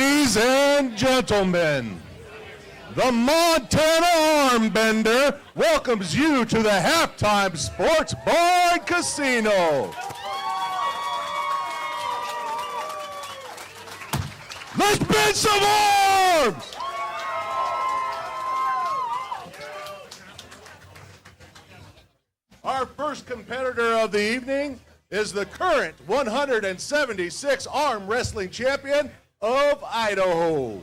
Ladies and gentlemen, the Montana Armbender welcomes you to the Halftime Sports Bar and Casino. Let's bend some arms! Our first competitor of the evening is the current 176 arm wrestling champion of Idaho.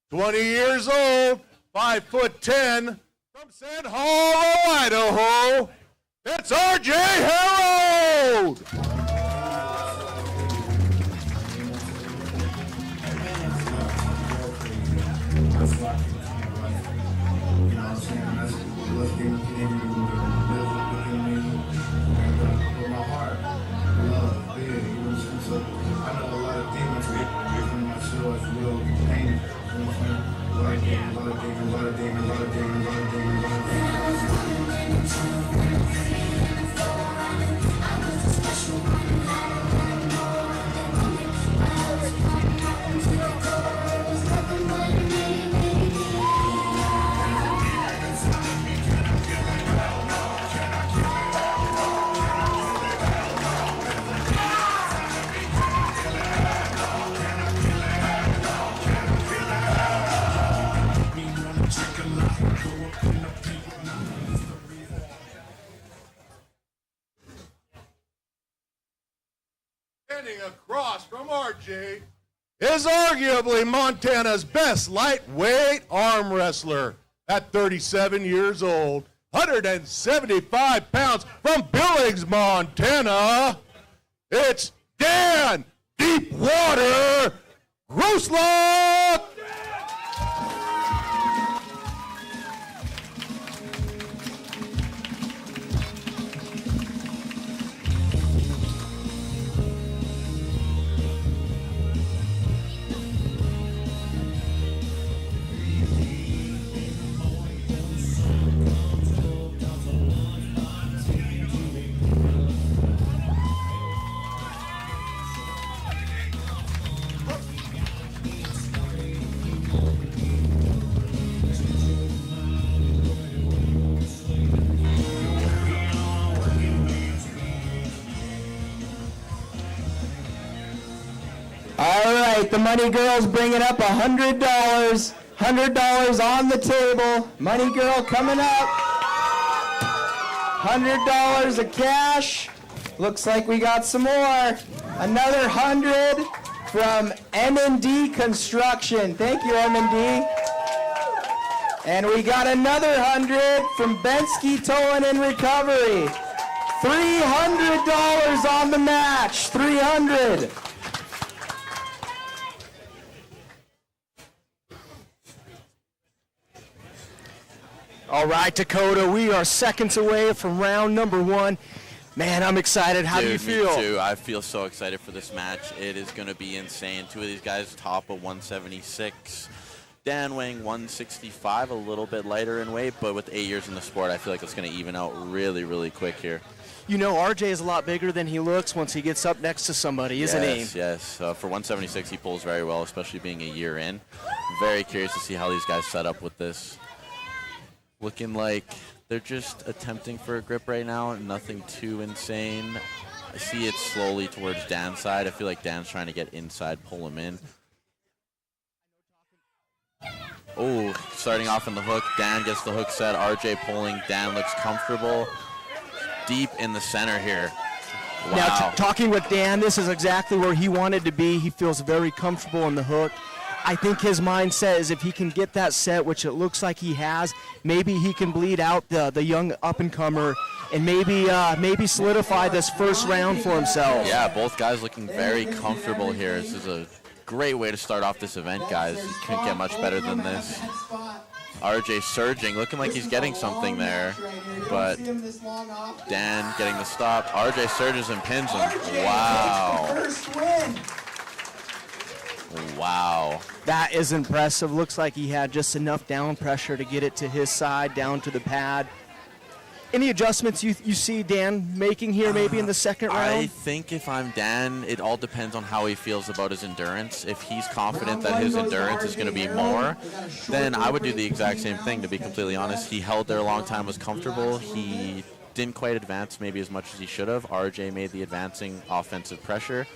20 years old, 5'10", from Sand Hollow, Idaho. It's RJ Harold! Standing across from RJ is arguably Montana's best lightweight arm wrestler at 37 years old, 175 pounds from Billings, Montana. It's Dan Deepwater GROSULAK! All right, the money girl's bringing up $100. $100 on the table. Money girl coming up. $100 of cash. Looks like we got some more. Another 100 from M&D Construction. Thank you, M&D. And we got another 100 from Benski Towing and Recovery. $300 on the match. 300. All right, Dakota, we are seconds away from round number one. Man, I'm excited. How do you feel? Me too. I feel so excited for this match. It is going to be insane. Two of these guys top of 176. Dan weighing 165, a little bit lighter in weight, but with 8 years in the sport, I feel like it's going to even out really, really quick here. You know, RJ is a lot bigger than he looks once he gets up next to somebody, isn't he? Yes. For 176, he pulls very well, especially being a year in. Very curious to see how these guys set up with this. Looking like they're just attempting for a grip right now, nothing too insane. I see it slowly towards Dan's side. I feel like Dan's trying to get inside, pull him in. Oh, starting off in the hook. Dan gets the hook set. RJ pulling. Dan looks comfortable. Deep in the center here. Wow. Now, talking with Dan, this is exactly where he wanted to be. He feels very comfortable in the hook. I think his mindset is if he can get that set, which it looks like he has, maybe he can bleed out the young up-and-comer and maybe solidify this first round for himself. Yeah, both guys looking very comfortable here. This is a great way to start off this event, guys. You couldn't get much better than this. RJ surging, looking like he's getting something there, but Dan getting the stop. RJ surges and pins him. Wow. Wow. That is impressive. Looks like he had just enough down pressure to get it to his side, down to the pad. Any adjustments you see Dan making here maybe in the second round? I think if I'm Dan, it all depends on how he feels about his endurance. If he's confident that his endurance is going to be more, then I would do the exact same thing, to be completely honest. He held there a long time, was comfortable. He didn't quite advance maybe as much as he should have. RJ made the advancing offensive pressure.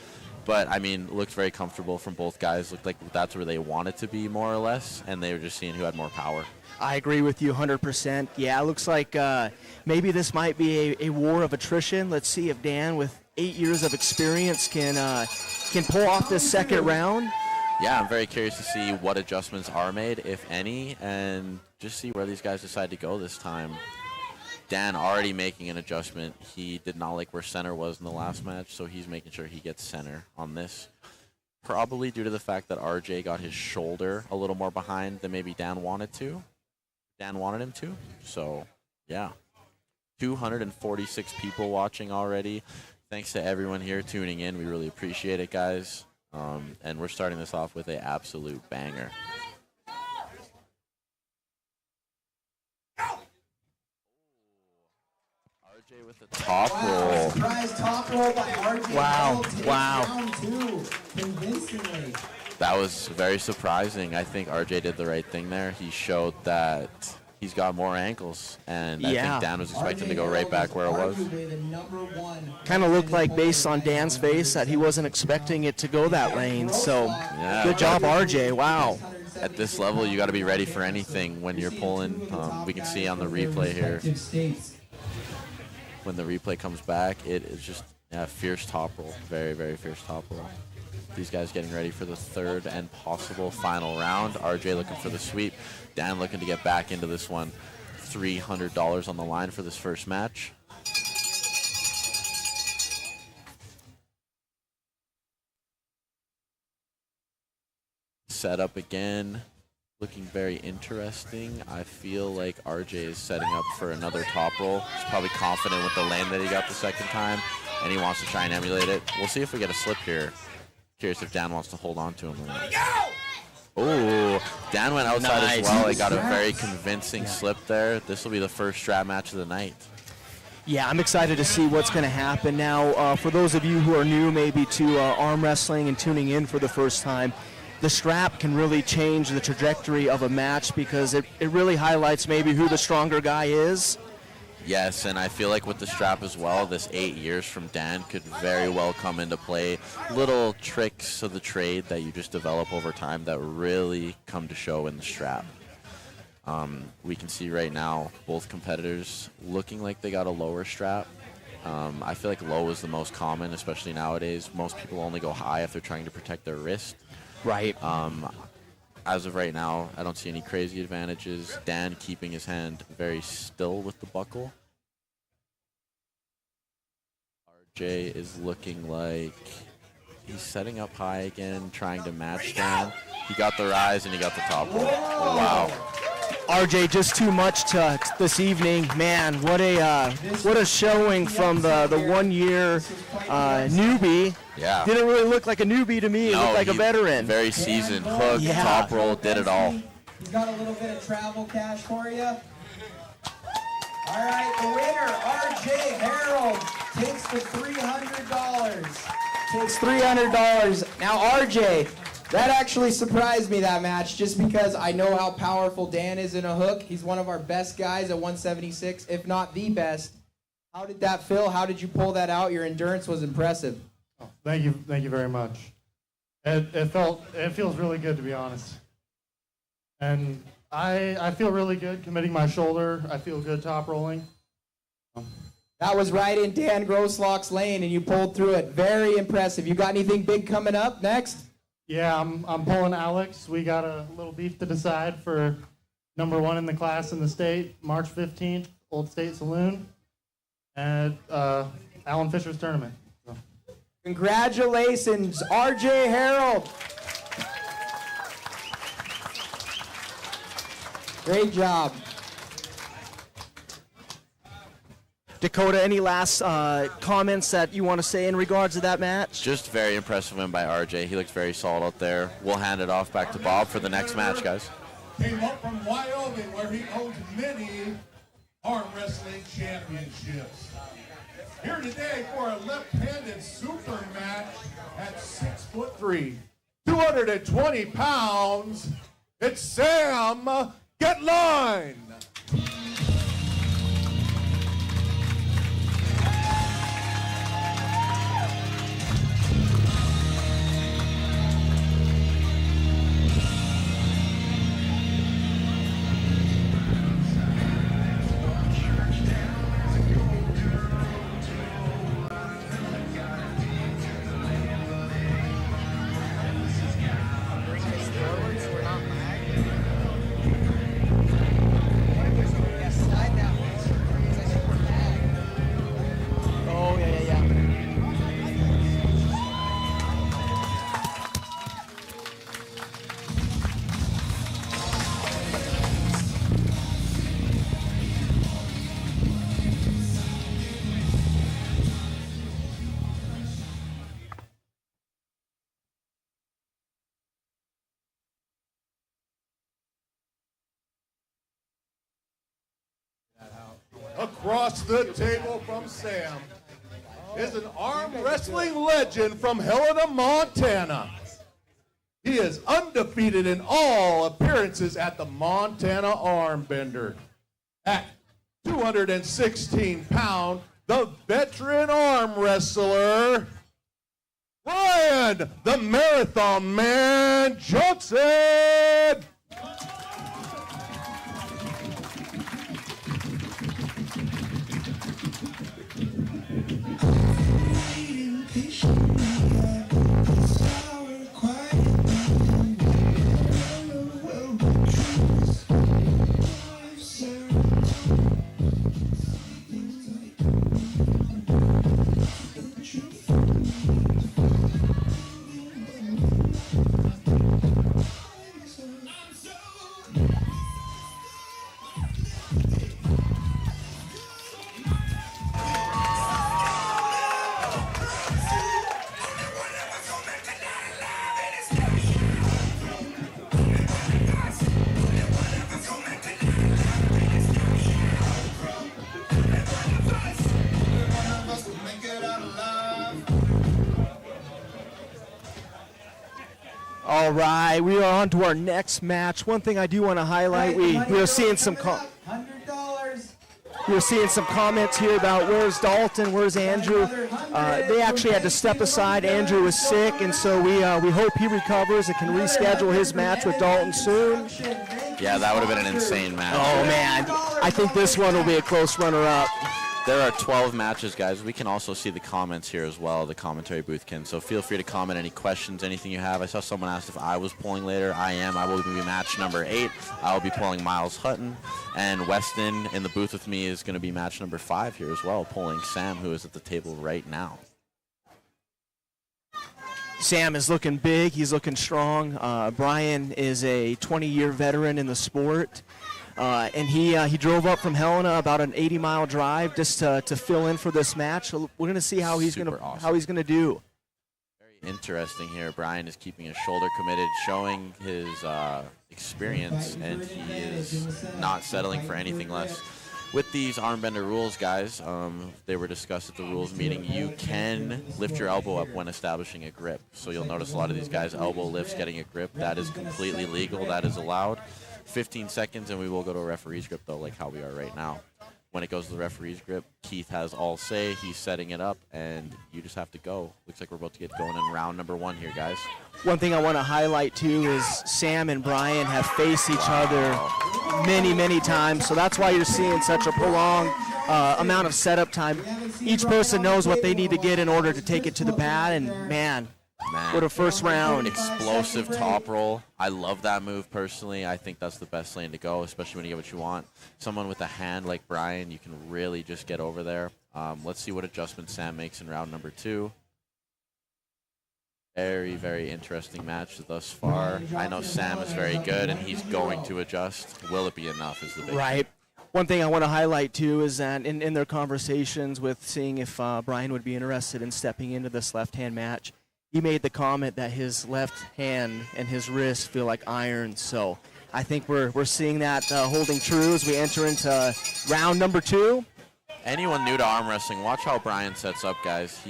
But, I mean, looked very comfortable from both guys. Looked like that's where they wanted to be, more or less, and they were just seeing who had more power. I agree with you 100%. Yeah, it looks like maybe this might be a war of attrition. Let's see if Dan, with 8 years of experience, can pull off this second round. Yeah, I'm very curious to see what adjustments are made, if any, and just see where these guys decide to go this time. Dan already making an adjustment. He did not like where center was in the last match, so he's making sure he gets center on this. Probably due to the fact that RJ got his shoulder a little more behind than maybe Dan wanted to. Dan wanted him to. So, yeah. 246 people watching already. Thanks to everyone here tuning in. We really appreciate it, guys. And we're starting this off with an absolute banger. RJ with the top roll. Surprise top roll by RJ. Wow, wow. Round two, convincingly. That was very surprising. I think RJ did the right thing there. He showed that he's got more ankles, and I think Dan was expecting to go right back where it was. Kind of looked like, based on Dan's face, that he wasn't expecting it to go that lane. So good job, RJ. Wow. At this level, you got to be ready for anything when you're pulling. We can see on the replay here. When the replay comes back, it is just fierce top roll. Very, very fierce top roll. These guys getting ready for the third and possible final round. RJ looking for the sweep. Dan looking to get back into this one. $300 on the line for this first match. Set up again. Looking very interesting. I feel like RJ is setting up for another top roll. He's probably confident with the lane that he got the second time, and he wants to try and emulate it. We'll see if we get a slip here. Curious if Dan wants to hold on to him or not. Oh, Dan went outside as well. He got a very convincing slip there. This will be the first strap match of the night. Yeah, I'm excited to see what's going to happen now. For those of you who are new maybe to arm wrestling and tuning in for the first time, the strap can really change the trajectory of a match because it really highlights maybe who the stronger guy is. Yes, and I feel like with the strap as well, this 8 years from Dan could very well come into play. Little tricks of the trade that you just develop over time that really come to show in the strap. We can see right now both competitors looking like they got a lower strap. I feel like low is the most common, especially nowadays. Most people only go high if they're trying to protect their wrist. Right. As of right now, I don't see any crazy advantages. Dan keeping his hand very still with the buckle. RJ is looking like he's setting up high again, trying to match Dan. He got the rise and he got the top roll. Wow. RJ, just too much to this evening. Man, what a showing from the 1 year newbie. Yeah. Didn't really look like a newbie to me. It looked like a veteran. Very seasoned. Hook, top roll, did it all. He's got a little bit of travel cash for you. All right, the winner, RJ Harold, takes the $300. Takes $300. Now, RJ, that actually surprised me, that match, just because I know how powerful Dan is in a hook. He's one of our best guys at 176, if not the best. How did that feel? How did you pull that out? Your endurance was impressive. Oh, thank you very much. It feels really good, to be honest. And I feel really good committing my shoulder. I feel good top rolling. That was right in Dan Grosulak's lane, and you pulled through it. Very impressive. You got anything big coming up next? Yeah, I'm pulling Alex. We got a little beef to decide for #1 in the class in the state, March 15th, Old State Saloon, at Alan Fisher's tournament. So. Congratulations, RJ Harold. Great job. Dakota, any last comments that you want to say in regards to that match? Just very impressive win by RJ. He looks very solid out there. We'll hand it off back to Bob for the next match, guys. Came up from Wyoming, where he owns many Arm Wrestling Championships. Here today for a left-handed super match at 6'3", 220 pounds, it's Sam GITTLEIN. Across the table from Sam is an arm wrestling legend from Helena, Montana. He is undefeated in all appearances at the Montana Arm Bender. At 216 pounds, the veteran arm wrestler, BRYAN, the Marathon Man Johnson. All right, we are on to our next match. One thing I do want to highlight, we are seeing some we were seeing some comments here about where's Dalton, where's Andrew. They actually had to step aside. Andrew was sick, and so we hope he recovers and can reschedule his match with Dalton soon. Yeah, that would have been an insane match. Oh man, I think this one will be a close runner-up. There are 12 matches, guys. We can also see the comments here as well, the commentary booth can. So feel free to comment any questions, anything you have. I saw someone asked if I was pulling later. I am. I will be match number 8. I will be pulling Miles Hutton. And Weston in the booth with me is going to be match number 5 here as well, pulling Sam, who is at the table right now. Sam is looking big. He's looking strong. BRYAN is a 20-year veteran in the sport. And he drove up from Helena, about an 80-mile drive, just to fill in for this match. So we're going to see how he's going to do. Very interesting here. BRYAN is keeping his shoulder committed, showing his experience, and he is not settling for anything less. With these armbender rules, guys, they were discussed at the rules meeting. You can lift your elbow up when establishing a grip. So you'll notice a lot of these guys elbow lifts getting a grip. That is completely legal. That is allowed. 15 seconds, and we will go to a referee's grip, though, like how we are right now. When it goes to the referee's grip, Keith has all say. He's setting it up, and you just have to go. Looks like we're about to get going in round number 1 here, guys. One thing I want to highlight, too, is Sam and BRYAN have faced each other many, many times, so that's why you're seeing such a prolonged amount of setup time. Each person knows what they need to get in order to take it to the pad, and, man, what a first round. Explosive top roll. I love that move personally. I think that's the best lane to go, especially when you get what you want. Someone with a hand like BRYAN, you can really just get over there. Let's see what adjustment Sam makes in round number 2. Very, very interesting match thus far. I know Sam is very good, and he's going to adjust. Will it be enough is the big right. One thing I want to highlight, too, is that in their conversations with seeing if BRYAN would be interested in stepping into this left-hand match, he made the comment that his left hand and his wrist feel like iron. So I think we're seeing that holding true as we enter into round number 2. Anyone new to arm wrestling, watch how Bryan sets up, guys.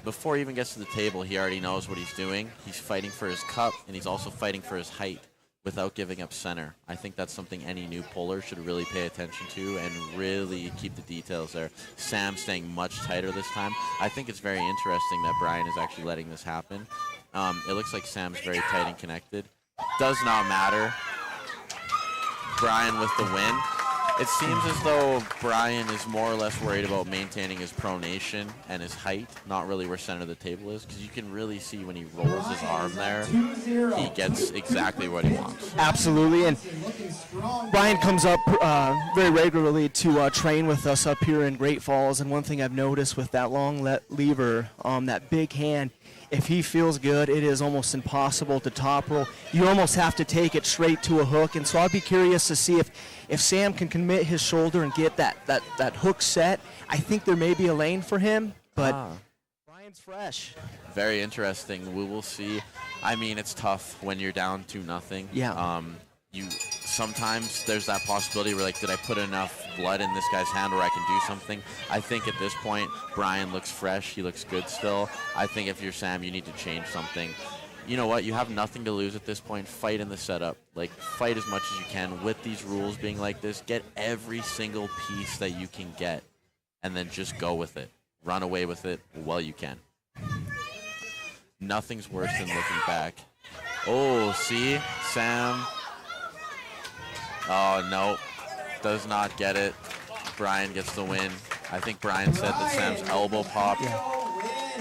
Before he even gets to the table, he already knows what he's doing. He's fighting for his cup, and he's also fighting for his height without giving up center. I think that's something any new puller should really pay attention to and really keep the details there. Sam staying much tighter this time. I think it's very interesting that Bryan is actually letting this happen. It looks like Sam's very tight and connected. Does not matter. Bryan with the win. It seems as though Bryan is more or less worried about maintaining his pronation and his height, not really where center of the table is, because you can really see when he rolls his arm there, he gets exactly what he wants. Absolutely, and Bryan comes up very regularly to train with us up here in Great Falls, and one thing I've noticed with that long lever, that big hand, if he feels good, it is almost impossible to top roll. You almost have to take it straight to a hook, and so I'd be curious to see if Sam can commit his shoulder and get that hook set. I think there may be a lane for him, but Bryan's fresh. Very interesting. We will see. I mean, it's tough when you're down 2-0. Yeah. Sometimes there's that possibility where, like, did I put enough blood in this guy's hand where I can do something? I think at this point, Bryan looks fresh. He looks good still. I think if you're Sam, you need to change something. You know what? You have nothing to lose at this point. Fight in the setup. Like, fight as much as you can. With these rules being like this, get every single piece that you can get, and then just go with it. Run away with it while you can. Nothing's worse than looking back. Oh, see? Sam. Oh, no. Does not get it. Bryan gets the win. I think Bryan said that Sam's elbow popped.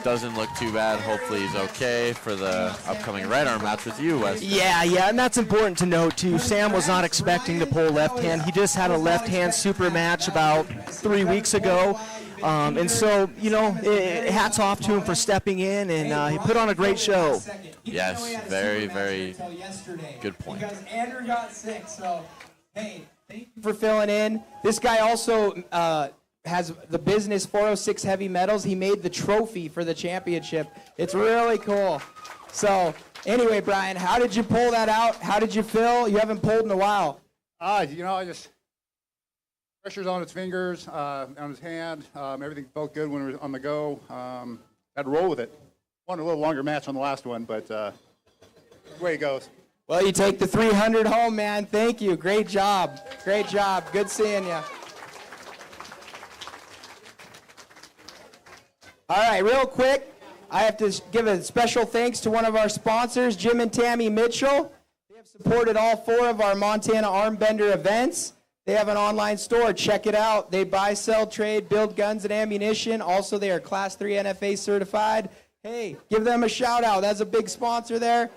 Doesn't look too bad. Hopefully he's okay for the upcoming right arm match with you, Weston. Yeah, and that's important to note, too. Sam was not expecting to pull left hand. He just had a left hand super match about 3 weeks ago. And so, hats off to him for stepping in, and he put on a great show. Yes, very, very good point. Because Andrew got sick, so, hey, thank you for filling in. This guy also has the business 406 heavy metals. He made the trophy for the championship. It's really cool. So, anyway, Bryan, how did you pull that out? How did you feel? You haven't pulled in a while. I just pressure's on his fingers, on his hand. Everything felt good when it was on the go. Had to roll with it. Won a little longer match on the last one, but the way it goes. Well, you take the 300 home, man. Thank you. Great job. Great job. Good seeing you. All right, real quick, I have to give a special thanks to one of our sponsors, Jim and Tammy Mitchell. They have supported all 4 of our Montana Armbender events. They have an online store. Check it out. They buy, sell, trade, build guns and ammunition. Also, they are Class 3 NFA certified. Hey, give them a shout out. That's a big sponsor there.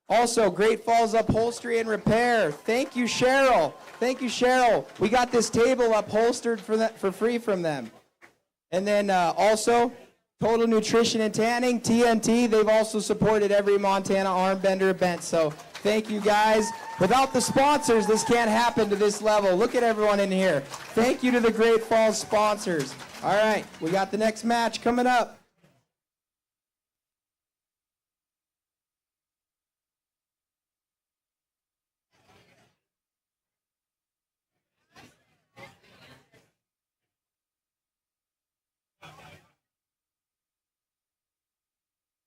Also, Great Falls Upholstery and Repair. Thank you, Cheryl. Thank you, Cheryl. We got this table upholstered for free from them. And then also, Total Nutrition and Tanning, TNT. They've also supported every Montana Armbender event. So thank you, guys. Without the sponsors, this can't happen to this level. Look at everyone in here. Thank you to the Great Falls sponsors. All right, we got the next match coming up.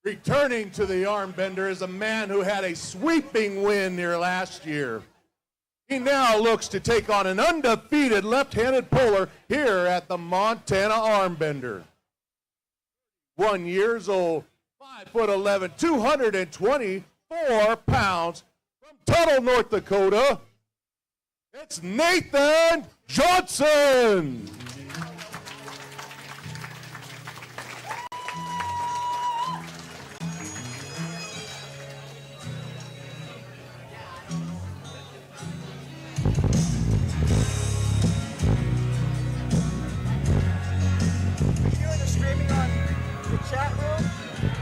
Returning to the Armbender is a man who had a sweeping win here last year. He now looks to take on an undefeated left-handed puller here at the Montana Armbender. 1 years old, 5'11", 224 pounds, from Tuttle, North Dakota. It's Nathan Johnson.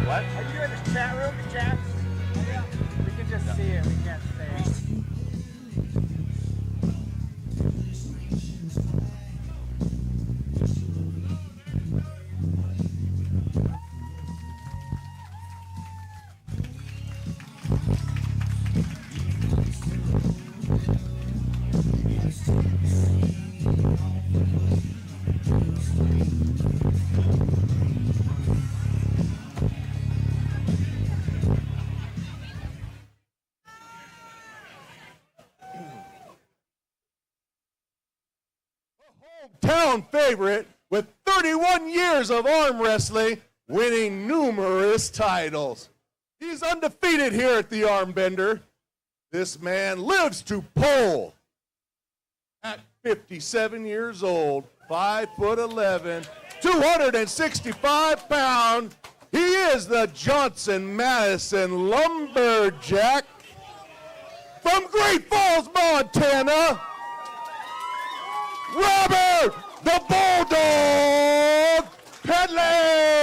What? Are you doing the chat room, the chat? Yeah. We can just see it, we can't say it. Town favorite with 31 years of arm wrestling, winning numerous titles. He's undefeated here at the Arm Bender. This man lives to pull. At 57 years old, 5'11", 265 pounds, he is the Johnson Madison Lumberjack from Great Falls, Montana, Robert the Bulldog Petley.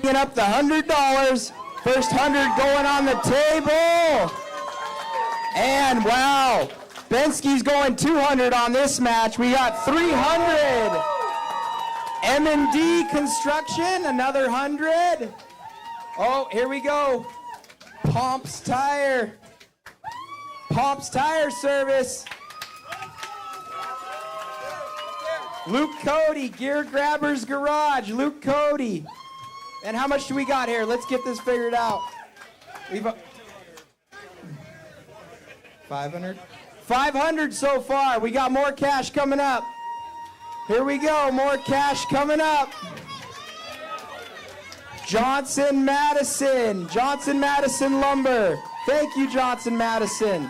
Bringing up the $100. First 100 going on the table. And wow, Benski's going 200 on this match. We got 300. M&D Construction, another 100. Oh, here we go. Pomp's Tire. Pomp's Tire Service. Luke Cody, Gear Grabbers Garage. Luke Cody. And how much do we got here? Let's get this figured out. We've 500? 500 so far. We got more cash coming up. Here we go, more cash coming up. Johnson Madison Lumber. Thank you, Johnson Madison.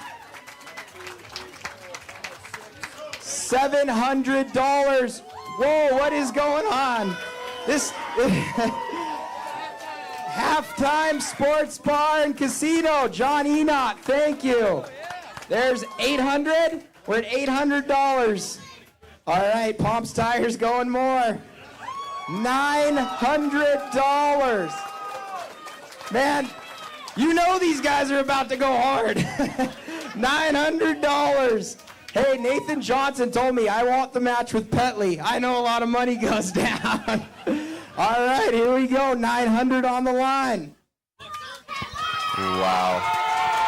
$700. Whoa, what is going on? This Halftime Sports Bar and Casino, John Enoch, thank you. There's 800. We're at $800. All right, Pomp's Tires going more. $900. Man, you know these guys are about to go hard. $900. Hey, Nathan Johnson told me I want the match with Petley. I know a lot of money goes down. All right, here we go. 900 on the line. Wow.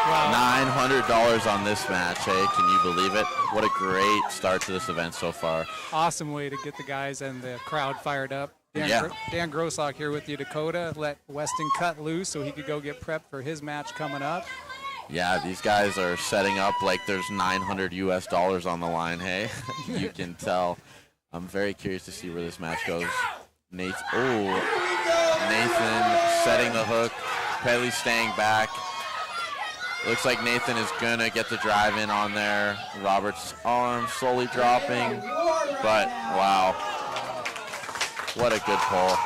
$900 on this match, hey? Can you believe it? What a great start to this event so far. Awesome way to get the guys and the crowd fired up. Dan GROSULAK here with you, Dakota. Let Weston cut loose so he could go get prepped for his match coming up. Yeah, these guys are setting up like there's $900 US on the line, hey? You can tell. I'm very curious to see where this match goes. Nathan setting the hook. Petley staying back. Looks like Nathan is going to get the drive in on there. Robert's arm slowly dropping. But, wow. What a good pull.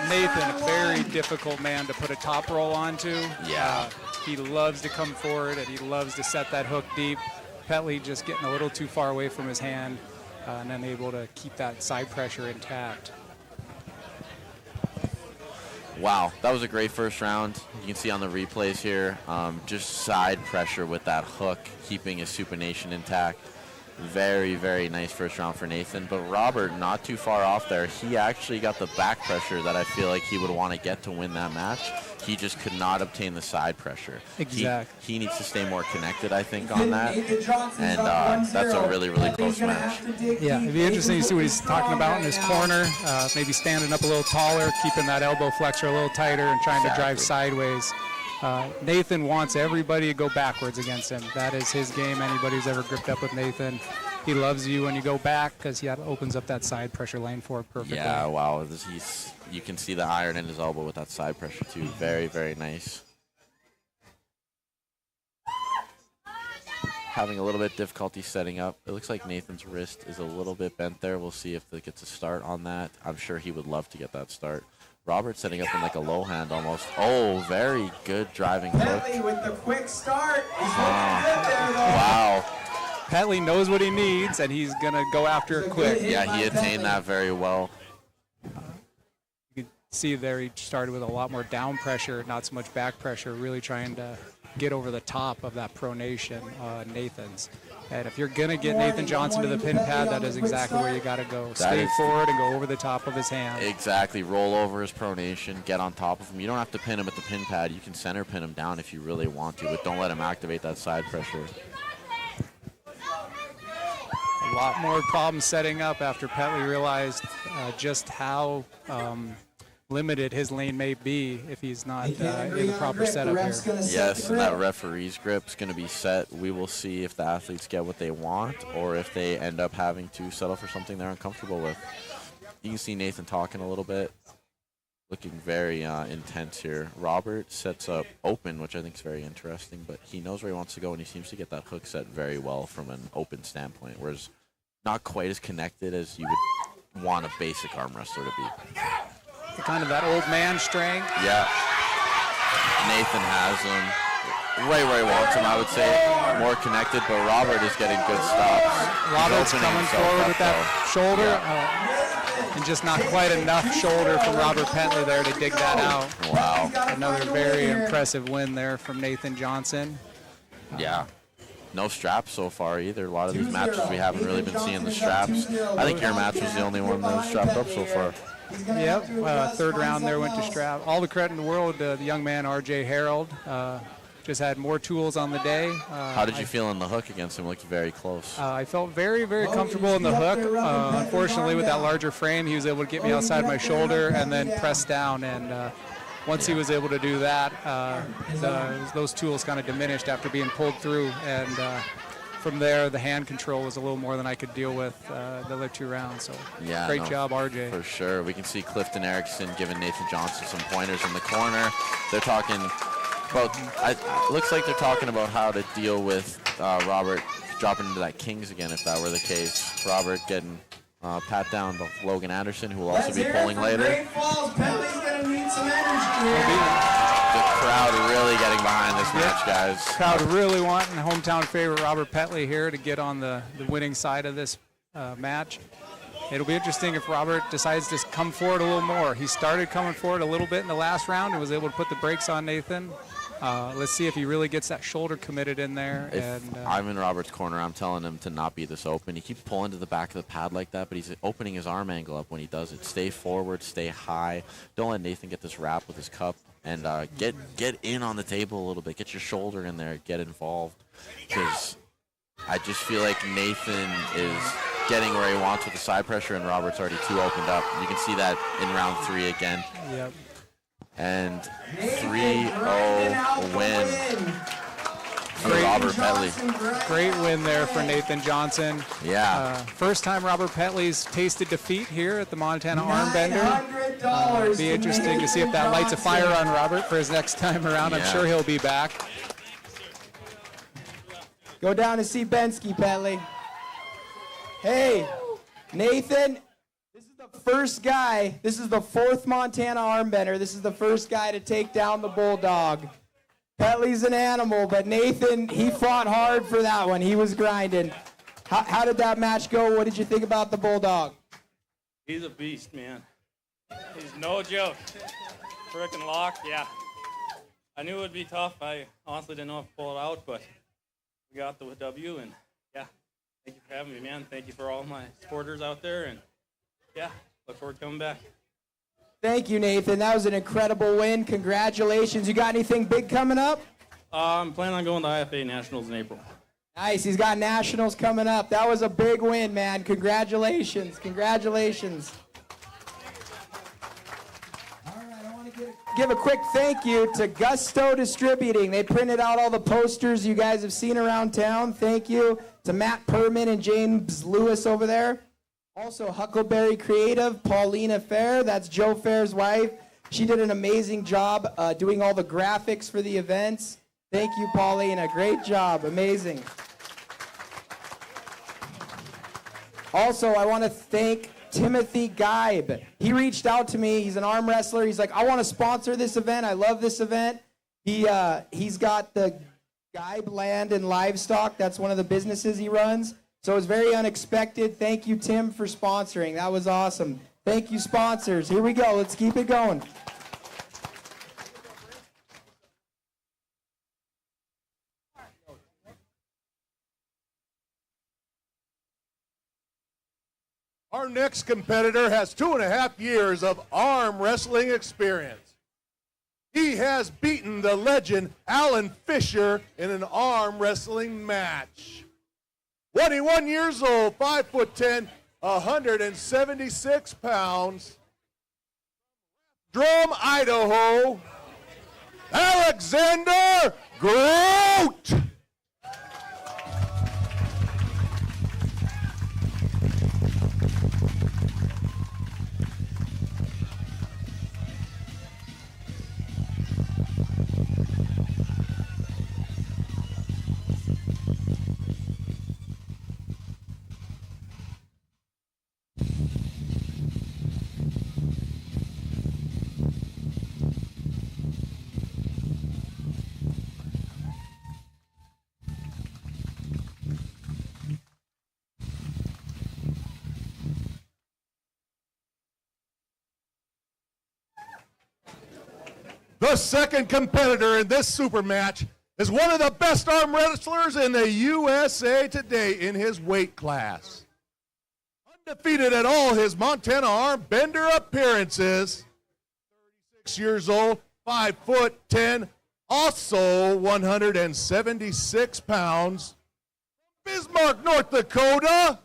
Nathan, a very difficult man to put a top roll onto. Yeah. He loves to come forward, and he loves to set that hook deep. Petley just getting a little too far away from his hand and then able to keep that side pressure intact. Wow, that was a great first round. You can see on the replays here, just side pressure with that hook, keeping his supination intact. Very, very nice first round for Nathan. But Robert, not too far off there. He actually got the back pressure that I feel like he would want to get to win that match. He just could not obtain the side pressure. Exactly. He needs to stay more connected, I think, on that. And that's a really, really close match. Yeah, it'd be interesting to see what he's talking about in his corner. Maybe standing up a little taller, keeping that elbow flexor a little tighter, and trying to drive sideways. Nathan wants everybody to go backwards against him. That is his game. Anybody who's ever gripped up with Nathan, he loves you when you go back because he opens up that side pressure lane for it perfectly. Yeah, wow. You can see the iron in his elbow with that side pressure too. Very, very nice. Having a little bit of difficulty setting up. It looks like Nathan's wrist is a little bit bent there. We'll see if it gets a start on that. I'm sure he would love to get that start. Robert setting up in like a low hand almost. Oh, very good driving hook. Petley with the quick start. He's looking good there, though. Wow. Petley knows what he needs, and he's going to go after it quick. Yeah, he attained that very well. You can see there he started with a lot more down pressure, not so much back pressure, really trying to get over the top of that pronation, Nathan's. And if you're going to get Nathan Johnson to the pin pad, that is exactly where you got to go. Stay forward and go over the top of his hand. Exactly. Roll over his pronation, get on top of him. You don't have to pin him at the pin pad. You can center pin him down if you really want to, but don't let him activate that side pressure. A lot more problems setting up after Petley realized just how limited his lane may be if he's not in the proper setup here. Yes, and that referee's grip is going to be set. We will see if the athletes get what they want or if they end up having to settle for something they're uncomfortable with. You can see Nathan talking a little bit, looking very intense here. Robert sets up open, which I think is very interesting, but he knows where he wants to go, and he seems to get that hook set very well from an open standpoint, whereas not quite as connected as you would want a basic arm wrestler to be. Kind of that old man strength. Yeah. Nathan has him right where he wants him, I would say. More connected, but Robert is getting good stops. Robert's coming forward with that shoulder. And just not quite enough shoulder from Robert Petley there to dig that out. Wow. Another very impressive win there from Nathan Johnson. Yeah. No straps so far either. A lot of these matches we haven't really been seeing the straps. I think your match was the only one that was strapped up so far. Yep, third round there went to strap. All the credit in the world to the young man, R.J. Harold. Just had more tools on the day. How did you feel in the hook against him? Looked very close. I felt very, very comfortable in the hook. Unfortunately, with that larger frame, he was able to get me outside my shoulder and then press down. And once he was able to do that, those tools kind of diminished after being pulled through. And from there, the hand control was a little more than I could deal with the other 2 rounds. So great job, RJ. For sure. We can see Clifton ERICKSON giving Nathan Johnson some pointers in the corner. They're talking about, looks like they're talking about how to deal with Robert dropping into that Kings again, if that were the case. Robert getting pat down by Logan Anderson, who will also be pulling later. Petley's going to need some energy. The crowd really getting behind this match, guys. Crowd really wanting hometown favorite Robert Petley here to get on the winning side of this match. It'll be interesting if Robert decides to come forward a little more. He started coming forward a little bit in the last round and was able to put the brakes on Nathan. Let's see if he really gets that shoulder committed in there. If I'm in Robert's corner, I'm telling him to not be this open. He keeps pulling to the back of the pad like that, but he's opening his arm angle up when he does it. Stay forward, stay high. Don't let Nathan get this wrap with his cup. And get in on the table a little bit. Get your shoulder in there. Get involved. Because I just feel like Nathan is getting where he wants with the side pressure, and Robert's already too opened up. You can see that in round 3 again. Yep. And 3-0 win for Robert Petley. Great win there for Nathan Johnson. Yeah. First time Robert Petley's tasted defeat here at the Montana Armbender. Be interesting to see if that lights a fire on Robert for his next time around. I'm sure he'll be back. Go down and see Benski, Petley. Hey, Nathan, this is the first guy. This is the 4th Montana Armbender. This is the first guy to take down the Bulldog. Petley's an animal, but Nathan, he fought hard for that one. He was grinding. How did that match go? What did you think about the Bulldog? He's a beast, man. He's no joke. Frickin' lock, yeah. I knew it would be tough. I honestly didn't know if to pull it out, but we got the W, and yeah, thank you for having me, man. Thank you for all my supporters out there, and yeah, look forward to coming back. Thank you, Nathan. That was an incredible win. Congratulations. You got anything big coming up? I'm planning on going to IFA Nationals in April. Nice. He's got Nationals coming up. That was a big win, man. Congratulations. Congratulations. All right, I want to give a quick thank you to Gusto Distributing. They printed out all the posters you guys have seen around town. Thank you to Matt Perman and James Lewis over there. Also, Huckleberry Creative, Paulina Fair, that's Joe Fair's wife. She did an amazing job doing all the graphics for the events. Thank you, Paulina. Great job. Amazing. Also, I want to thank Timothy Geib. He reached out to me. He's an arm wrestler. He's like, I want to sponsor this event. I love this event. He's got the Geib Land and Livestock. That's one of the businesses he runs. So it's very unexpected. Thank you, Tim, for sponsoring. That was awesome. Thank you, sponsors. Here we go. Let's keep it going. Our next competitor has 2.5 years of arm wrestling experience. He has beaten the legend Alan Fisher in an arm wrestling match. 21 years old, 5'10", 176 pounds. Drum, Idaho, Alexander GROOT. The second competitor in this super match is one of the best arm wrestlers in the USA today in his weight class. Undefeated at all his Montana arm bender appearances. 36 years old, 5'10", also 176 pounds. Bismarck, North Dakota,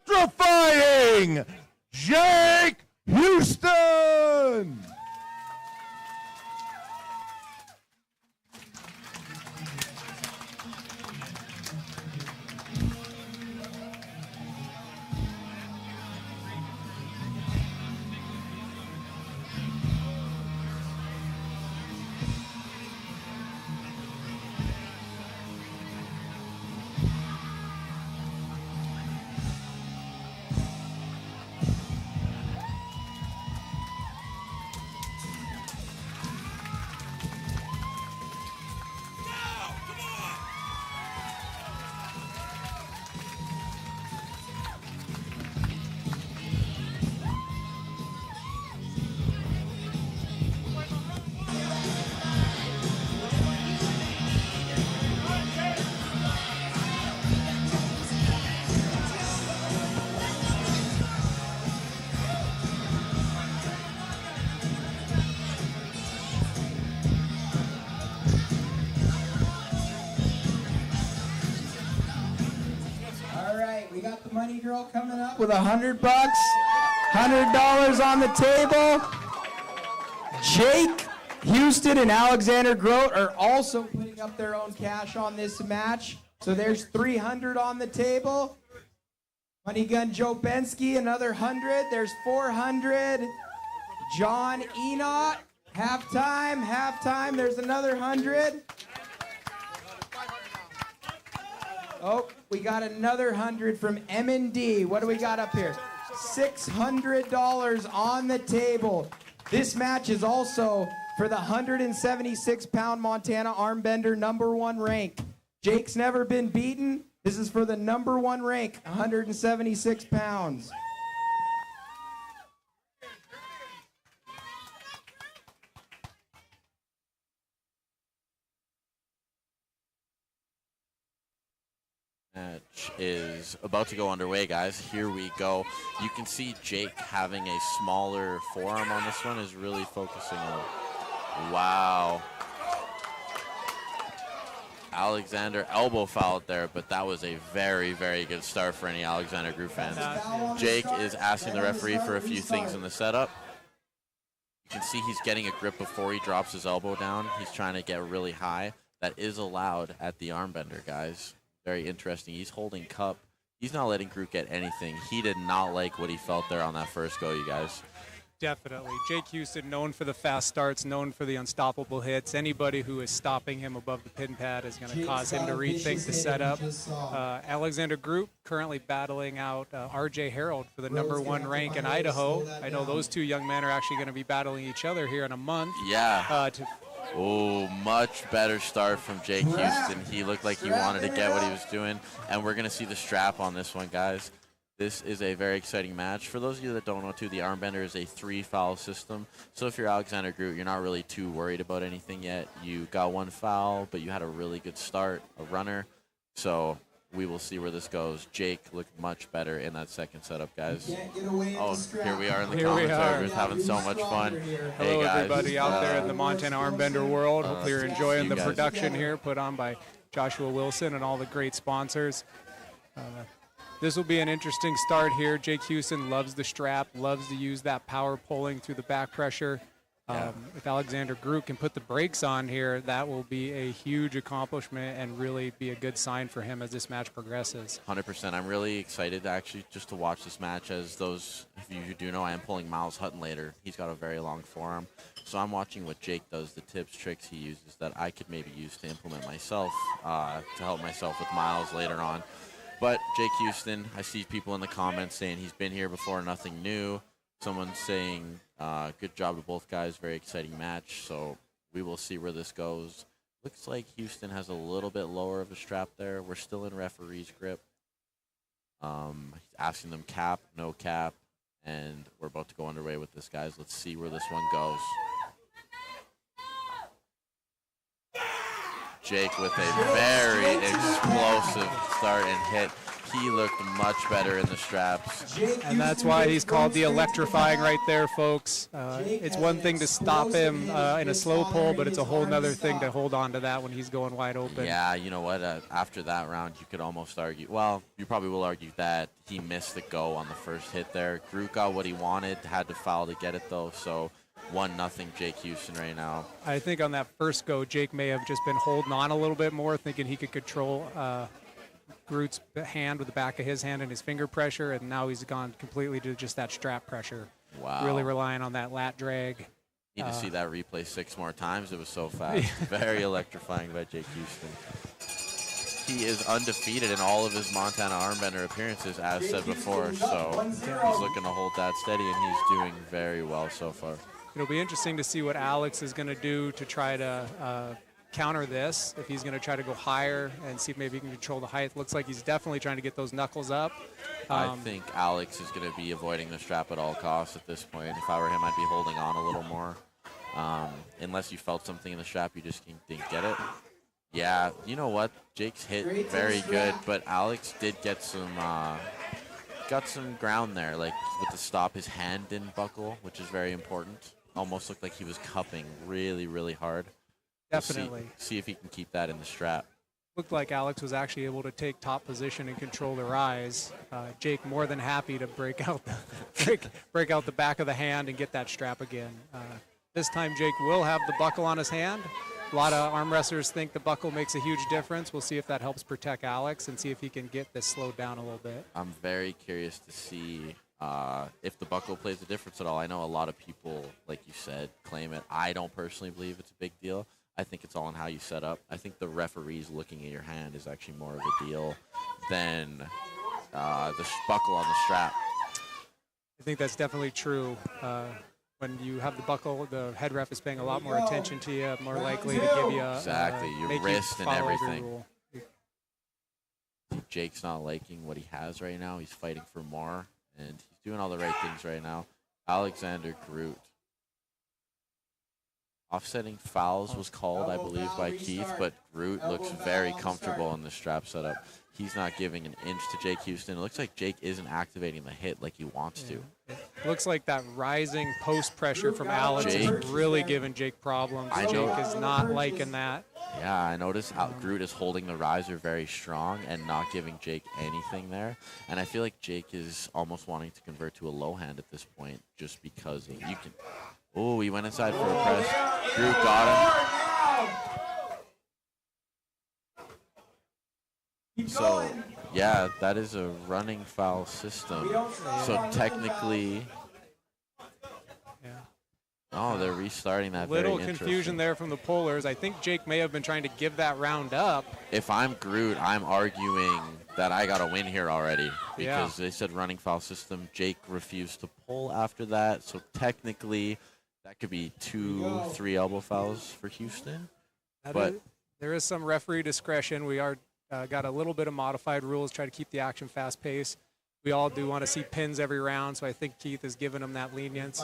the electrifying Jake Houston. Money girl coming up with $100, $100 on the table. Jake Houston and Alexander GROOT are also putting up their own cash on this match. So there's $300 on the table. Money Gun Joe Benski, another $100. There's $400. John Enoch, halftime. There's another $100. Oh, we got another $100 from M&D. What do we got up here? $600 on the table. This match is also for the 176-pound Montana Armbender #1 rank. Jake's never been beaten. This is for the #1 rank, 176 pounds. Match is about to go underway, guys. Here we go. You can see Jake having a smaller forearm on this one is really focusing on. Wow. Alexander elbow fouled there, but that was a very, very good start for any Alexander GROOT fans. Jake is asking the referee for a few things in the setup. You can see he's getting a grip before he drops his elbow down. He's trying to get really high. That is allowed at the armbender, guys. Very interesting. He's holding cup. He's not letting GROOT get anything. He did not like what he felt there on that first go, you guys. Definitely. Jake Houston, known for the fast starts, known for the unstoppable hits. Anybody who is stopping him above the pin pad is going to cause him to rethink the setup. Alexander GROOT currently battling out RJ HARROLD for the #1 rank in Idaho. I know those two young men are actually going to be battling each other here in a month. Yeah. Oh, much better start from Jake Houston. He looked like he wanted to get what he was doing, and we're going to see the strap on this one, guys. This is a very exciting match. For those of you that don't know, too, the armbender is a 3-foul system. So if you're Alexander GROOT, you're not really too worried about anything yet. You got 1 foul, but you had a really good start, a runner. So we will see where this goes. Jake looked much better in that second setup, guys. Oh, here we are in the commentary. We're having so much fun. Hello, hey, guys. everybody out there in the Montana Armbender world. Hopefully you're enjoying the production here put on by Joshua Wilson and all the great sponsors. This will be an interesting start here. Jake Houston loves the strap, loves to use that power pulling through the back pressure. If Alexander GROOT can put the brakes on here, that will be a huge accomplishment and really be a good sign for him as this match progresses. 100%. I'm really excited actually just to watch this match, as those, if you do know, I am pulling Miles Hutton later. He's got a very long forearm. So I'm watching what Jake does, the tips, tricks he uses that I could maybe use to implement myself, to help myself with Miles later on. But Jake Houston, I see people in the comments saying he's been here before, nothing new. Someone's saying good job to both guys, very exciting match. So we will see where this goes. Looks like Houston has a little bit lower of a strap there. We're still in referee's grip. He's asking them cap, no cap, and we're about to go underway with this, guys. Let's see where this one goes. Jake with a very explosive start and hit. He looked much better in the straps. And that's why he's called the electrifying right there, folks. It's one thing to stop him in a slow pull, but it's a whole nother thing to hold on to that when he's going wide open. Yeah, you know what? After that round, you could almost argue, well, you probably will argue that he missed the go on the first hit there. GROOT got what he wanted, had to foul to get it, though, so 1-0 Jake Houston right now. I think on that first go, Jake may have just been holding on a little bit more, thinking he could control GROOT's hand with the back of his hand and his finger pressure, and now he's gone completely to just that strap pressure. Wow. Really relying on that lat drag. Need to see that replay 6 more times. It was so fast. Very electrifying by Jake Houston. He is undefeated in all of his Montana Armbender appearances, as said before, so he's looking to hold that steady, and he's doing very well so far. It'll be interesting to see what Alex is going to do to try to counter this, if he's going to try to go higher and see if maybe he can control the height. Looks like he's definitely trying to get those knuckles up. I think Alex is going to be avoiding the strap at all costs at this point. If I were him, I'd be holding on a little more. Unless you felt something in the strap, you just didn't get it. Yeah, you know what? Jake's hit very good, but Alex did get some got some ground there, like with the stop. His hand didn't buckle, which is very important. Almost looked like he was cupping really, really hard. Definitely. We'll see if he can keep that in the strap. Looked like Alex was actually able to take top position and control the rise. Jake more than happy to break out the back of the hand and get that strap again. This time Jake will have the buckle on his hand. A lot of arm wrestlers think the buckle makes a huge difference. We'll see if that helps protect Alex and see if he can get this slowed down a little bit. I'm very curious to see if the buckle plays a difference at all. I know a lot of people, like you said, claim it. I don't personally believe it's a big deal. I think it's all in how you set up. I think the referees looking at your hand is actually more of a deal than the buckle on the strap. I think that's definitely true. When you have the buckle, the head ref is paying a lot more attention to you, more likely to give you exactly your wrist and everything. Rule. Jake's not liking what he has right now. He's fighting for more, and he's doing all the right things right now. Alexander GROOT. Offsetting fouls was called, I believe, by Keith, but GROOT looks very comfortable in the strap setup. He's not giving an inch to Jake Houston. It looks like Jake isn't activating the hit like he wants to. It looks like that rising post pressure from Alex is really giving Jake problems. Jake is not liking that. Yeah, I noticed GROOT is holding the riser very strong and not giving Jake anything there. And I feel like Jake is almost wanting to convert to a low hand at this point just because of, you can. Oh, he went inside for a press. GROOT got him. So, yeah, that is a running foul system. So technically, Oh, they're restarting that. Little Very confusion there from the pullers. I think Jake may have been trying to give that round up. If I'm Groot, I'm arguing that I got a win here already because Yeah. they said running foul system. Jake refused to pull after that, so technically that could be 2-3 elbow fouls for Houston. But there is some referee discretion. We are got a little bit of modified rules, try to keep the action fast pace. We all do want to see pins every round, so I think Keith is giving them that lenience.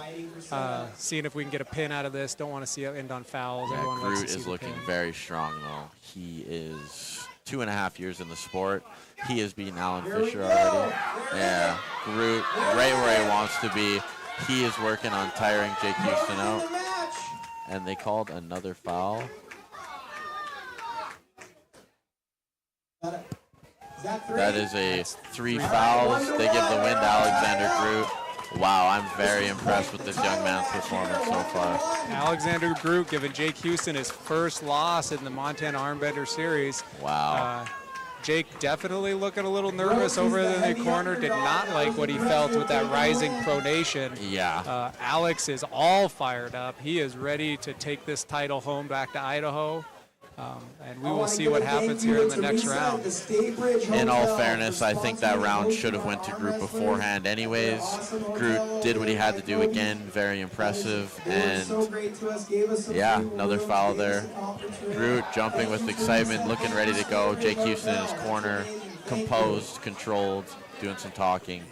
Seeing if we can get a pin out of this. Don't want to see it end on fouls. yeah, Everyone likes to Groot see is the looking pin. very strong, though. He is 2.5 years in the sport. He has beaten Alan Fisher already. Yeah, Groot right where he wants to be. He is working on tiring Jake Houston out. And they called another foul. That is a 3 fouls. They give the win to Alexander Groot. Wow, I'm very impressed with this young man's performance so far. Alexander Groot giving Jake Houston his first loss in the Montana Armbender Series. Wow. Jake definitely looking a little nervous over in the corner. Did not like what he felt with that rising pronation. Yeah. Alex is all fired up. He is ready to take this title home back to Idaho. And we will see what happens here in the next round. In all fairness, I think that round should have went to Groot beforehand anyways. Groot did what he had to do again, very impressive. And yeah, another foul there. Groot jumping with excitement, looking ready to go. Jake Houston in his corner, composed, controlled, doing some talking.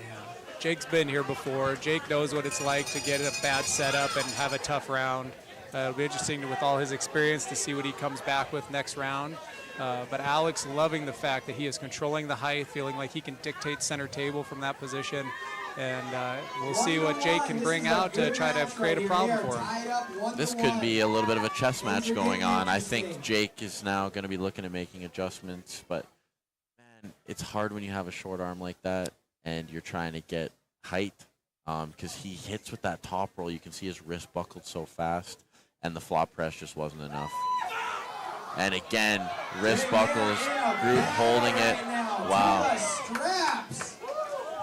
Jake's been here before. Jake knows what it's like to get a bad setup and have a tough round. It'll be interesting with all his experience to see what he comes back with next round. But Alex loving the fact that he is controlling the height, feeling like he can dictate center table from that position. And we'll see what Jake can bring out to try to create a problem for him. This could be a little bit of a chess match going on. I think Jake is now going to be looking at making adjustments. But, man, it's hard when you have a short arm like that and you're trying to get height because he hits with that top roll. You can see his wrist buckled so fast. And the flop press just wasn't enough. And again, wrist buckles, Groot holding it. Wow.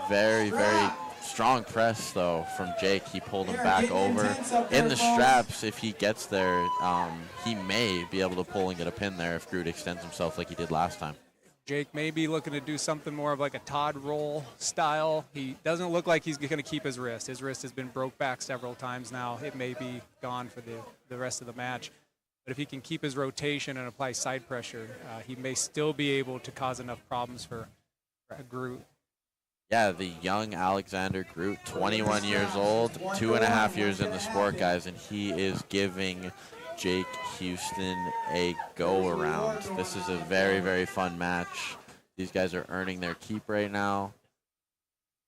Very, very strong press, though, from Jake. He pulled him back over. In the straps, if he gets there, he may be able to pull and get a pin there if Groot extends himself like he did last time. Jake may be looking to do something more of like a Todd roll style. He doesn't look like he's going to keep his wrist. His wrist has been broke back several times now. It may be gone for the rest of the match. But if he can keep his rotation and apply side pressure, he may still be able to cause enough problems for Groot. Yeah, the young Alexander Groot, 21 years old, 2.5 years in the sport, guys, and he is giving Jake Houston a go-around. This is a very, very fun match. These guys are earning their keep right now,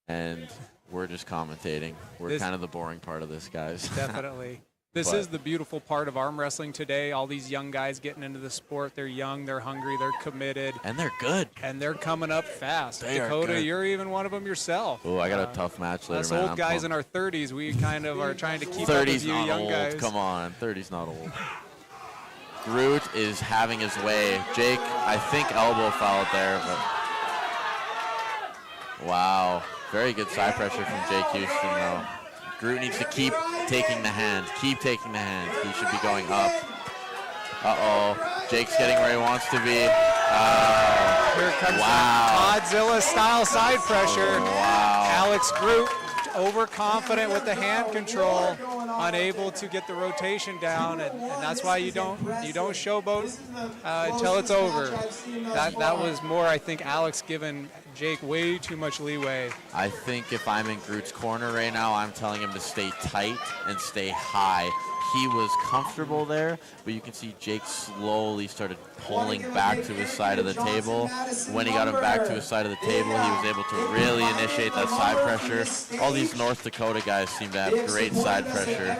and we're just commentating. We're kind of the boring part of this, guys. Definitely. This is the beautiful part of arm wrestling today. All these young guys getting into the sport. They're young, they're hungry, they're committed. And they're good. And they're coming up fast. They are Dakota, good. you're even one of them yourself. Oh, I got a tough match later, Us man. old I'm guys pumped. in our 30s, we kind of are trying to keep up 30's with you not young old. guys. Come on, 30's not old. Groot is having his way. Jake, I think elbow fouled there, but wow, very good side pressure from Jake Houston though. Groot needs to keep taking the hand. Keep taking the hand. He should be going up. Uh-oh. Jake's getting where he wants to be. Here comes the Godzilla style side pressure. Wow. Alex Groot overconfident with the hand control, unable to get the rotation down, and that's why you don't showboat until it's over. That was more, I think, Alex giving Jake way too much leeway. I think if I'm in Groot's corner right now, I'm telling him to stay tight and stay high. He was comfortable there, but you can see Jake slowly started pulling back to his side of the table. When he got him back to his side of the table, he was able to really initiate that side pressure. All these North Dakota guys seem to have great side pressure.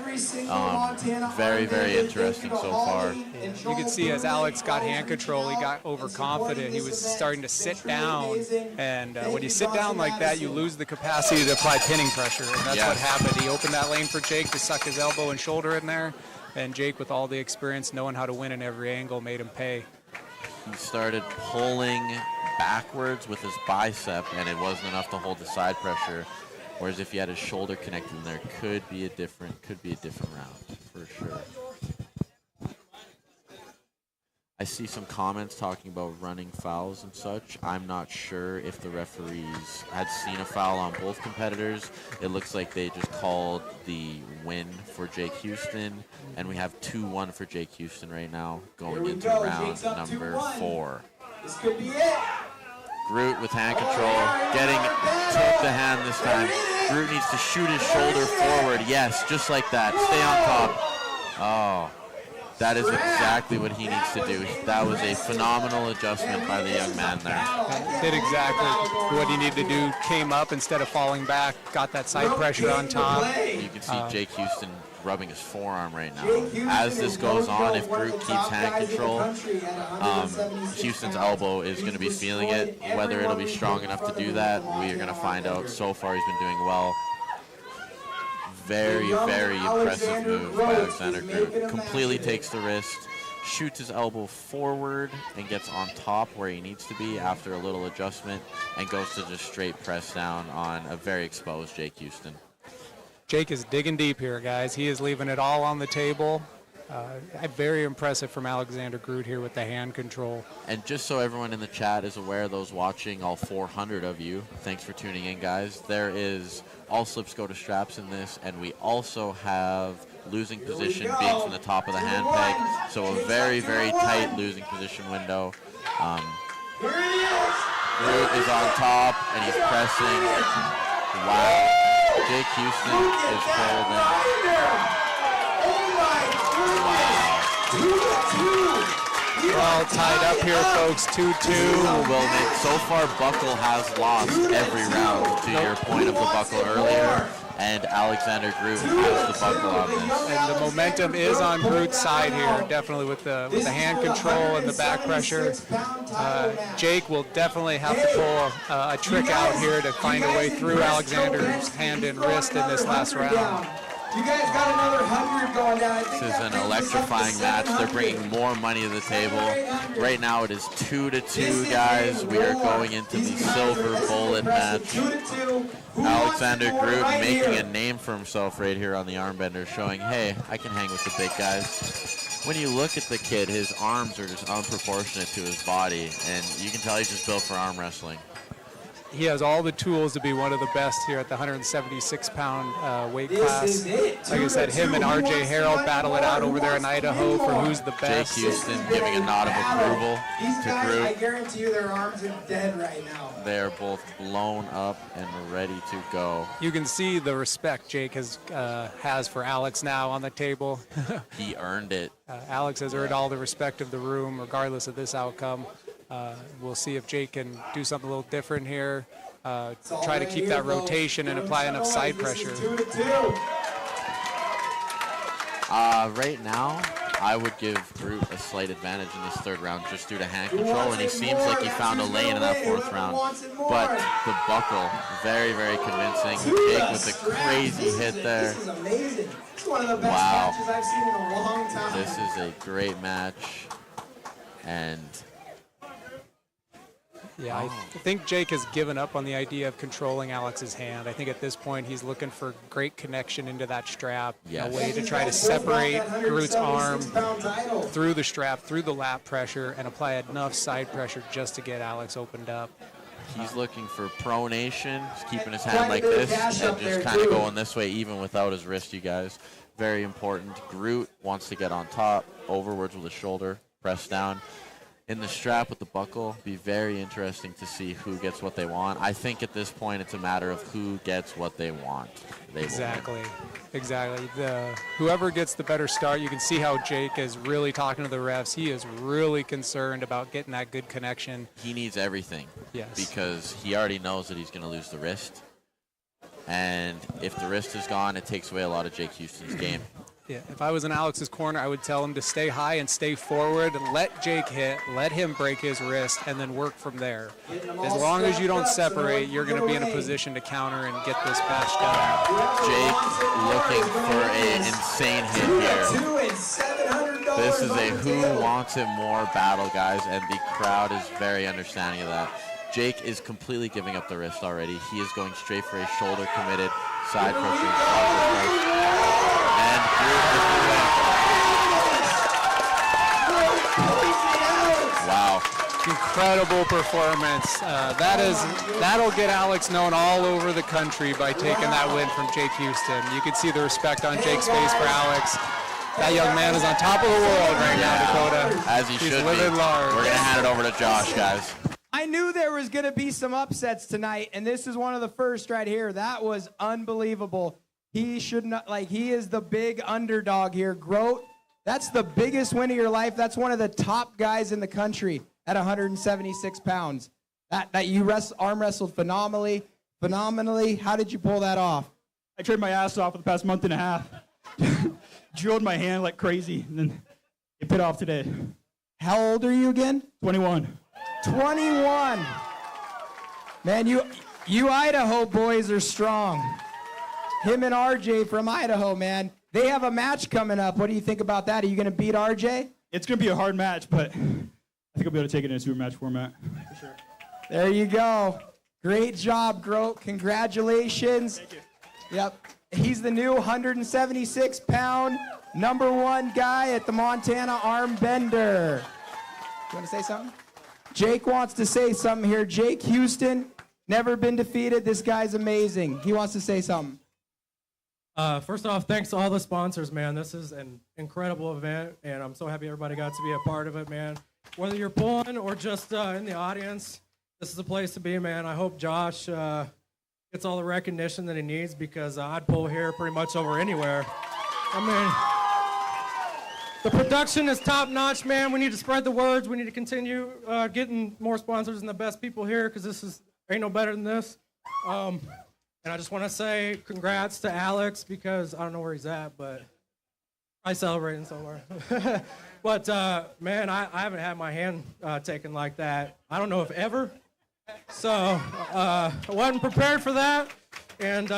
Very, very interesting so far. You can see as Alex got hand control, he got overconfident. He was starting to sit down, and when you sit down like that, you lose the capacity to apply pinning pressure, and that's what happened. He opened that lane for Jake to suck his elbow and shoulder in there, and Jake, with all the experience, knowing how to win in every angle, made him pay. He started pulling backwards with his bicep, and it wasn't enough to hold the side pressure. Whereas if he had his shoulder connected in there, could be a different round. For sure. I see some comments talking about running fouls and such. I'm not sure if the referees had seen a foul on both competitors. It looks like they just called the win for Jake Houston, and we have 2-1 for Jake Houston right now going into round number 4. This could be it. Groot with hand control, took the hand this time. Groot needs to shoot his shoulder forward. Yes, just like that. Stay on top. Oh. That is exactly what he needs to do. That was a phenomenal adjustment by the young man there. Did exactly what he needed to do. Came up instead of falling back. Got that side pressure on top. You can see Jake Houston rubbing his forearm right now. As this goes on, if Groot keeps hand control, Houston's elbow is going to be feeling it. Whether it'll be strong enough to do that, we are going to find out. So far, he's been doing well. Very, very impressive move by Alexander Groot. Completely takes the wrist, shoots his elbow forward, and gets on top where he needs to be after a little adjustment, and goes to just straight press down on a very exposed Jake Houston. Jake is digging deep here, guys. He is leaving it all on the table. Very impressive from Alexander Groot here with the hand control. And just so everyone in the chat is aware, those watching, all 400 of you, thanks for tuning in, guys. There is all slips go to straps in this, and we also have losing position being from the top of the hand peg. So a very, very tight losing position window. Groot is on top, and he's pressing. Wow. Jake Houston is holding. Well tied up here, folks. 2-2. So far, Buckle has lost every round, to your point of the Buckle earlier, and Alexander Groot has the Buckle on this. And the momentum is on Groot's side here, definitely with the hand control and the back pressure. Jake will definitely have to pull a trick out here to find a way through Alexander's hand and wrist in this last round. You guys got another 100 going down. This is an electrifying match. They're bringing more money to the table. Right now it is 2-2, guys. We are going into the silver bullet match. Alexander Groot making a name for himself right here on the armbender, showing, hey, I can hang with the big guys. When you look at the kid, his arms are just unproportionate to his body, and you can tell he's just built for arm wrestling. He has all the tools to be one of the best here at the 176-pound weight class. Like I said, him and RJ Harold battle it out over there in Idaho for who's the best. Jake Houston giving a nod of approval to Groot. I guarantee you their arms are dead right now. They are both blown up and ready to go. You can see the respect Jake has for Alex now on the table. He earned it. Alex has earned all the respect of the room regardless of this outcome. We'll see if Jake can do something a little different here. Try to keep that rotation and apply enough side pressure. Right now, I would give Groot a slight advantage in this third round just due to hand control, and he seems like he found a lane in that fourth round. But the Buckle, very, very convincing. Jake with a crazy hit there. Wow. This is a great match. And yeah, I think Jake has given up on the idea of controlling Alex's hand. I think at this point he's looking for great connection into that strap, a way to try to separate Groot's arm through the strap, through the lap pressure, and apply enough side pressure just to get Alex opened up. He's looking for pronation. He's keeping his hand like this and just kind of going this way even without his wrist, you guys. Very important. Groot wants to get on top, overwards with the shoulder, press down. In the strap with the Buckle, be very interesting to see who gets what they want. I think at this point it's a matter of who gets what they want. Exactly. Whoever gets the better start, you can see how Jake is really talking to the refs. He is really concerned about getting that good connection. He needs everything. Yes. Because he already knows that he's going to lose the wrist. And if the wrist is gone, it takes away a lot of Jake Houston's game. Yeah, if I was in Alex's corner, I would tell him to stay high and stay forward and let Jake hit, let him break his wrist, and then work from there. As long as you don't separate, you're going to be in a position to counter and get this match done. Jake looking for an insane hit here. This is a who wants it more battle, guys, and the crowd is very understanding of that. Jake is completely giving up the wrist already. He is going straight for a shoulder committed side pressure. And Groot is incredible performance. That'll get Alex known all over the country by taking that win from Jake Houston. You can see the respect on Jake's face for Alex. That young man is on top of the world right now, Dakota. As he He's should be. living large. We're going to hand it over to Josh, guys. I knew there was going to be some upsets tonight, and this is one of the first right here. That was unbelievable. He should not, he is the big underdog here. GROOT, that's the biggest win of your life. That's one of the top guys in the country at 176 pounds. That you arm wrestled phenomenally. How did you pull that off? I trained my ass off for the past month and a half. Drilled my hand like crazy, and then it paid off today. How old are you again? 21. 21. Man, you Idaho boys are strong. Him and RJ from Idaho, man. They have a match coming up. What do you think about that? Are you going to beat RJ? It's going to be a hard match, but I think I'll be able to take it in a super match format. For sure. There you go. Great job, GROOT. Congratulations. Thank you. Yep. He's the new 176-pound #1 guy at the Montana Arm Bender. You want to say something? Jake wants to say something here. Jake Houston, never been defeated. This guy's amazing. He wants to say something. First off, thanks to all the sponsors, man. This is an incredible event, and I'm so happy everybody got to be a part of it, man. Whether you're pulling or just in the audience, this is the place to be, man. I hope Josh gets all the recognition that he needs, because I'd pull here pretty much over anywhere. I mean, the production is top-notch, man. We need to spread the words. We need to continue getting more sponsors and the best people here, because this ain't no better than this. And I just want to say congrats to Alex, because I don't know where he's at, but I'm celebrating somewhere. But, man, I haven't had my hand taken like that. I don't know if ever. So I wasn't prepared for that. And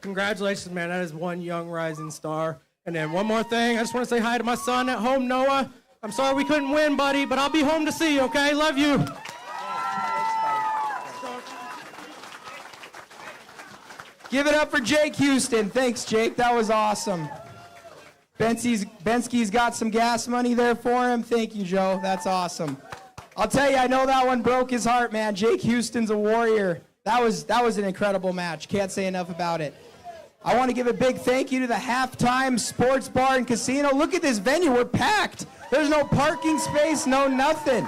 congratulations, man. That is one young rising star. And then one more thing. I just want to say hi to my son at home, Noah. I'm sorry we couldn't win, buddy, but I'll be home to see you, okay? Love you. Give it up for Jake Houston. Thanks, Jake. That was awesome. Benski's got some gas money there for him. Thank you, Joe. That's awesome. I'll tell you, I know that one broke his heart, man. Jake Houston's a warrior. That was an incredible match. Can't say enough about it. I want to give a big thank you to the Halftime Sports Bar and Casino. Look at this venue. We're packed. There's no parking space, no nothing.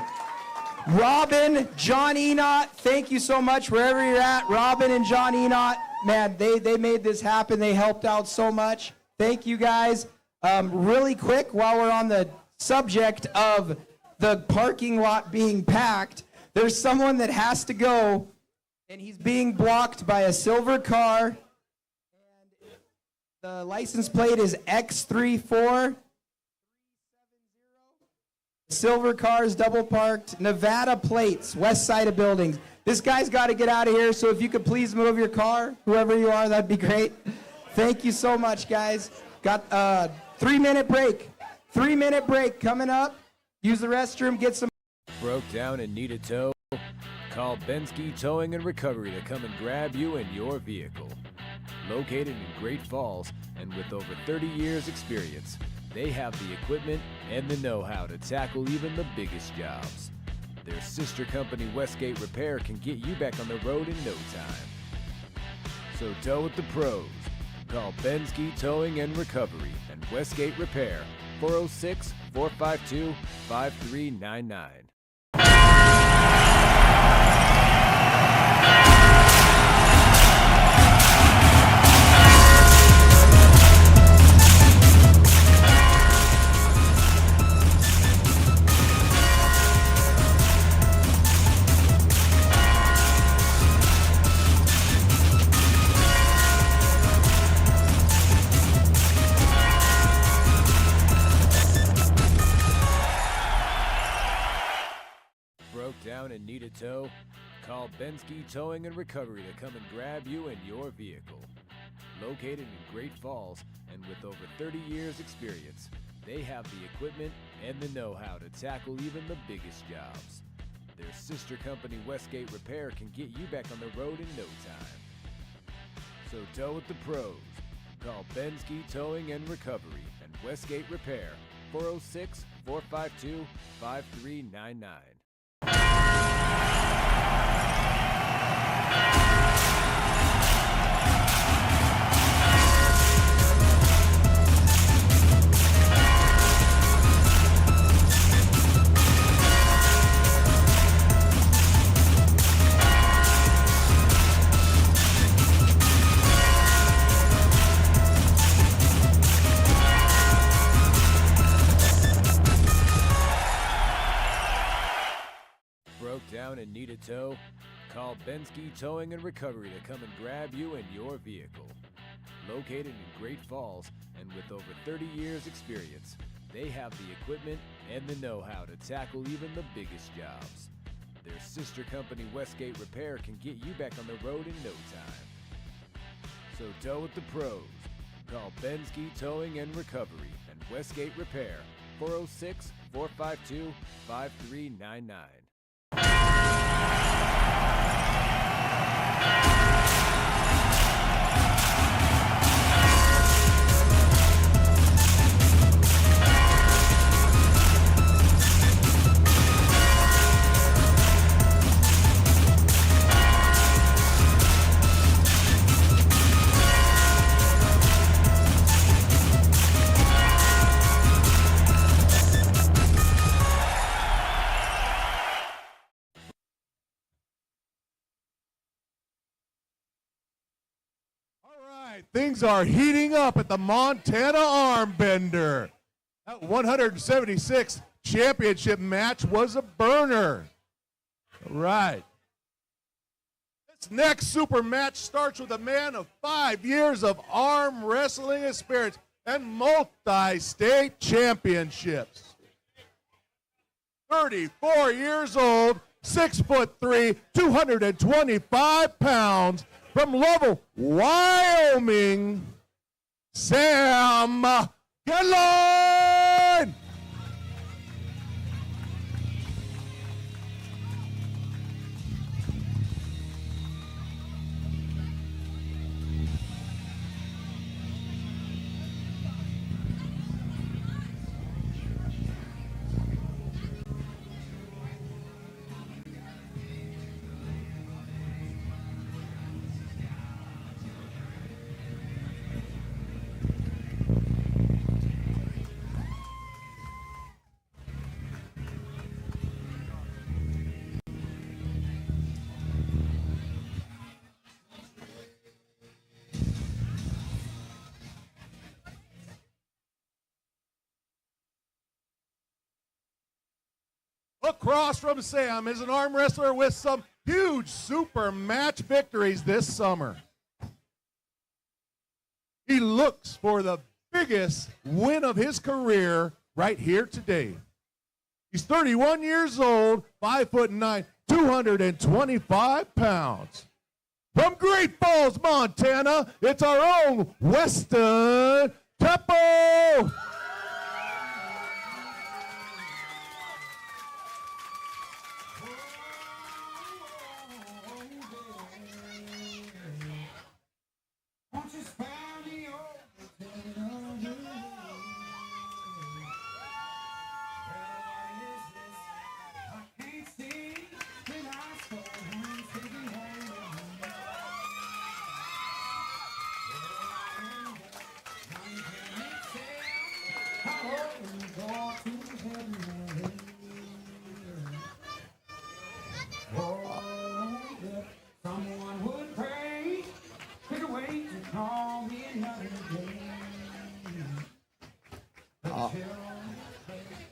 Robin, John Enot, thank you so much wherever you're at. Robin and John Enot, man, they made this happen. They helped out so much. Thank you, guys. Really quick, while we're on the subject of the parking lot being packed, there's someone that has to go, and he's being blocked by a silver car. And the license plate is X34. Silver cars, double parked, Nevada plates, west side of buildings. This guy's got to get out of here, so if you could please move your car, whoever you are, that'd be great. Thank you so much, guys. Got a 3-minute break. 3-minute break coming up. Use the restroom, get some. Broke down and need a tow? Call Benski Towing and Recovery to come and grab you in your vehicle. Located in Great Falls and with over 30 years experience, they have the equipment and the know-how to tackle even the biggest jobs. Their sister company Westgate Repair can get you back on the road in no time. So tow with the pros. Call Benski Towing and Recovery and Westgate Repair, 406-452-5399. And need a tow? Call Benski Towing and Recovery to come and grab you in your vehicle. Located in Great Falls and with over 30 years experience, they have the equipment and the know-how to tackle even the biggest jobs. Their sister company Westgate Repair can get you back on the road in no time. So tow with the pros. Call Benski Towing and Recovery and Westgate Repair, 406-452-5399. and need a tow? Call Benski Towing and Recovery to come and grab you and your vehicle. Located in Great Falls and with over 30 years experience, they have the equipment and the know-how to tackle even the biggest jobs. Their sister company Westgate Repair can get you back on the road in no time. So tow with the pros. Call Benski Towing and Recovery and Westgate Repair, 406-452-5399. Things are heating up at the Montana Arm Bender. That 176 championship match was a burner. All right. This next super match starts with a man of 5 years of arm wrestling experience and multi-state championships. 34 years old, 6'3", 225 pounds, from Lovell, Wyoming, Sam GITTLEIN. Across from Sam is an arm wrestler with some huge super match victories this summer. He looks for the biggest win of his career right here today. He's 31 years old, 5'9", 225 pounds. From Great Falls, Montana, it's our own Weston TEPPO.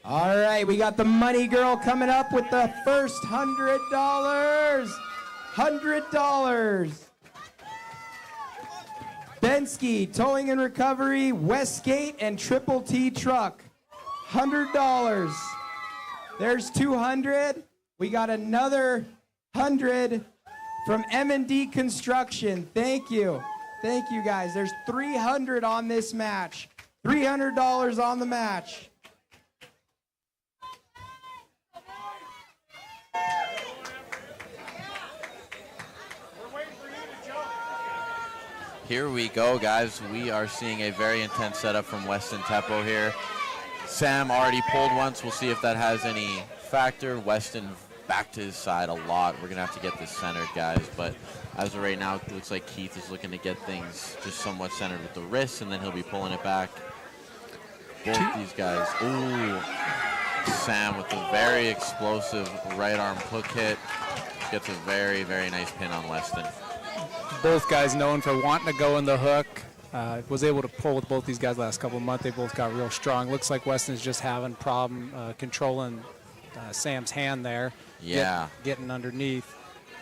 All right, we got the money girl coming up with the first $100. $100. Benski, Towing and Recovery, Westgate, and Triple T Truck. $100. There's 200. We got another 100 from M&D Construction. Thank you. Thank you, guys. There's 300 on this match. $300 on the match. Here we go, guys. We are seeing a very intense setup from Weston TEPPO here. Sam already pulled once. We'll see if that has any factor. Weston back to his side a lot. We're going to have to get this centered, guys. But as of right now, it looks like Keith is looking to get things just somewhat centered with the wrists, and then he'll be pulling it back. Both these guys. Ooh. Sam with a very explosive right arm hook hit. Gets a very, very nice pin on Weston. Both guys known for wanting to go in the hook. Was able to pull with both these guys last couple of months. They both got real strong. Looks like Weston's just having problem controlling Sam's hand there. getting underneath.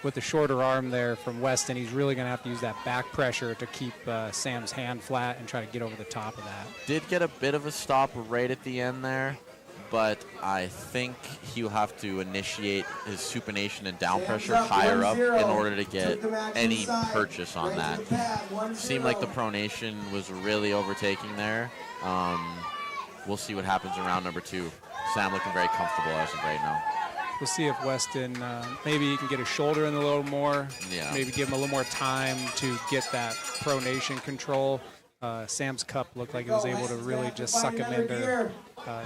With the shorter arm there from Weston, he's really going to have to use that back pressure to keep Sam's hand flat and try to get over the top of that. Did get a bit of a stop right at the end there, but I think he'll have to initiate his supination and down pressure higher up in order to get any purchase on that. Seemed like the pronation was really overtaking there. We'll see what happens in round number 2. Sam looking very comfortable as of right now. We'll see if Weston, maybe he can get his shoulder in a little more. Yeah. Maybe give him a little more time to get that pronation control. Sam's cup looked like it was able to really just suck him into.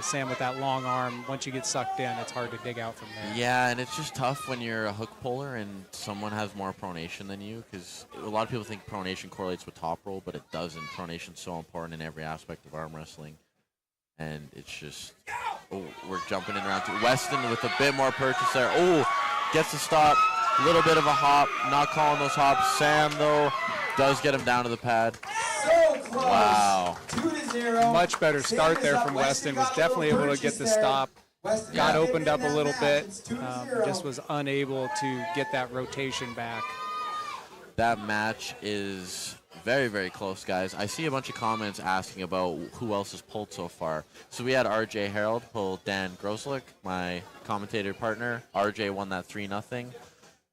Sam with that long arm, once you get sucked in, it's hard to dig out from there. Yeah, and it's just tough when you're a hook puller and someone has more pronation than you, because a lot of people think pronation correlates with top roll, but it doesn't. Pronation's so important in every aspect of arm wrestling. And it's just, we're jumping in round 2. Weston with a bit more purchase there. Gets a stop. A little bit of a hop. Not calling those hops. Sam, though, does get him down to the pad. So close. Wow. 2-0. Much better start there from Weston. Was definitely able to get the stop. Got opened up a little bit. Just was unable to get that rotation back. That match is very, very close, guys. I see a bunch of comments asking about who else has pulled so far. So we had RJ Harold pull Dan GROSULAK, my commentator partner. RJ won that 3-0.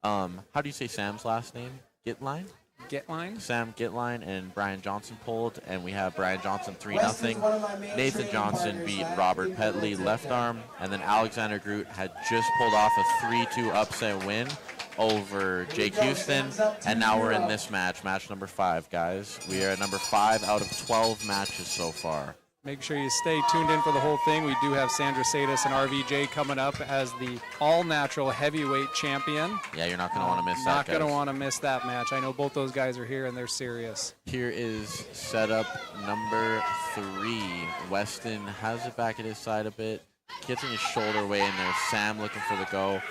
How do you say Sam's last name? GITTLEIN? GITTLEIN? Sam GITTLEIN and Brian Johnson pulled, and we have Brian Johnson 3-0. Nathan Johnson beat Robert PETLEY left arm, and then Alexander GROOT had just pulled off a 3-2 upset win over Jake Houston, and now we're in this match, match number 5, guys. We are at number 5 out of 12 matches so far. Make sure you stay tuned in for the whole thing. We do have Sandris Šedis and RVJ coming up as the all-natural heavyweight champion. Yeah, you're not going to want to miss that, Not going to want to miss that match. I know both those guys are here, and they're serious. Here is setup number 3. Weston has it back at his side a bit. Gets in his shoulder way in there. Sam looking for the go.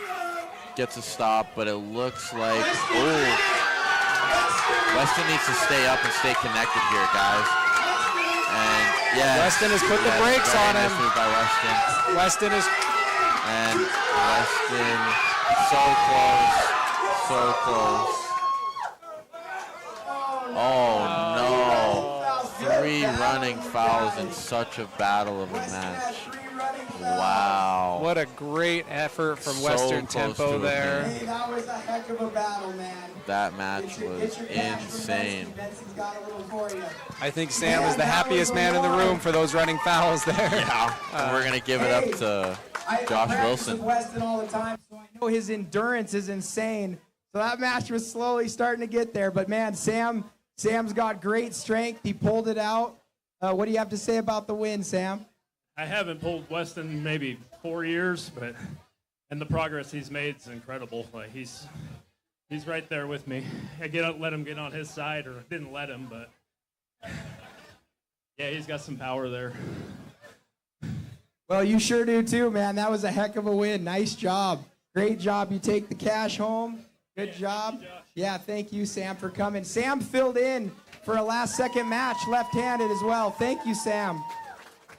Gets a stop, but it looks like, Weston needs to stay up and stay connected here, guys. And yeah, Weston has put the brakes on him. By Weston. Weston is, and Weston so close. Oh no! 3 running fouls in such a battle of a match. Wow. What a great effort from Western Tempo there. Hey, that was a heck of a battle, man. That match was insane. I think Sam is the happiest man in the room for those running fouls there. Yeah. We're going to give it up to Josh Wilson. Weston all the time, so I know his endurance is insane. So that match was slowly starting to get there. But man, Sam's got great strength. He pulled it out. What do you have to say about the win, Sam? I haven't pulled Weston maybe 4 years, and the progress he's made is incredible. Like he's right there with me. I let him get on his side, or didn't let him, but yeah, he's got some power there. Well, you sure do too, man. That was a heck of a win. Nice job. Great job. You take the cash home. Good job. Yeah, thank you, Sam, for coming. Sam filled in for a last-second match, left-handed as well. Thank you, Sam.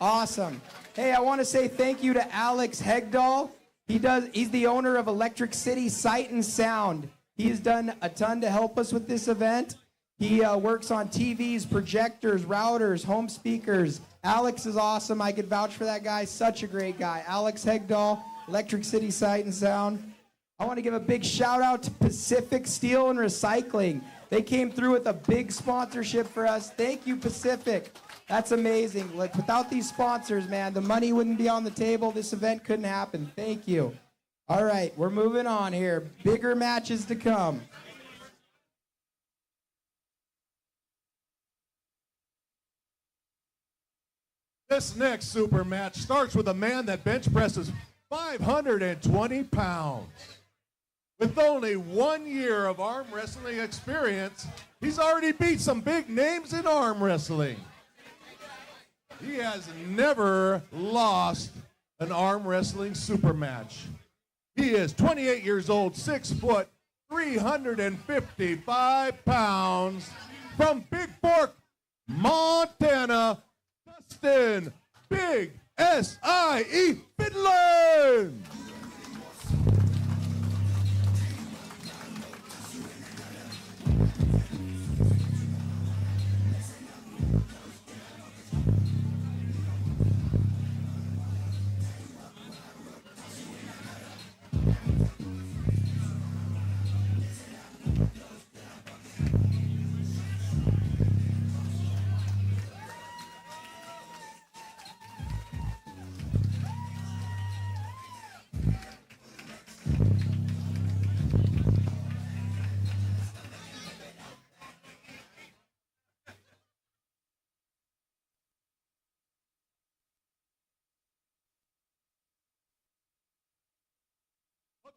Awesome. Hey, I want to say thank you to Alex Hegdahl. He's the owner of Electric City Sight and Sound. He's done a ton to help us with this event. He works on TVs, projectors, routers, home speakers. Alex is awesome. I could vouch for that guy. Such a great guy. Alex Hegdahl, Electric City Sight and Sound. I want to give a big shout out to Pacific Steel and Recycling. They came through with a big sponsorship for us. Thank you, Pacific. That's amazing. Like, without these sponsors, man, the money wouldn't be on the table. This event couldn't happen. Thank you. All right, we're moving on here. Bigger matches to come. This next super match starts with a man that bench presses 520 pounds. With only 1 year of arm wrestling experience, he's already beat some big names in arm wrestling. He has never lost an arm wrestling super match. He is 28 years old, 6 foot, 355 pounds, from Big Fork, Montana, Dustin Big SIE Finley.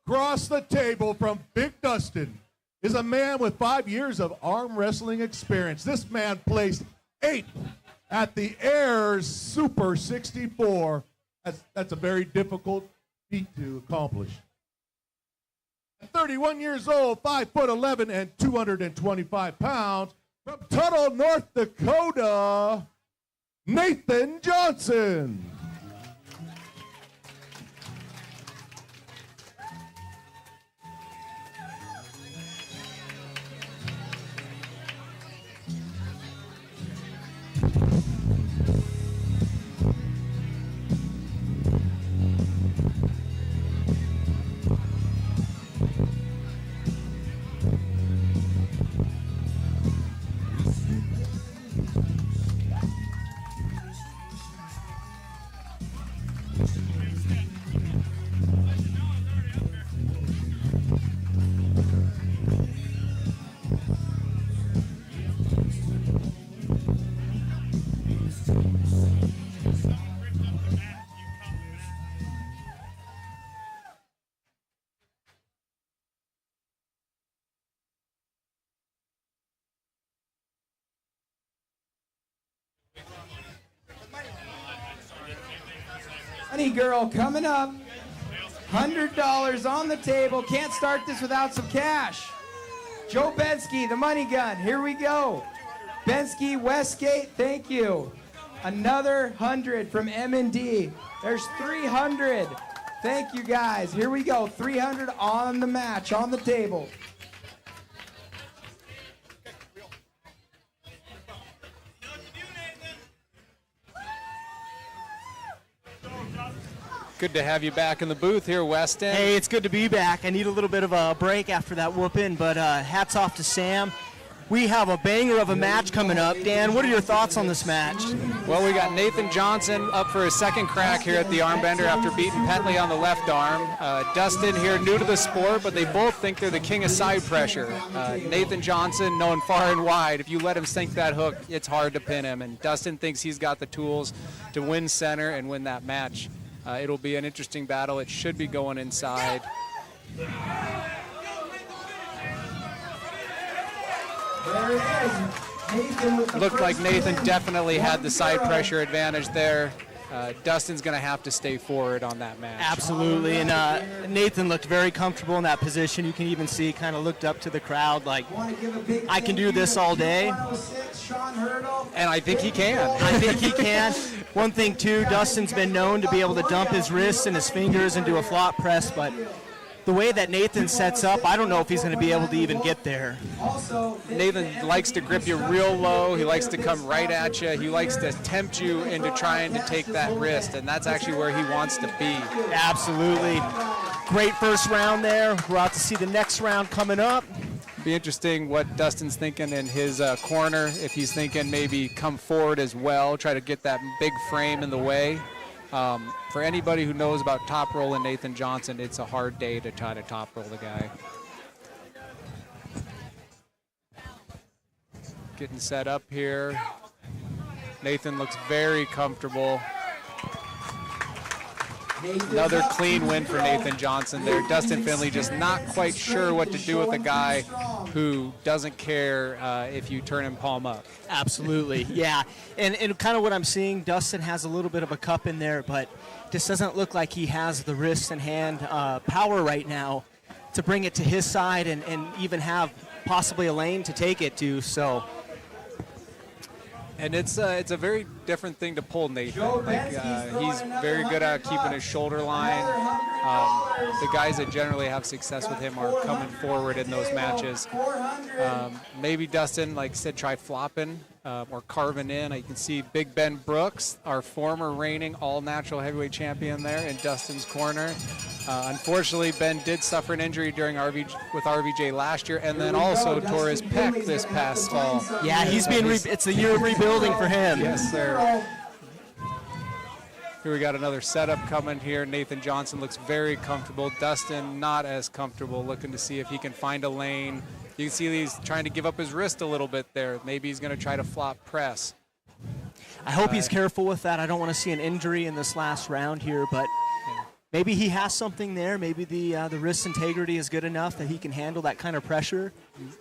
across the table from Big Dustin is a man with 5 years of arm wrestling experience. This man placed 8th at the Airs Super 64. That's a very difficult feat to accomplish. At 31 years old, 5'11" and 225 pounds, from Tuttle, North Dakota, Nathan Johnson. Honey girl coming up. $100 on the table. Can't start this without some cash. Joe Benski, the money gun. Here we go. Benski, Westgate, thank you. Another 100 from M&D. There's 300. Thank you guys. Here we go. 300 on the match, on the table. Good to have you back in the booth here, Weston. Hey, it's good to be back. I need a little bit of a break after that whooping, but hats off to Sam. We have a banger of a match coming up. Dan, what are your thoughts on this match? Well, we got Nathan Johnson up for his second crack here at the armbender after beating Petley on the left arm. Dustin here, new to the sport, but they both think they're the king of side pressure. Nathan Johnson, known far and wide, if you let him sink that hook, it's hard to pin him. And Dustin thinks he's got the tools to win center and win that match. It'll be an interesting battle. It should be going inside. There it is. Nathan with the Looked like first Nathan win. definitely had the side 1-0. pressure advantage there. Dustin's going to have to stay forward on that match. Absolutely, and Nathan looked very comfortable in that position. You can even see, kind of looked up to the crowd like, I can do this all day. And I think he can. I think he can. One thing, too, Dustin's been known to be able to dump his wrists and his fingers and do a flop press, but the way that Nathan sets up, I don't know if he's going to be able to even get there. Nathan likes to grip you real low. He likes to come right at you. He likes to tempt you into trying to take that wrist, and that's actually where he wants to be. Absolutely. Great first round there. We're out to see the next round coming up. Be interesting what Dustin's thinking in his corner, if he's thinking maybe come forward as well, try to get that big frame in the way. For anybody who knows about top rolling Nathan Johnson, it's a hard day to try to top roll the guy. Getting set up here. Nathan looks very comfortable. Another clean win for Nathan Johnson there. Dustin Finley just not quite sure what to do with a guy who doesn't care if you turn him palm up. Absolutely, yeah. And kind of what I'm seeing, Dustin has a little bit of a cup in there, but just doesn't look like he has the wrist and hand power right now to bring it to his side and even have possibly a lane to take it to, so. And it's a very different thing to pull Nathan. Like, he's very good at keeping his shoulder line. The guys that generally have success with him are coming forward in those matches. Maybe Dustin, like I said, try flopping or carving in. You can see Big Ben Brooks, our former reigning all-natural heavyweight champion there in Dustin's corner. Unfortunately, Ben did suffer an injury during with RVJ last year, and then also tore his pec this past fall. Yeah, he's being it's a year of rebuilding for him. Yes, sir. Here we got another setup coming here. Nathan Johnson looks very comfortable. Dustin not as comfortable, looking to see if he can find a lane. You can see he's trying to give up his wrist a little bit there. Maybe he's going to try to flop press. I hope he's careful with that. I don't want to see an injury in this last round here, but maybe he has something there. Maybe the wrist integrity is good enough that he can handle that kind of pressure.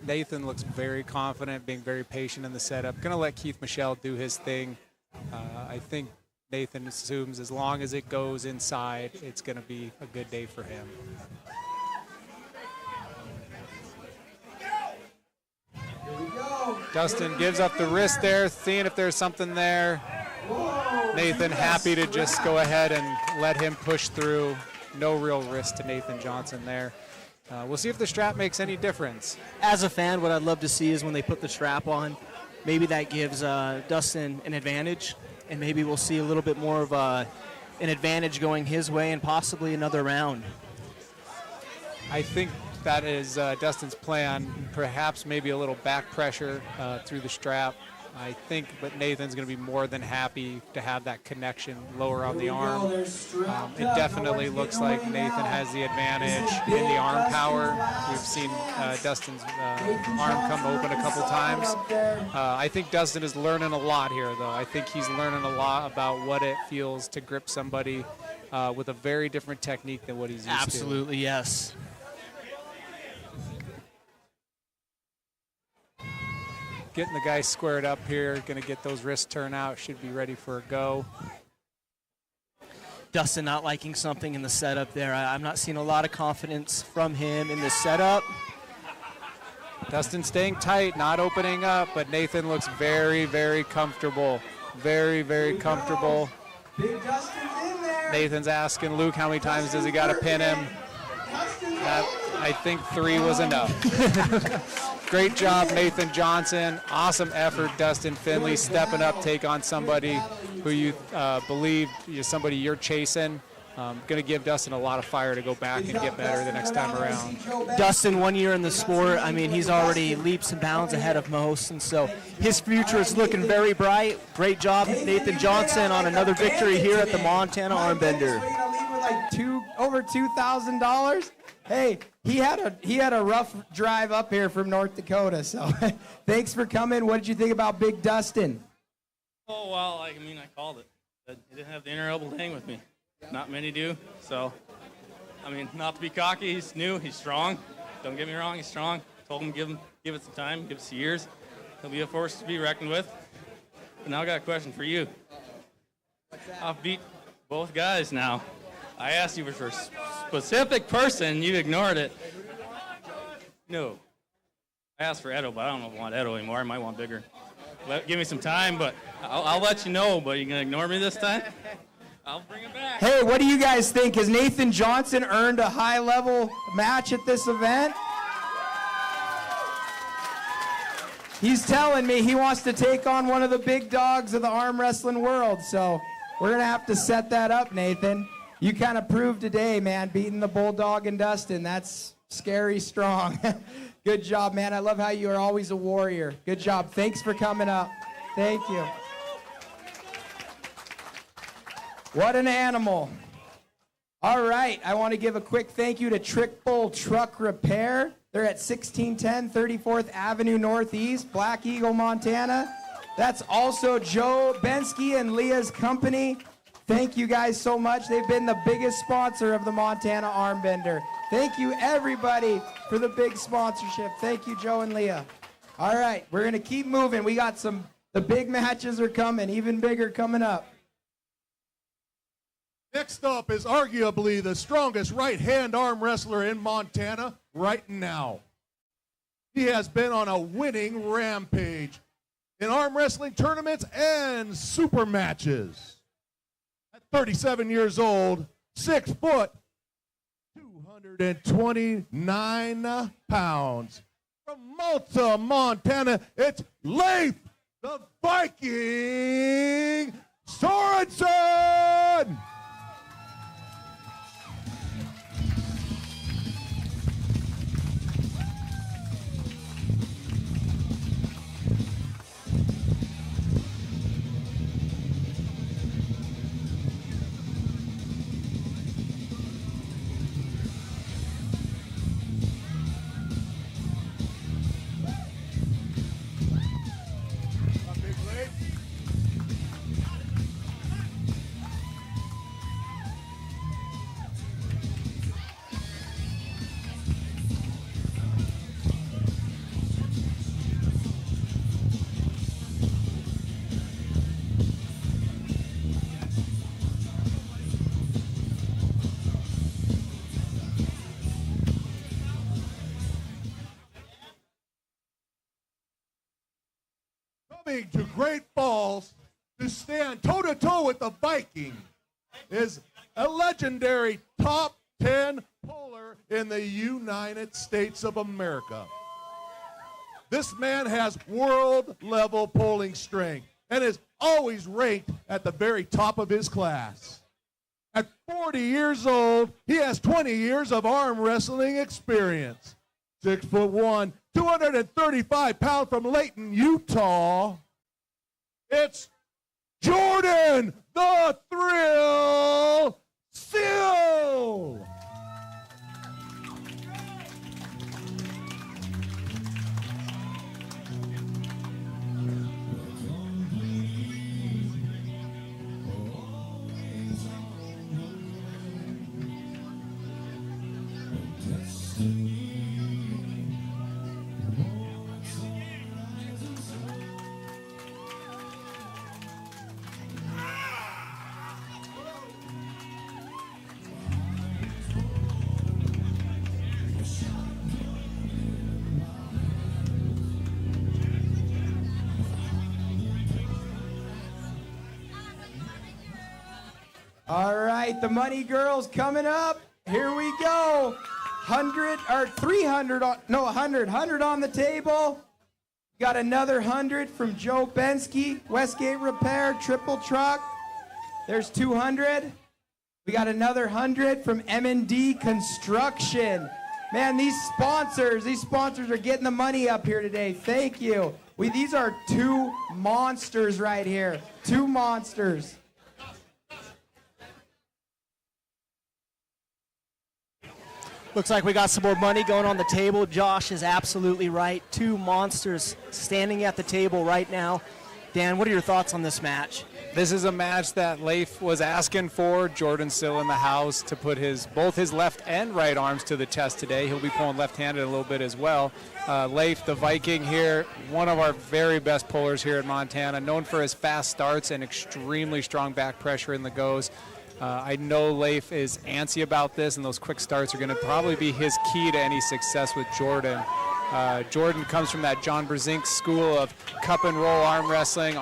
Nathan looks very confident, being very patient in the setup. Going to let Keith Michelle do his thing. I think Nathan assumes as long as it goes inside, it's going to be a good day for him. Dustin gives up the wrist there, seeing if there's something there. Nathan happy to just go ahead and let him push through. No real risk to Nathan Johnson there. We'll see if the strap makes any difference. As a fan, what I'd love to see is when they put the strap on, maybe that gives Dustin an advantage, and maybe we'll see a little bit more of an advantage going his way and possibly another round. I think that is Dustin's plan, perhaps maybe a little back pressure through the strap. I think, but Nathan's going to be more than happy to have that connection lower on the arm. It definitely looks like Nathan has the advantage in the arm power. We've seen Dustin's arm come open a couple times. I think Dustin is learning a lot here, though. I think he's learning a lot about what it feels to grip somebody with a very different technique than what he's used to. Absolutely, yes. Getting the guy squared up here, going to get those wrists turned out, should be ready for a go. Dustin not liking something in the setup there. I'm not seeing a lot of confidence from him in the setup. Dustin staying tight, not opening up, but Nathan looks very, very comfortable. Very, very comfortable. Big Dustin's in there. Nathan's asking Luke how many times does he got to pin him. I think 3 was enough. Great job, Nathan Johnson. Awesome effort, Dustin Finley, stepping up, take on somebody who you believe is somebody you're chasing. Going to give Dustin a lot of fire to go back and get better the next time around. Dustin, 1 year in the sport, I mean, he's already leaps and bounds ahead of most, and so his future is looking very bright. Great job, Nathan Johnson, on another victory here at the Montana Armbender. Over $2,000. Hey, he had a rough drive up here from North Dakota, so thanks for coming. What did you think about Big Dustin? Oh, well, I mean, I called it. He didn't have the inner elbow to hang with me. Not many do, so, I mean, not to be cocky, he's new, he's strong. Don't get me wrong, he's strong. Told him give it some time, give it some years. He'll be a force to be reckoned with. But now I got a question for you. I've beat both guys now. I asked you for a specific person, you ignored it. No. I asked for Edo, but I don't know if I want Edo anymore. I might want bigger. Give me some time, but I'll let you know, but you going to ignore me this time? I'll bring it back. Hey, what do you guys think? Has Nathan Johnson earned a high-level match at this event? He's telling me he wants to take on one of the big dogs of the arm wrestling world, so we're going to have to set that up, Nathan. You kind of proved today, man, beating the Bulldog and Dustin. That's scary strong. Good job, man. I love how you are always a warrior. Good job. Thanks for coming up. Thank you. What an animal. All right, I want to give a quick thank you to Trick Bull Truck Repair. They're at 1610 34th Avenue Northeast, Black Eagle, Montana. That's also Joe Benski and Leah's company. Thank you guys so much. They've been the biggest sponsor of the Montana Armbender. Thank you, everybody, for the big sponsorship. Thank you, Joe and Leah. All right, we're going to keep moving. We got the big matches are coming, even bigger coming up. Next up is arguably the strongest right-hand arm wrestler in Montana right now. He has been on a winning rampage in arm wrestling tournaments and super matches. At 37 years old, 6 foot, 229 pounds. From Malta, Montana, it's LEIF, the Viking Sorensen! coming to Great Falls to stand toe-to-toe with the Viking is a legendary top 10 poler in the United States of America. This man has world-level polling strength and is always ranked at the very top of his class. At 40 years old, he has 20 years of arm wrestling experience. 6'1", 235 pounds from Layton, Utah. It's Jordan the Thrill SILL. All right, the money girls coming up. Here we go. 100 or 300 on, no, 100 on the table. Got another 100 from Joe Benski, Westgate Repair, triple truck. There's 200. We got another 100 from M&D Construction. Man, these sponsors are getting the money up here today. Thank you. These are two monsters right here. Two monsters. Looks like we got some more money going on the table. Josh is absolutely right. Two monsters standing at the table right now. Dan, what are your thoughts on this match? This is a match that LEIF was asking for. Jordan SILL in the house to put both his left and right arms to the test today. He'll be pulling left-handed a little bit as well. LEIF, the Viking here, one of our very best pullers here in Montana, known for his fast starts and extremely strong back pressure in the goes. I know LEIF is antsy about this, and those quick starts are going to probably be his key to any success with Jordan. Jordan comes from that John Brzezinski school of cup and roll arm wrestling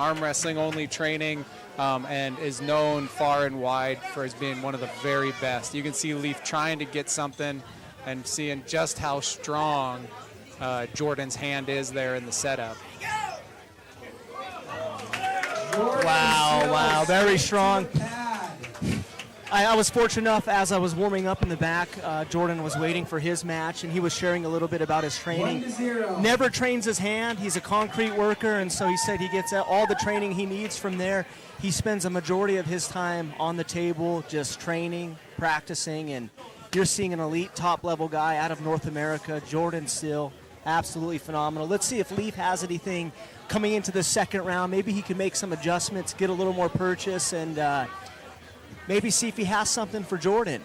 only training, and is known far and wide for as being one of the very best. You can see LEIF trying to get something and seeing just how strong Jordan's hand is there in the setup. Wow, very strong. I was fortunate enough, as I was warming up in the back, Jordan was waiting for his match, and he was sharing a little bit about his training. 1-0. Never trains his hand. He's a concrete worker, and so he said he gets all the training he needs from there. He spends a majority of his time on the table just training, practicing, and you're seeing an elite top-level guy out of North America, Jordan SILL, absolutely phenomenal. Let's see if LEIF has anything coming into the second round. Maybe he can make some adjustments, get a little more purchase, and maybe see if he has something for Jordan.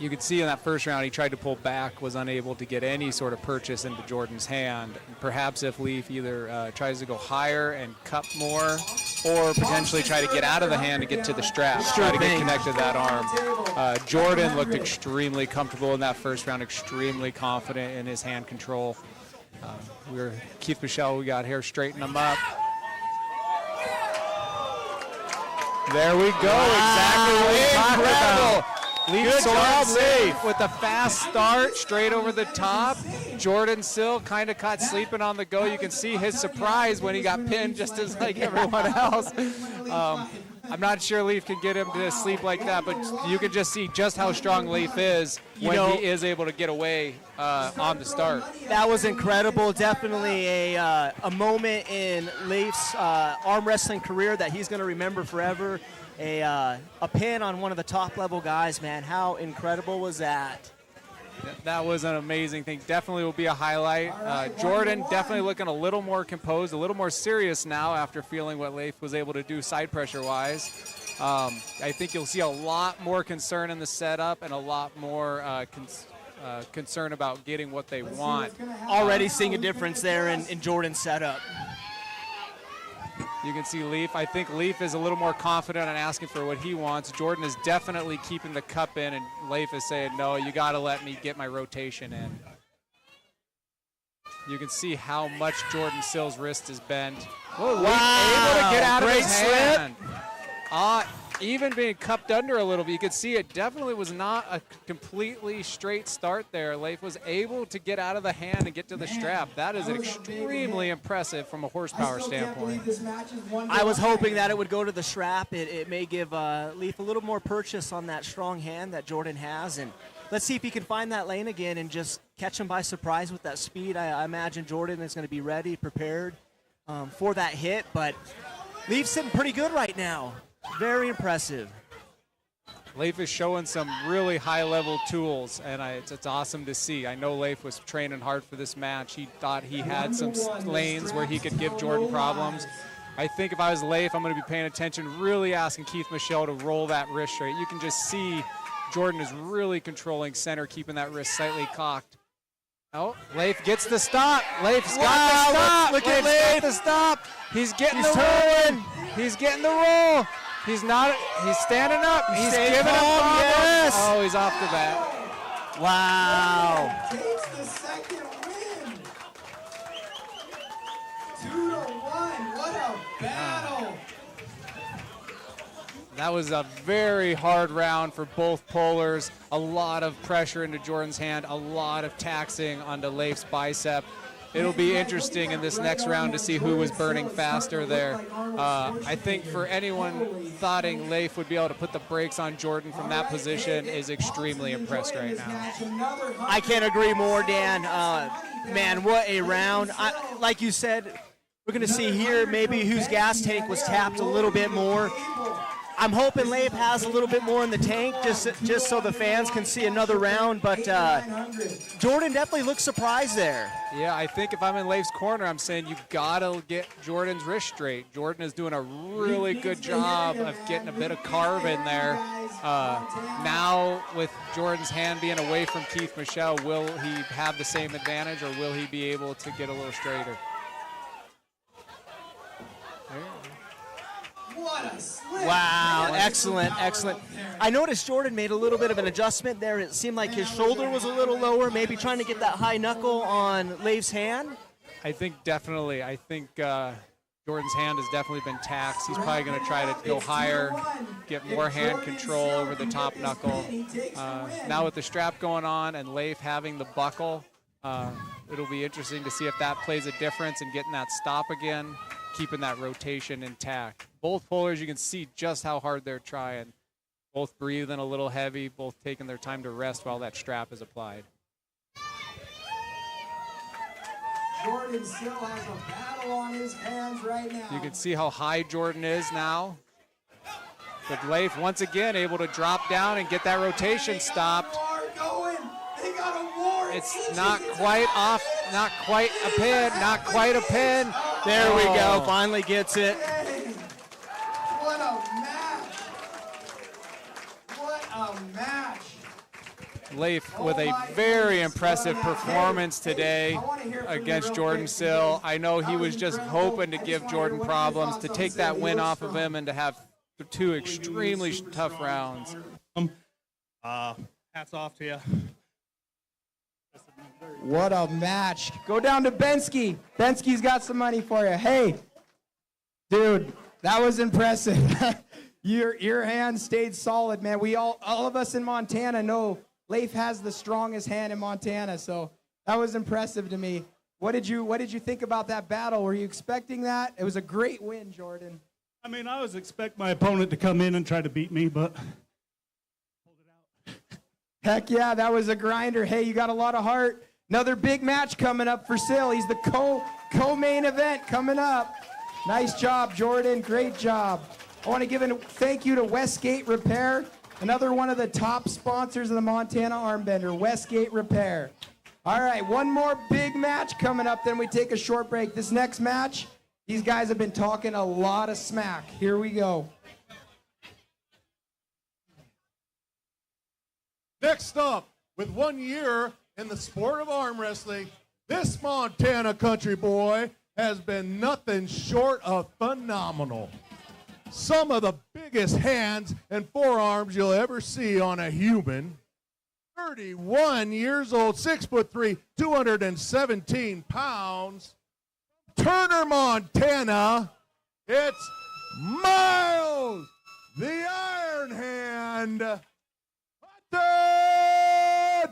You could see in that first round he tried to pull back, was unable to get any sort of purchase into Jordan's hand. Perhaps if LEIF either tries to go higher and cup more, or potentially try to get out of the hand to get to the strap, try to get connected to that arm. Jordan looked extremely comfortable in that first round, extremely confident in his hand control. Keith Michelle, we got here, straighten him up. There we go, exactly what we talked about. LEIF Sorensen with a fast start, straight over the top. Jordan SILL kind of caught sleeping on the go. You can see his surprise when he got pinned, just as like everyone else. I'm not sure LEIF can get him to sleep like that, but you can just see just how strong LEIF is when he is able to get away on the start. That was incredible. Definitely a moment in LEIF's arm wrestling career that he's going to remember forever. A pin on one of the top-level guys, man. How incredible was that? That was an amazing thing. Definitely will be a highlight. Jordan definitely looking a little more composed, a little more serious now after feeling what LEIF was able to do side pressure-wise. I think you'll see a lot more concern in the setup and a lot more concern about getting what they want. Already seeing a difference there in Jordan's setup. You can see LEIF. I think LEIF is a little more confident on asking for what he wants. Jordan is definitely keeping the cup in, and LEIF is saying, no, you got to let me get my rotation in. You can see how much Jordan Sill's wrist is bent. Whoa, Wow. able to get out of Great his slip. hand. Even being cupped under a little bit, you could see it definitely was not a completely straight start there. Leif was able to get out of the hand and get to the strap. That is extremely impressive from a horsepower standpoint. I was hoping that it would go to the strap. It may give Leif a little more purchase on that strong hand that Jordan has. And let's see if he can find that lane again and just catch him by surprise with that speed. I imagine Jordan is going to be ready, prepared for that hit. But Leif's sitting pretty good right now. Very impressive. Leif is showing some really high-level tools, and it's awesome to see. I know Leif was training hard for this match. He thought he had some lanes where he could give Jordan problems. I think if I was Leif, I'm going to be paying attention, really asking Keith Michelle to roll that wrist straight. You can just see Jordan is really controlling center, keeping that wrist slightly cocked. Oh, Leif gets the stop. Leif's got the stop. Look at Leif's Leif. got the stop. He's getting the roll. He's getting the roll. He's standing up. He's giving him problems. Yes. Oh, he's off the bat. Wow. Takes the second win. 2-1. What a battle. That was a very hard round for both polars. A lot of pressure into Jordan's hand, a lot of taxing onto Leif's bicep. It'll be interesting in this next round to see who was burning faster there. I think for anyone thoughting Leif would be able to put the brakes on Jordan from that position is extremely impressed right now. I can't agree more, Dan. Man, what a round. Like you said, we're going to see here maybe whose gas tank was tapped a little bit more. I'm hoping Leif has a little bit more in the tank just so the fans can see another round, but Jordan definitely looks surprised there. Yeah, I think if I'm in Leif's corner, I'm saying you gotta get Jordan's wrist straight. Jordan is doing a really good job of getting a bit of carve in there. Now with Jordan's hand being away from Keith Michelle, will he have the same advantage or will he be able to get a little straighter? What a slip. Wow, excellent, excellent. I noticed Jordan made a little bit of an adjustment there. It seemed like his shoulder was a little lower, maybe trying to get that high knuckle on Leif's hand. I think definitely. I think Jordan's hand has definitely been taxed. He's probably going to try to go higher, get more hand control over the top knuckle. Now with the strap going on and Leif having the buckle, it'll be interesting to see if that plays a difference in getting that stop again, keeping that rotation intact. Both polars, you can see just how hard they're trying. Both breathing a little heavy, both taking their time to rest while that strap is applied. Jordan still has a battle on his hands right now. You can see how high Jordan is now. But Leif once again able to drop down and get that rotation stopped. It's not quite off, not quite a pin, not quite a pin. There we go, finally gets it. What a match. What a match. Leif with a very impressive performance today against Jordan Sill. I know he was just hoping to give Jordan problems, to take that win off of him and to have two extremely tough rounds. Hats off to you. What a match. Go down to Benski. Benski's got some money for you. Hey, dude, that was impressive. Your hand stayed solid, man. We all of us in Montana know Leif has the strongest hand in Montana, so that was impressive to me. What did you think about that battle? Were you expecting that? It was a great win, Jordan. I mean, I was expecting my opponent to come in and try to beat me, but heck yeah, that was a grinder. Hey, you got a lot of heart. Another big match coming up for Sill. He's the co-main event coming up. Nice job, Jordan. Great job. I want to give a thank you to Westgate Repair, another one of the top sponsors of the Montana Armbender, Westgate Repair. All right, one more big match coming up, then we take a short break. This next match, these guys have been talking a lot of smack. Here we go. Next up, with 1 year in the sport of arm wrestling, this Montana country boy has been nothing short of phenomenal. Some of the biggest hands and forearms you'll ever see on a human. 31 years old, 6'3", 217 pounds. Turner, Montana. It's Miles, the Iron Hand. Hutton!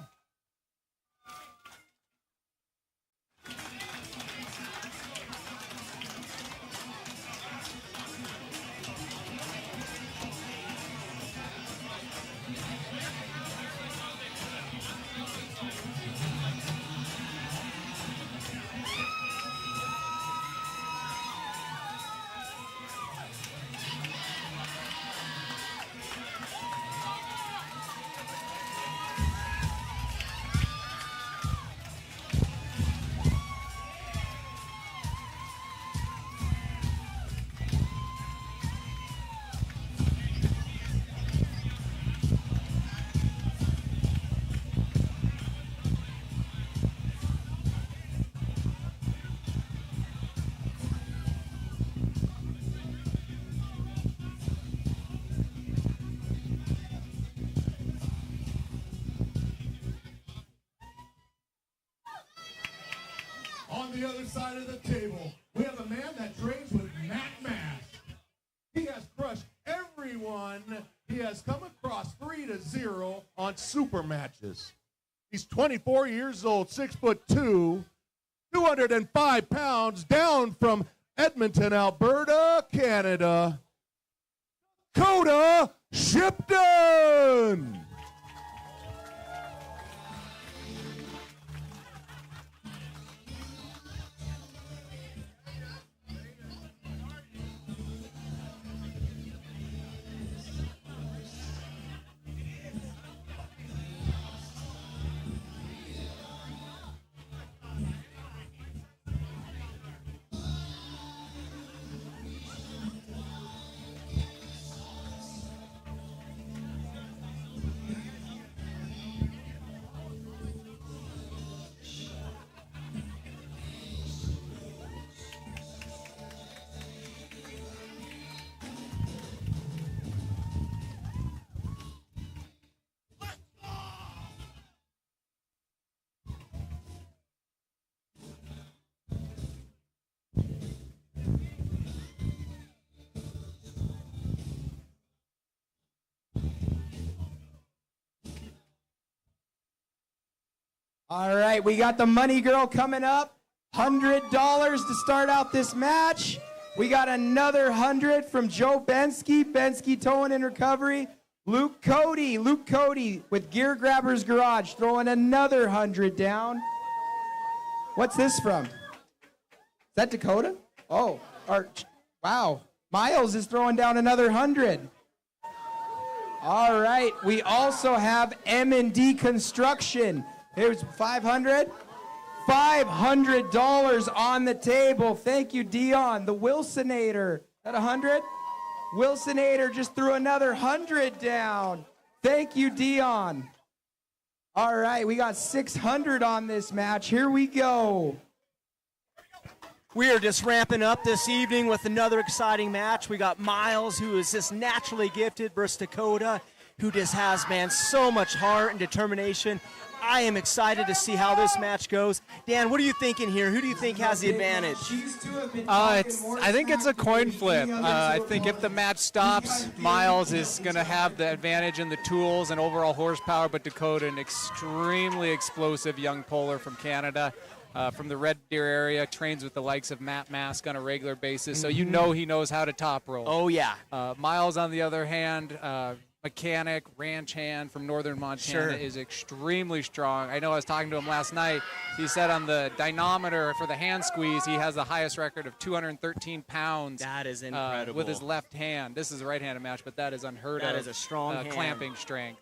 On the other side of the table, we have a man that trains with Matt Mass. He has crushed everyone he has come across 3-0 on super matches. He's 24 years old, 6'2", 205 pounds, down from Edmonton, Alberta, Canada. DAKOTA SHIPTON! All right, we got the money girl coming up. $100 to start out this match. We got another 100 from Joe Benski, Benski Towing and Recovery. Luke Cody with Gear Grabbers Garage throwing another 100 down. What's this from? Is that Dakota? Oh, wow. Miles is throwing down another 100. All right, we also have M&D Construction. Here's 500. $500 on the table. Thank you, Dion. The Wilsonator. At 100? Wilsonator just threw another 100 down. Thank you, Dion. All right, we got 600 on this match. Here we go. We are just ramping up this evening with another exciting match. We got Miles, who is just naturally gifted, versus Dakota, who just has, man, so much heart and determination. I am excited to see how this match goes. Dan, what are you thinking here? Who do you think has the advantage? I think it's a coin flip. I think if the match stops, Miles is going to have the advantage in the tools and overall horsepower, but Dakota, an extremely explosive young polar from Canada, from the Red Deer area, trains with the likes of Matt Mask on a regular basis, so you know he knows how to top roll. Oh, yeah. Miles, on the other hand, mechanic, ranch hand from northern Montana, is extremely strong. I know I was talking to him last night. He said on the dynamometer for the hand squeeze, he has the highest record of 213 pounds. That is incredible. With his left hand. This is a right-handed match, but that is unheard of. That is a strong hand. Clamping strength.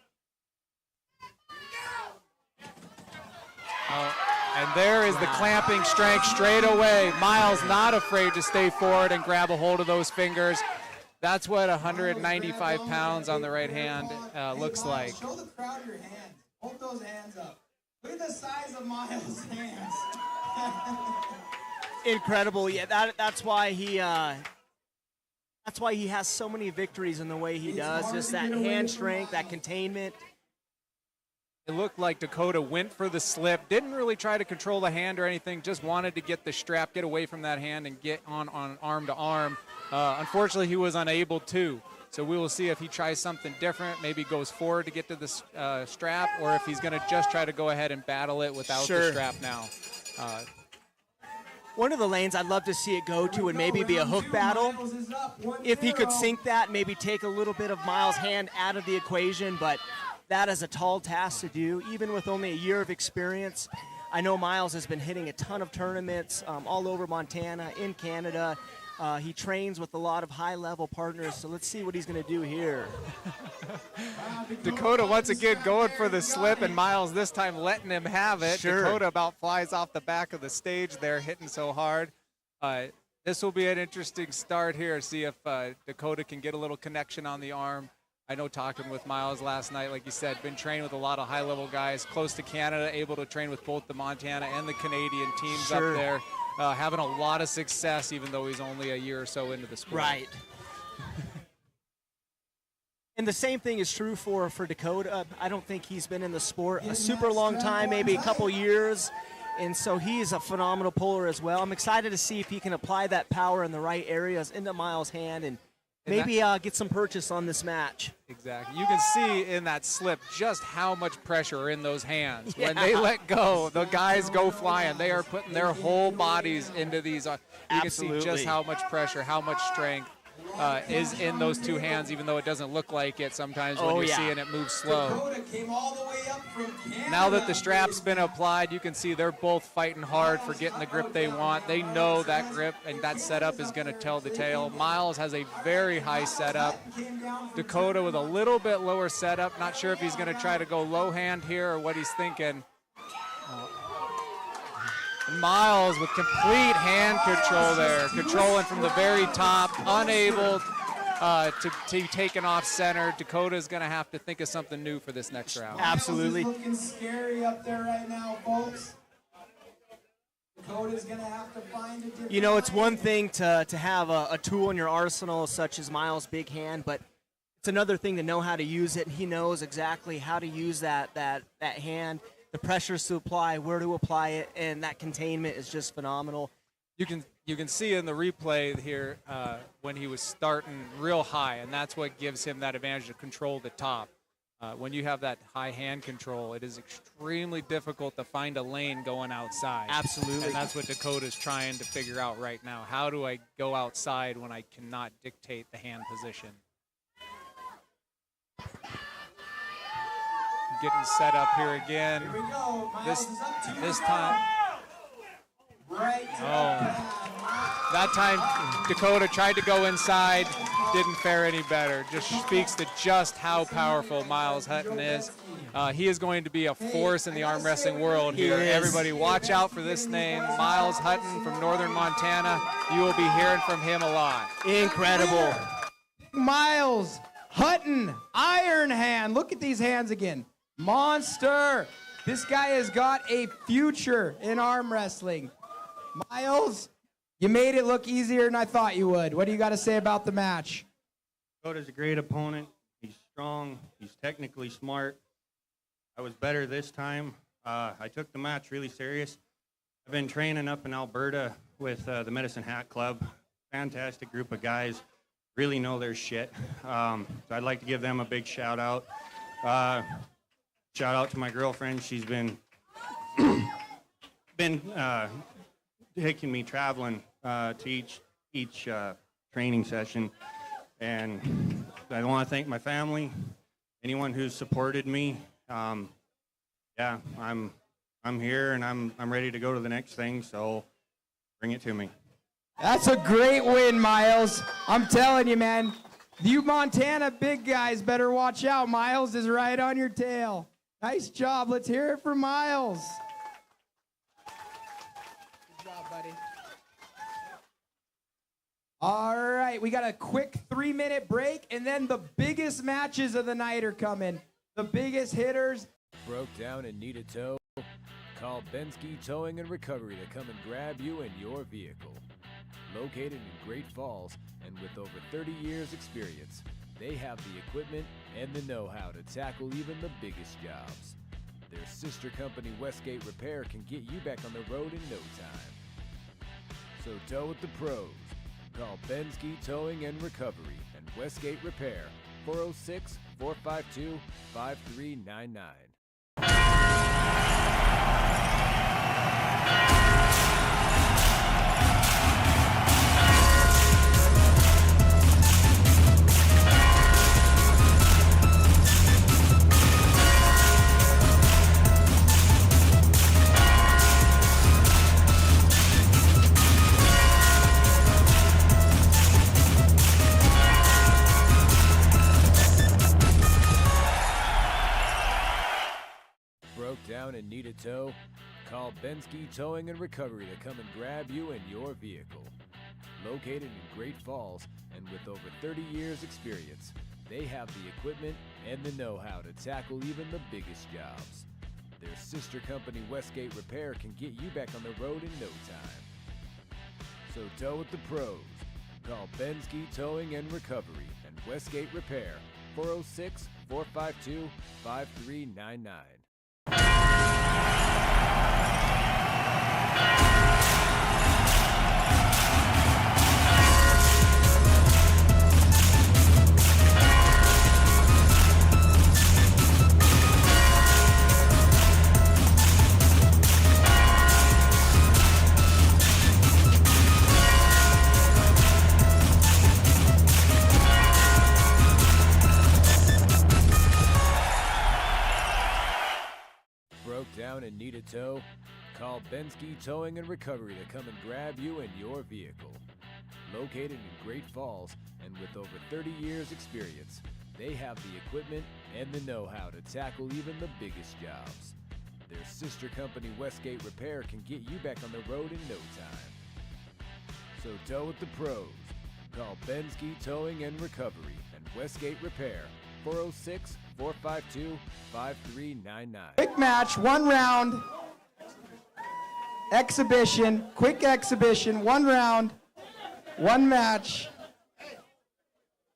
And there is the clamping strength straight away. Miles not afraid to stay forward and grab a hold of those fingers. That's what 195 pounds on the right hand looks like. Show the crowd your hands. Hold those hands up. Look at the size of Miles' hands. Incredible. Yeah, that's why he has so many victories in the way he does. Just that hand strength, that containment. it looked like Dakota went for the slip, didn't really try to control the hand or anything, just wanted to get the strap, get away from that hand, and get on arm to arm. Unfortunately, he was unable to. So we will see if he tries something different, maybe goes forward to get to the strap, or if he's going to just try to go ahead and battle it without the strap now. One of the lanes I'd love to see it go to would maybe be a hook battle. If he could sink that, maybe take a little bit of Miles' hand out of the equation, but that is a tall task to do, even with only a year of experience. I know Miles has been hitting a ton of tournaments all over Montana, in Canada. He trains with a lot of high-level partners, so let's see what he's going to do here. Dakota once again going for the slip, and Miles this time letting him have it. Sure. Dakota about flies off the back of the stage there, hitting so hard. This will be an interesting start here, see if Dakota can get a little connection on the arm. I know talking with Miles last night, like you said, been training with a lot of high-level guys, close to Canada, able to train with both the Montana and the Canadian teams up there. Having a lot of success, even though he's only a year or so into the sport. Right. And the same thing is true for Dakota. I don't think he's been in the sport a super long time, maybe a couple years. And so he's a phenomenal puller as well. I'm excited to see if he can apply that power in the right areas into Miles' hand and maybe get some purchase on this match. Exactly. You can see in that slip just how much pressure are in those hands. When they let go, the guys go flying. They are putting their whole bodies into these. You can see just how much pressure, how much strength is in those two hands, even though it doesn't look like it sometimes when you're seeing it move slow. Now that the strap's been applied, you can see they're both fighting hard for getting the grip they want. They know that grip and that setup is going to tell the tale. Miles has a very high setup. Dakota with a little bit lower setup. Not sure if he's going to try to go low hand here or what he's thinking. Miles with complete hand control there, controlling from the very top, unable to be taken off center. Dakota's going to have to think of something new for this next round. Absolutely. Miles is looking scary up there right now, folks. Dakota's going to have to find a different You know, it's one thing to have a tool in your arsenal such as Miles' big hand, but it's another thing to know how to use it. He knows exactly how to use that hand, the pressures to apply, where to apply it, and that containment is just phenomenal. You can see in the replay here when he was starting real high, and that's what gives him that advantage to control the top. When you have that high hand control, it is extremely difficult to find a lane going outside. Absolutely. And that's what Dakota's trying to figure out right now. How do I go outside when I cannot dictate the hand position? Getting set up here again. Here we go. This time. That time Dakota tried to go inside, didn't fare any better. Just speaks to just how powerful Miles Hutton is. He is going to be a force in the arm wrestling world here. Everybody watch out for this name, Miles Hutton from northern Montana. You will be hearing from him a lot. Incredible. Miles Hutton, Iron Hand. Look at these hands again. Monster. This guy has got a future in arm wrestling. Miles, you made it look easier than I thought you would. What do you got to say about the match? Dakota's a great opponent. He's strong. He's technically smart. I was better this time. I took the match really serious. I've been training up in Alberta with the Medicine Hat Club. Fantastic group of guys. Really know their shit. So I'd like to give them a big shout out. Shout out to my girlfriend. She's been taking me traveling to each training session, and I want to thank my family, anyone who's supported me. Yeah, I'm here and I'm ready to go to the next thing. So bring it to me. That's a great win, Miles. I'm telling you, man. You Montana big guys better watch out. Miles is right on your tail. Nice job. Let's hear it for Miles. Good job, buddy. All right, we got a quick 3-minute break, and then the biggest matches of the night are coming. The biggest hitters. Broke down and need a tow? Call Benski Towing and Recovery to come and grab you in your vehicle. Located in Great Falls and with over 30 years experience, they have the equipment and the know-how to tackle even the biggest jobs. Their sister company Westgate Repair can get you back on the road in no time. So tow with the pros. Call Benski Towing and Recovery and Westgate Repair, 406-452-5399. Down and need a tow? Call Benski Towing and Recovery to come and grab you and your vehicle. Located in Great Falls and with over 30 years experience, they have the equipment and the know-how to tackle even the biggest jobs. Their sister company Westgate Repair can get you back on the road in no time. So tow with the pros. Call Benski Towing and Recovery and Westgate Repair, 406-452-5399. Down and need a tow? Call Benski Towing and Recovery to come and grab you and your vehicle. Located in Great Falls and with over 30 years experience, they have the equipment and the know-how to tackle even the biggest jobs. Their sister company Westgate Repair can get you back on the road in no time. So tow with the pros. Call Benski Towing and Recovery and Westgate Repair, 406-452-5399. Quick match, 1 round. Exhibition, quick exhibition, 1 round, 1 match.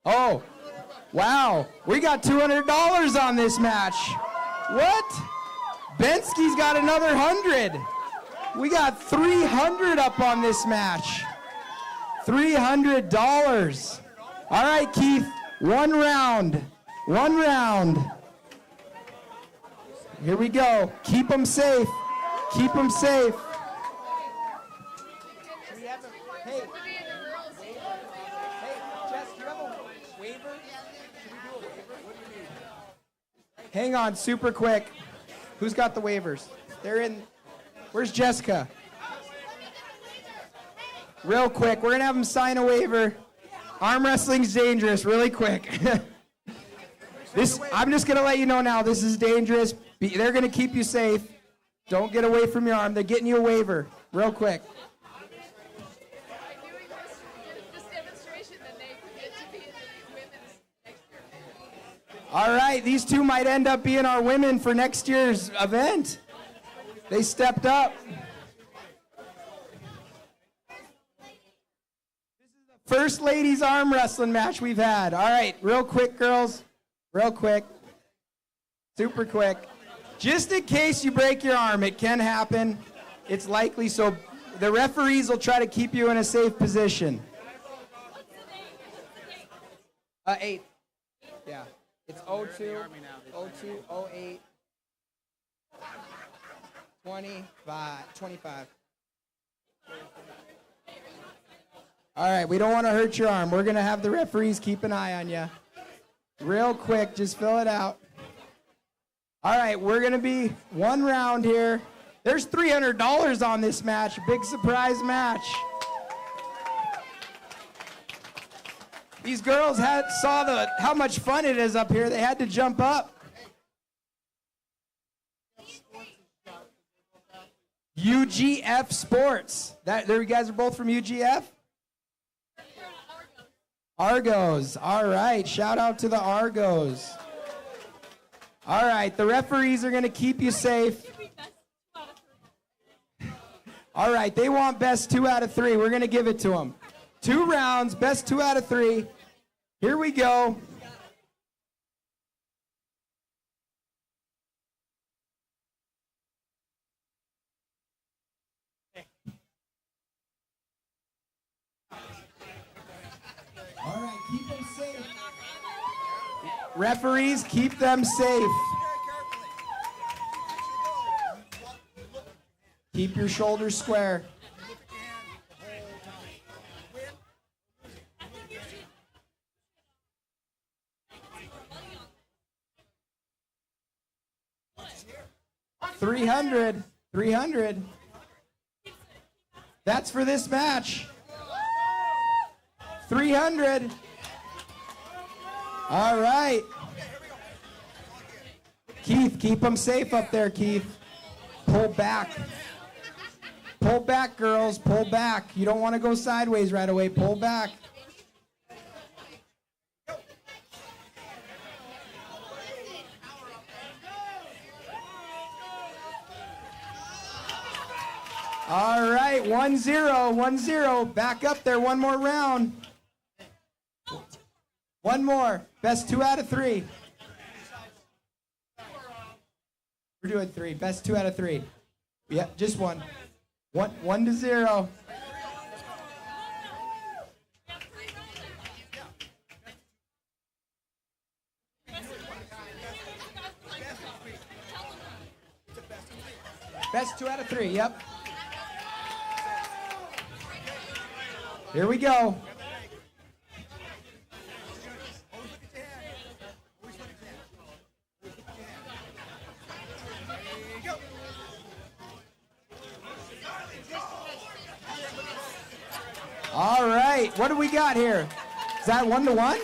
Oh, wow, we got $200 on this match. What? Benski's got another 100. We got 300 up on this match. $300. All right, Keith, 1 round. 1 round. Here we go. Keep them safe. Keep them safe. Hey, Jess, do you have a waiver? Should we do a waiver? What do you need? Hang on, super quick. Who's got the waivers? They're in. Where's Jessica? Real quick, we're gonna have them sign a waiver. Arm wrestling's dangerous, really quick. I'm just going to let you know now, this is dangerous. They're going to keep you safe. Don't get away from your arm. They're getting you a waiver, real quick. All right, these two might end up being our women for next year's event. They stepped up. This is the first ladies arm wrestling match we've had. All right, real quick, girls. Real quick, super quick. Just in case you break your arm, it can happen. It's likely, so the referees will try to keep you in a safe position. 8. Yeah. It's 02, 08, 25. All right, we don't want to hurt your arm. We're going to have the referees keep an eye on you. Real quick, just fill it out. All right, we're going to be 1 round here. There's $300 on this match, big surprise match. These girls saw how much fun it is up here. They had to jump up. UGF Sports. There you guys are both from UGF? Argos. All right. Shout out to the Argos. All right. The referees are going to keep you safe. All right. They want best 2 out of 3. We're going to give it to them. 2 rounds, best 2 out of 3. Here we go. Referees, keep them safe. Keep your shoulders square. $300. That's for this match. $300. All right. Keith, keep them safe up there, Keith. Pull back. Pull back, girls. Pull back. You don't want to go sideways right away. Pull back. All right, 1-0, 1-0. Back up there, one more round. One more. Best 2 out of 3. We're doing 3. Best 2 out of 3. Yeah, just one. 1-0. Best 2 out of 3, yep. Here we go. All right, what do we got here? Is that 1-1?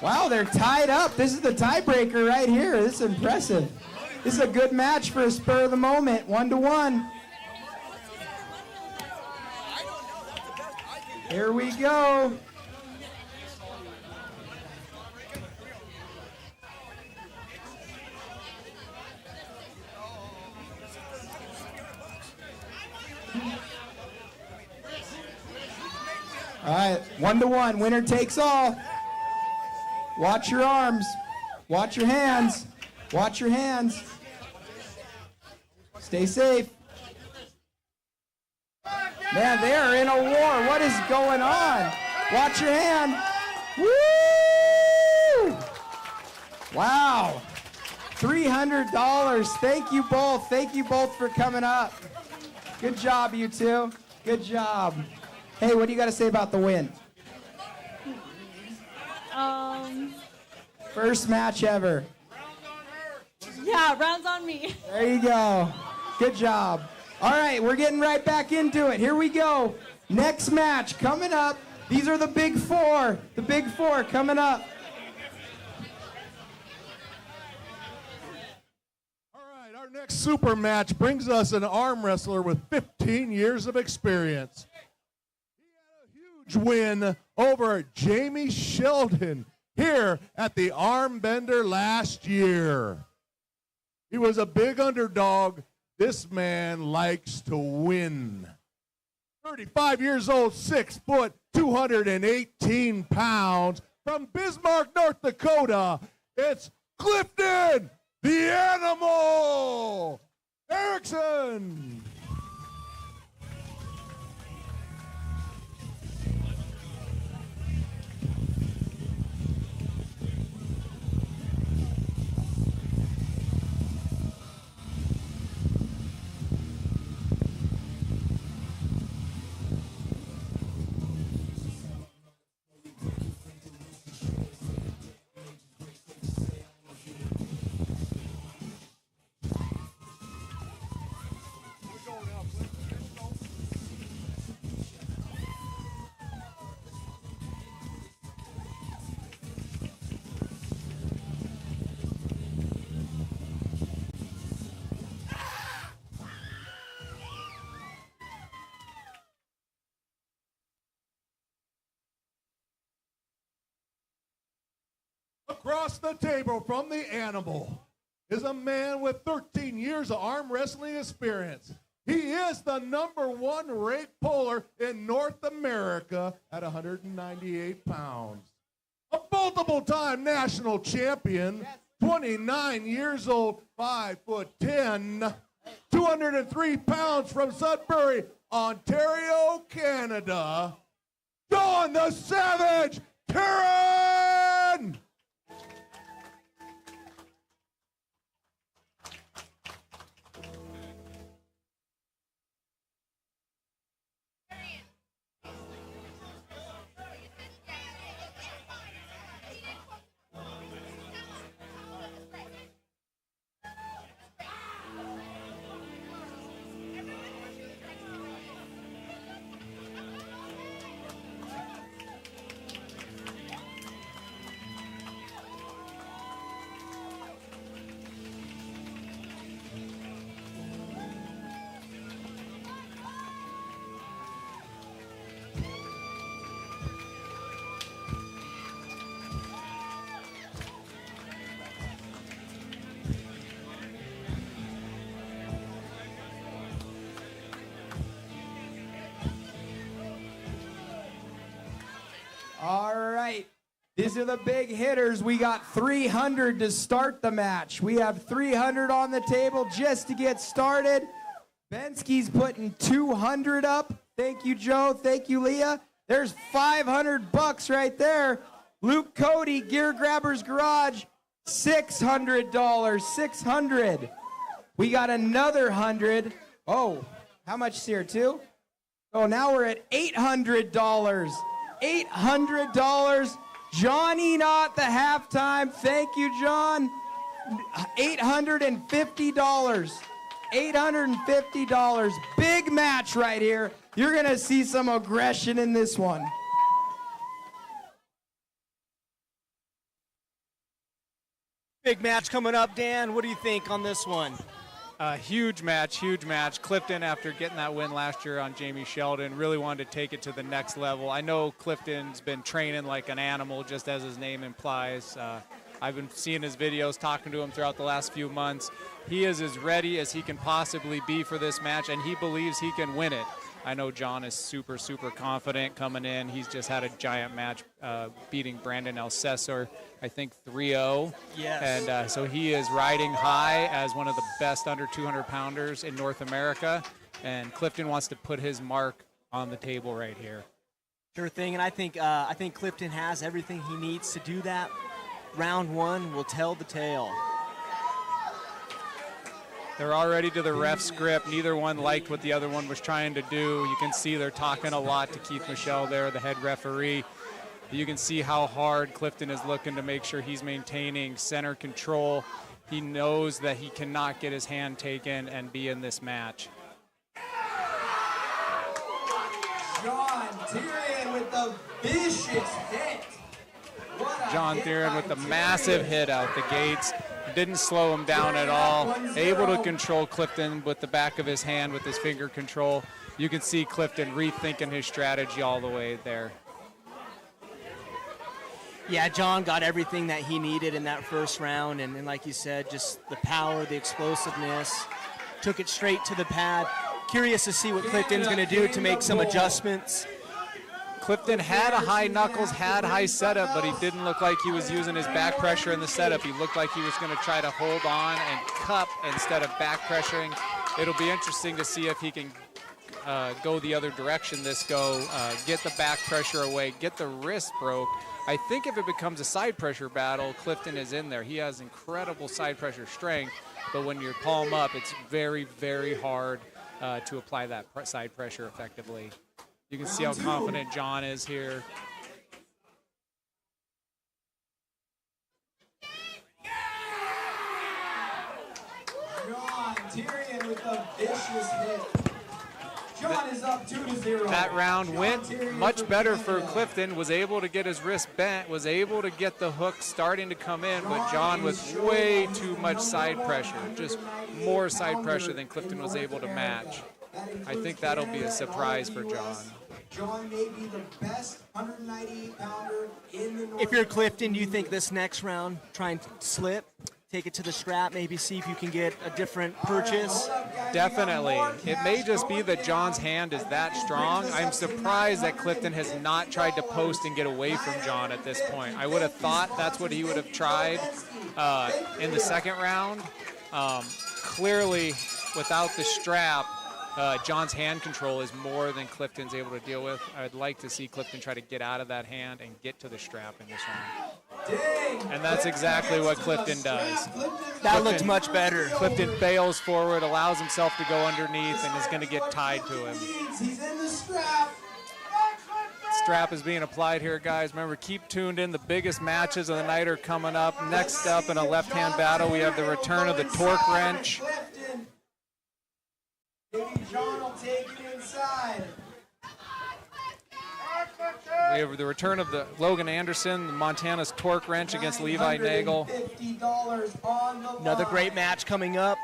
Wow, they're tied up. This is the tiebreaker right here. This is impressive. This is a good match for a spur of the moment. 1-1. Here we go. All right, 1-1. Winner takes all. Watch your arms. Watch your hands. Watch your hands. Stay safe. Man, they are in a war. What is going on? Watch your hand. Woo! Wow. $300. Thank you both. Thank you both for coming up. Good job, you two. Good job. Hey, what do you got to say about the win? First match ever. Yeah, rounds on me. There you go. Good job. All right, we're getting right back into it. Here we go. Next match coming up. These are the big four. The big four coming up. All right, our next super match brings us an arm wrestler with 15 years of experience. He had a huge win over Jamie Sheldon here at the Arm Bender last year. He was a big underdog. This man likes to win. 35 years old, 6 foot, 218 pounds. From Bismarck, North Dakota, it's Clifton, the Animal, ERICKSON. Across the table from the Animal is a man with 13 years of arm wrestling experience. He is the #1 rate puller in North America at 198 pounds. A multiple-time national champion, 29 years old, 5'10", 203 pounds from Sudbury, Ontario, Canada. Dawn the Savage, THERRIEN! These are the big hitters. We got 300 to start the match. We have 300 on the table just to get started. Benski's putting 200 up. Thank you, Joe. Thank you, Leah. There's $500 right there. Luke Cody, Gear Grabbers Garage, $600. 600. We got another 100. Oh, how much is here, too? Oh, now we're at $800. $800. Johnny Knott, the halftime. Thank you, John. $850. $850. Big match right here. You're going to see some aggression in this one. Big match coming up, Dan. What do you think on this one? Huge match, huge match. Clifton, after getting that win last year on Jamie Sheldon, really wanted to take it to the next level. I know Clifton's been training like an animal, just as his name implies. I've been seeing his videos, talking to him throughout the last few months. He is as ready as he can possibly be for this match, and he believes he can win it. I know John is super, super confident coming in. He's just had a giant match beating Brandon Alcesor, I think 3-0. Yes. And so he is riding high as one of the best under 200-pounders in North America. And Clifton wants to put his mark on the table right here. Sure thing, and I think Clifton has everything he needs to do that. Round one will tell the tale. They're already to the ref's grip. Neither one liked what the other one was trying to do. You can see they're talking a lot to Keith Michelle there, the head referee. You can see how hard Clifton is looking to make sure he's maintaining center control. He knows that he cannot get his hand taken and be in this match. John Tyrion with the vicious hit. John Theron with the massive hit out the gates. Didn't slow him down at all. Able to control Clifton with the back of his hand with his finger control. You can see Clifton rethinking his strategy all the way there. Yeah, John got everything that he needed in that first round, and like you said, just the power, the explosiveness, took it straight to the pad. Curious to see what Clifton's going to do to make some adjustments. Clifton had a high knuckles, had high setup, but he didn't look like he was using his back pressure in the setup. He looked like he was going to try to hold on and cup instead of back pressuring. It'll be interesting to see if he can go the other direction this go, get the back pressure away, get the wrist broke. I think if it becomes a side pressure battle, Clifton is in there. He has incredible side pressure strength, but when you're palm up, it's very, very hard to apply that side pressure effectively. You can see how confident John is here. John Tyrion with the vicious hit. John is up 2-0. That round went much better for Clifton, was able to get his wrist bent, was able to get the hook starting to come in, but John with way too much side pressure, just more side pressure than Clifton was able to match. I think that'll be a surprise for John. John may be the best 198-pounder in the North. If you're Clifton, do you think this next round, try and slip, take it to the strap, maybe see if you can get a different purchase? Definitely. It may just be that John's hand is that strong. I'm surprised that Clifton has not tried to post and get away from John at this point. I would have thought that's what he would have tried in the second round. Clearly, without the strap, John's hand control is more than Clifton's able to deal with. I'd like to see Clifton try to get out of that hand and get to the strap in this round. And that's exactly what Clifton does. That looked much better. Clifton bails forward, allows himself to go underneath, and is going to get tied to him. He's in the strap. Strap is being applied here, guys. Remember, keep tuned in. The biggest matches of the night are coming up. Next up in a left-hand battle, we have the return of the torque wrench. Maybe John will take it inside. We have the return of the Logan Anderson, the Montana's torque wrench against Levi Nagel. Another great match coming up.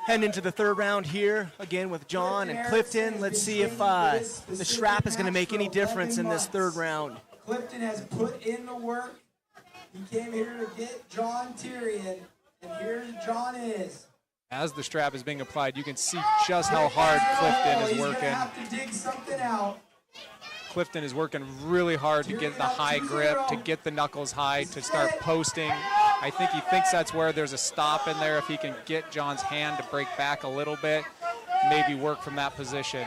Heading into the third round here, again with John and Clifton. Let's see if the strap is going to make any difference in this third round. Clifton has put in the work. He came here to get John Tyrion, and here John is. As the strap is being applied, you can see just how hard Clifton is working. He's gonna have to dig something out. Clifton is working really hard to get the high grip, to get the knuckles high, to start posting. I think he thinks that's where there's a stop in there. If he can get John's hand to break back a little bit, maybe work from that position.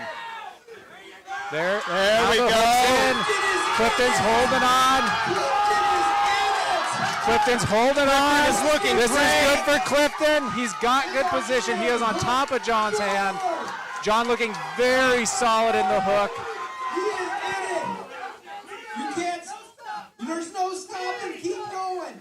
There we go. Clifton's holding on. Clifton's holding on. Is looking this great. is good for Clifton. He's got good position. He is on top of John's hand. John looking very solid in the hook. He is in it. You can't. There's no stopping. Keep going.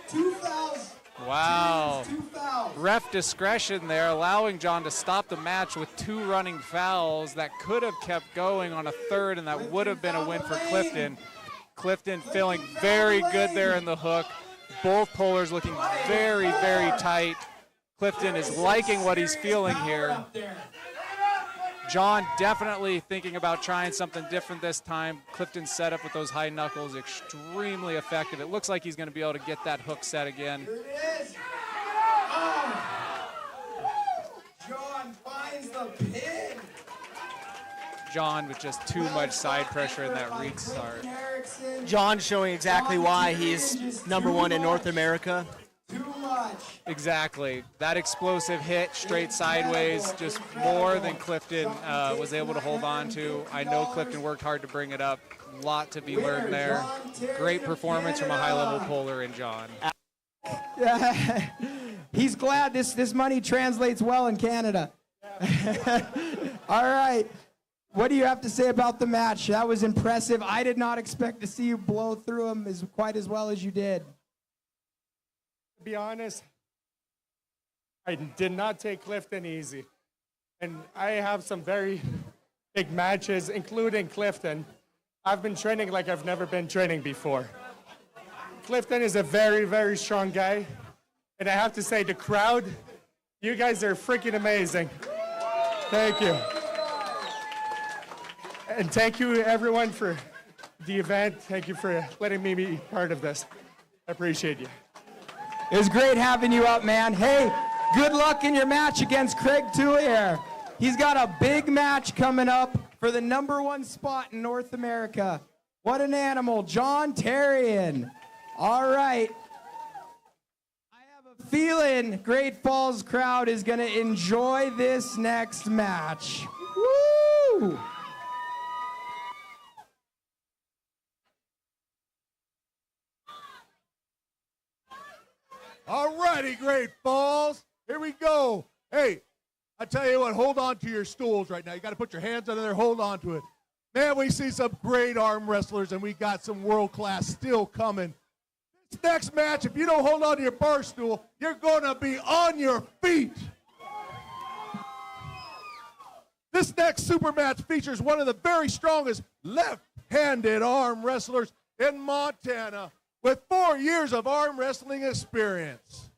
Two fouls. Wow. Two fouls. Ref discretion there, allowing John to stop the match with 2 running fouls. That could have kept going on a third, and that would have been a win for Clifton. Clifton feeling very good there in the hook. Both pullers looking very, very tight. Clifton is liking what he's feeling here. John definitely thinking about trying something different this time. Clifton's setup with those high knuckles, extremely effective. It looks like he's going to be able to get that hook set again. Here it is. Oh. John finds the pin. John with just too much side pressure in that restart. John showing exactly why he's #1 in North America. Too much. Exactly. That explosive hit straight sideways, just more than Clifton was able to hold on to. I know Clifton worked hard to bring it up. A lot to be learned there. Great performance from a high-level puller in John. Yeah. He's glad this money translates well in Canada. All right. What do you have to say about the match? That was impressive. I did not expect to see you blow through him quite as well as you did. To be honest, I did not take Clifton easy. And I have some very big matches, including Clifton. I've been training like I've never been training before. Clifton is a very, very strong guy. And I have to say, the crowd, you guys are freaking amazing. Thank you. And thank you, everyone, for the event. Thank you for letting me be part of this. I appreciate you. It was great having you up, man. Hey, good luck in your match against Craig Toulier. He's got a big match coming up for the #1 spot in North America. What an animal, John THERRIEN. All right. I have a feeling Great Falls crowd is going to enjoy this next match. Woo! All righty, Great Falls. Here we go. Hey, I tell you what, hold on to your stools right now. You got to put your hands under there, hold on to it. Man, we see some great arm wrestlers, and we got some world-class still coming. This next match, if you don't hold on to your bar stool, you're going to be on your feet. This next super match features one of the very strongest left-handed arm wrestlers in Montana, with 4 years of arm wrestling experience.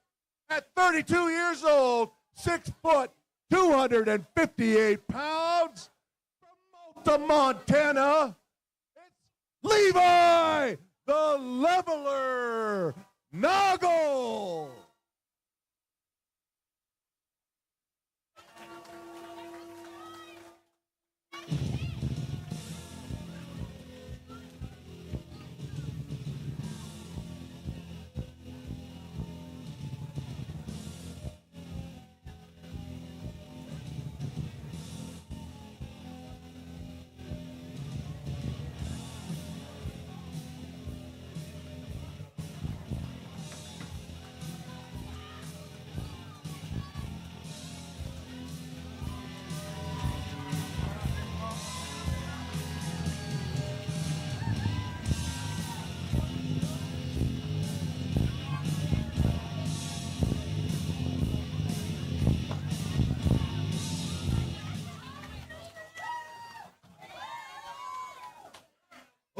At 32 years old, 6 foot, 258 pounds, from Malta, Montana, it's Levi, the Leveler, Nagel.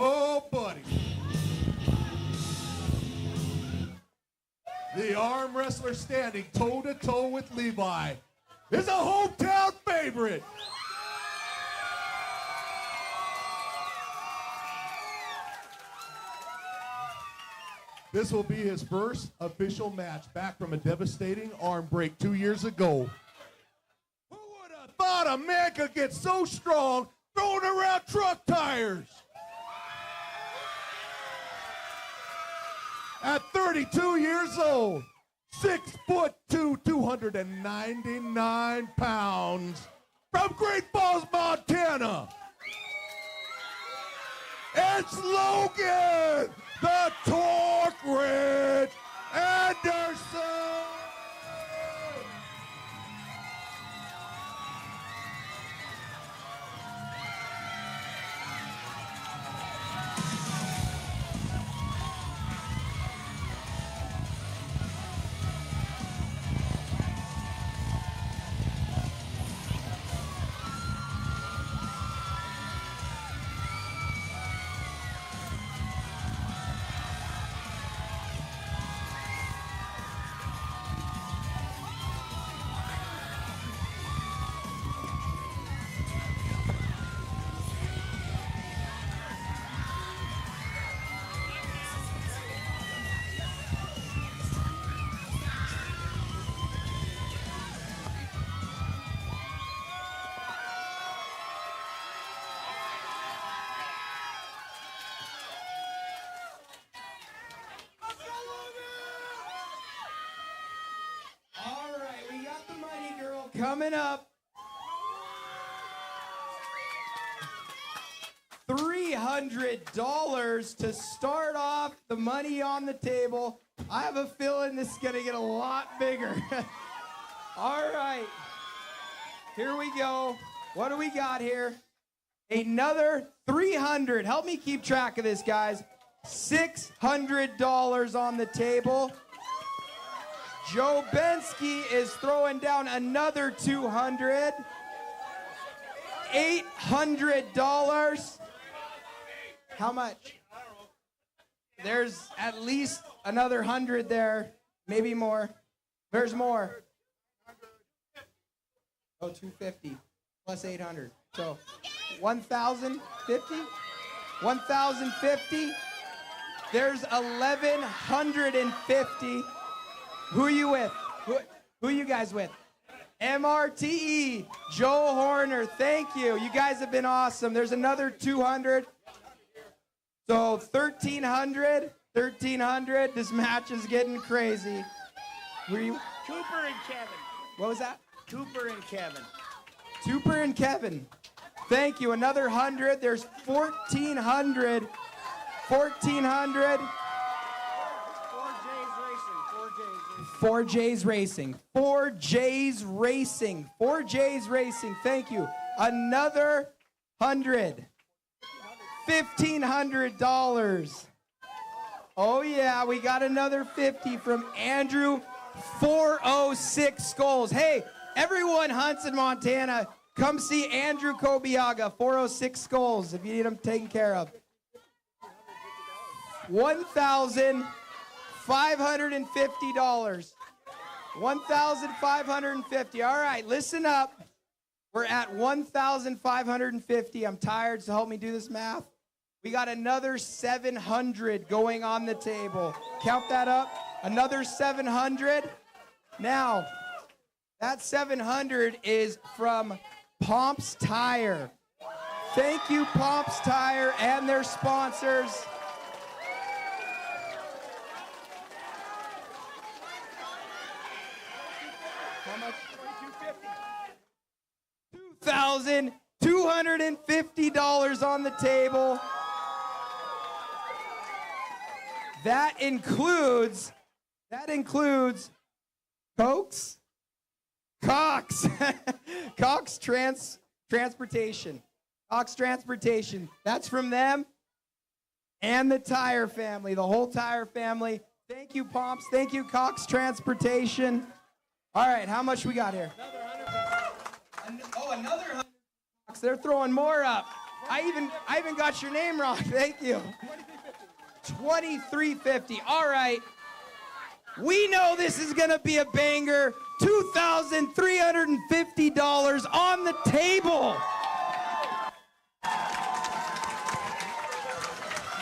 Oh, buddy. The arm wrestler standing toe-to-toe with Levi is a hometown favorite. This will be his first official match back from a devastating arm break 2 years ago. thought a man could get so strong throwing around truck tires. At 32 years old, 6'2", 299 pounds, from Great Falls, Montana, it's Logan, the Torque Ridge Anderson. Coming up, $300 to start off the money on the table. I have a feeling this is going to get a lot bigger. All right, here we go. What do we got here? Another $300. Help me keep track of this, guys. $600 on the table. Joe Benski is throwing down another $200. $800. How much? There's at least another 100 there, maybe more. There's more. Oh, 250 plus 800. So 1,050. 1,050. There's 1,150. Who are you with? Who are you guys with? MRTE, Joe Horner, thank you. You guys have been awesome. There's another 200. So 1,300, 1,300. This match is getting crazy. Who are you? Cooper and Kevin. What was that? Cooper and Kevin. Cooper and Kevin. Thank you. Another 100. There's 1,400. 1,400. 4J's Racing. 4J's Racing. 4J's Racing. Thank you. Another 100. $1,500. Oh yeah, we got another 50 from Andrew 406 Skulls. Hey, everyone hunts in Montana, come see Andrew Kobiaga, 406 Skulls, if you need them taken care of. $1,550. $1,550. All right, listen up. We're at $1,550. I'm tired, so help me do this math. We got another 700 going on the table. Count that up. Another 700. Now, that 700 is from Pomp's Tire. Thank you, Pomp's Tire, and their sponsors. How much? $2,250 on the table. That includes Cox Transportation. Cox Transportation. That's from them and the Tire family, the whole Tire family. Thank you, Pomps. Thank you, Cox Transportation. All right, how much we got here? Another 100. They're throwing more up. I even got your name wrong. Thank you. $2,350. All right. We know this is going to be a banger. $2,350 on the table.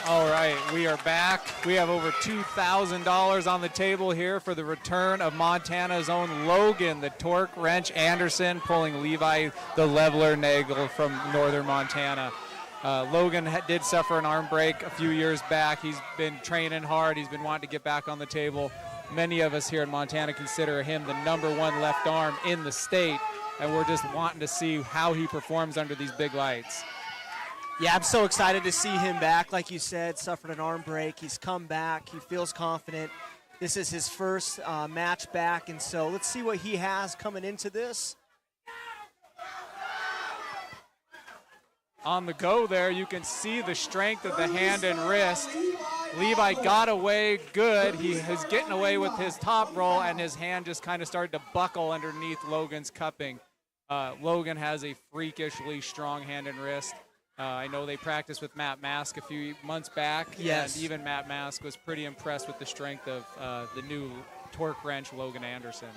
All right, we are back. We have over $2,000 on the table here for the return of Montana's own Logan, the torque wrench Anderson, pulling Levi, the leveler Nagel from northern Montana. Logan did suffer an arm break a few years back. He's been training hard. He's been wanting to get back on the table. Many of us here in Montana consider him the #1 left arm in the state, and we're just wanting to see how he performs under these big lights. Yeah, I'm so excited to see him back. Like you said, suffered an arm break. He's come back. He feels confident. This is his first match back, and so let's see what he has coming into this. On the go there, you can see the strength of the hand and wrist. Levi got away good. He is getting away with his top roll, and his hand just kind of started to buckle underneath Logan's cupping. Logan has a freakishly strong hand and wrist. I know they practiced with Matt Mask a few months back. Yes. And even Matt Mask was pretty impressed with the strength of the new torque wrench, Logan Anderson.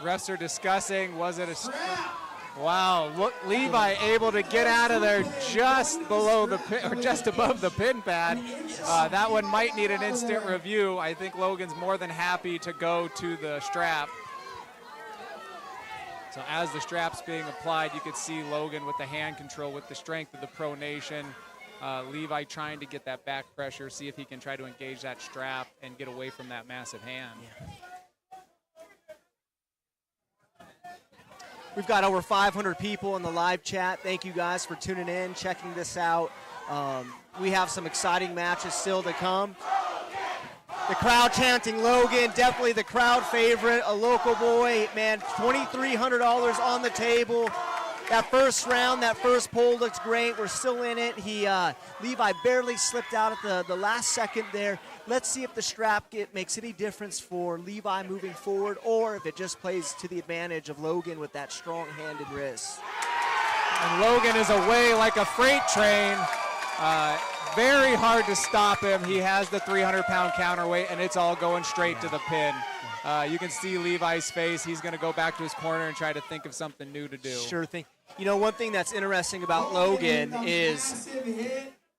Refs are discussing, was it a... Wow, look, Levi able to get out of there just below the pin, or just above the pin pad. That one might need an instant review. I think Logan's more than happy to go to the strap. So as the strap's being applied, you could see Logan with the hand control, with the strength of the pronation. Levi trying to get that back pressure, see if he can try to engage that strap and get away from that massive hand. Yeah. We've got over 500 people in the live chat. Thank you guys for tuning in, checking this out. We have some exciting matches still to come. The crowd chanting Logan, definitely the crowd favorite, a local boy. Man, $2,300 on the table. That first round, that first pull looks great. We're still in it. Levi barely slipped out at the last second there. Let's see if the strap makes any difference for Levi moving forward, or if it just plays to the advantage of Logan with that strong hand and wrist. And Logan is away like a freight train. Very hard to stop him. He has the 300-pound counterweight, and it's all going straight to the pin. You can see Levi's face. He's going to go back to his corner and try to think of something new to do. Sure thing. You know, one thing that's interesting about Logan is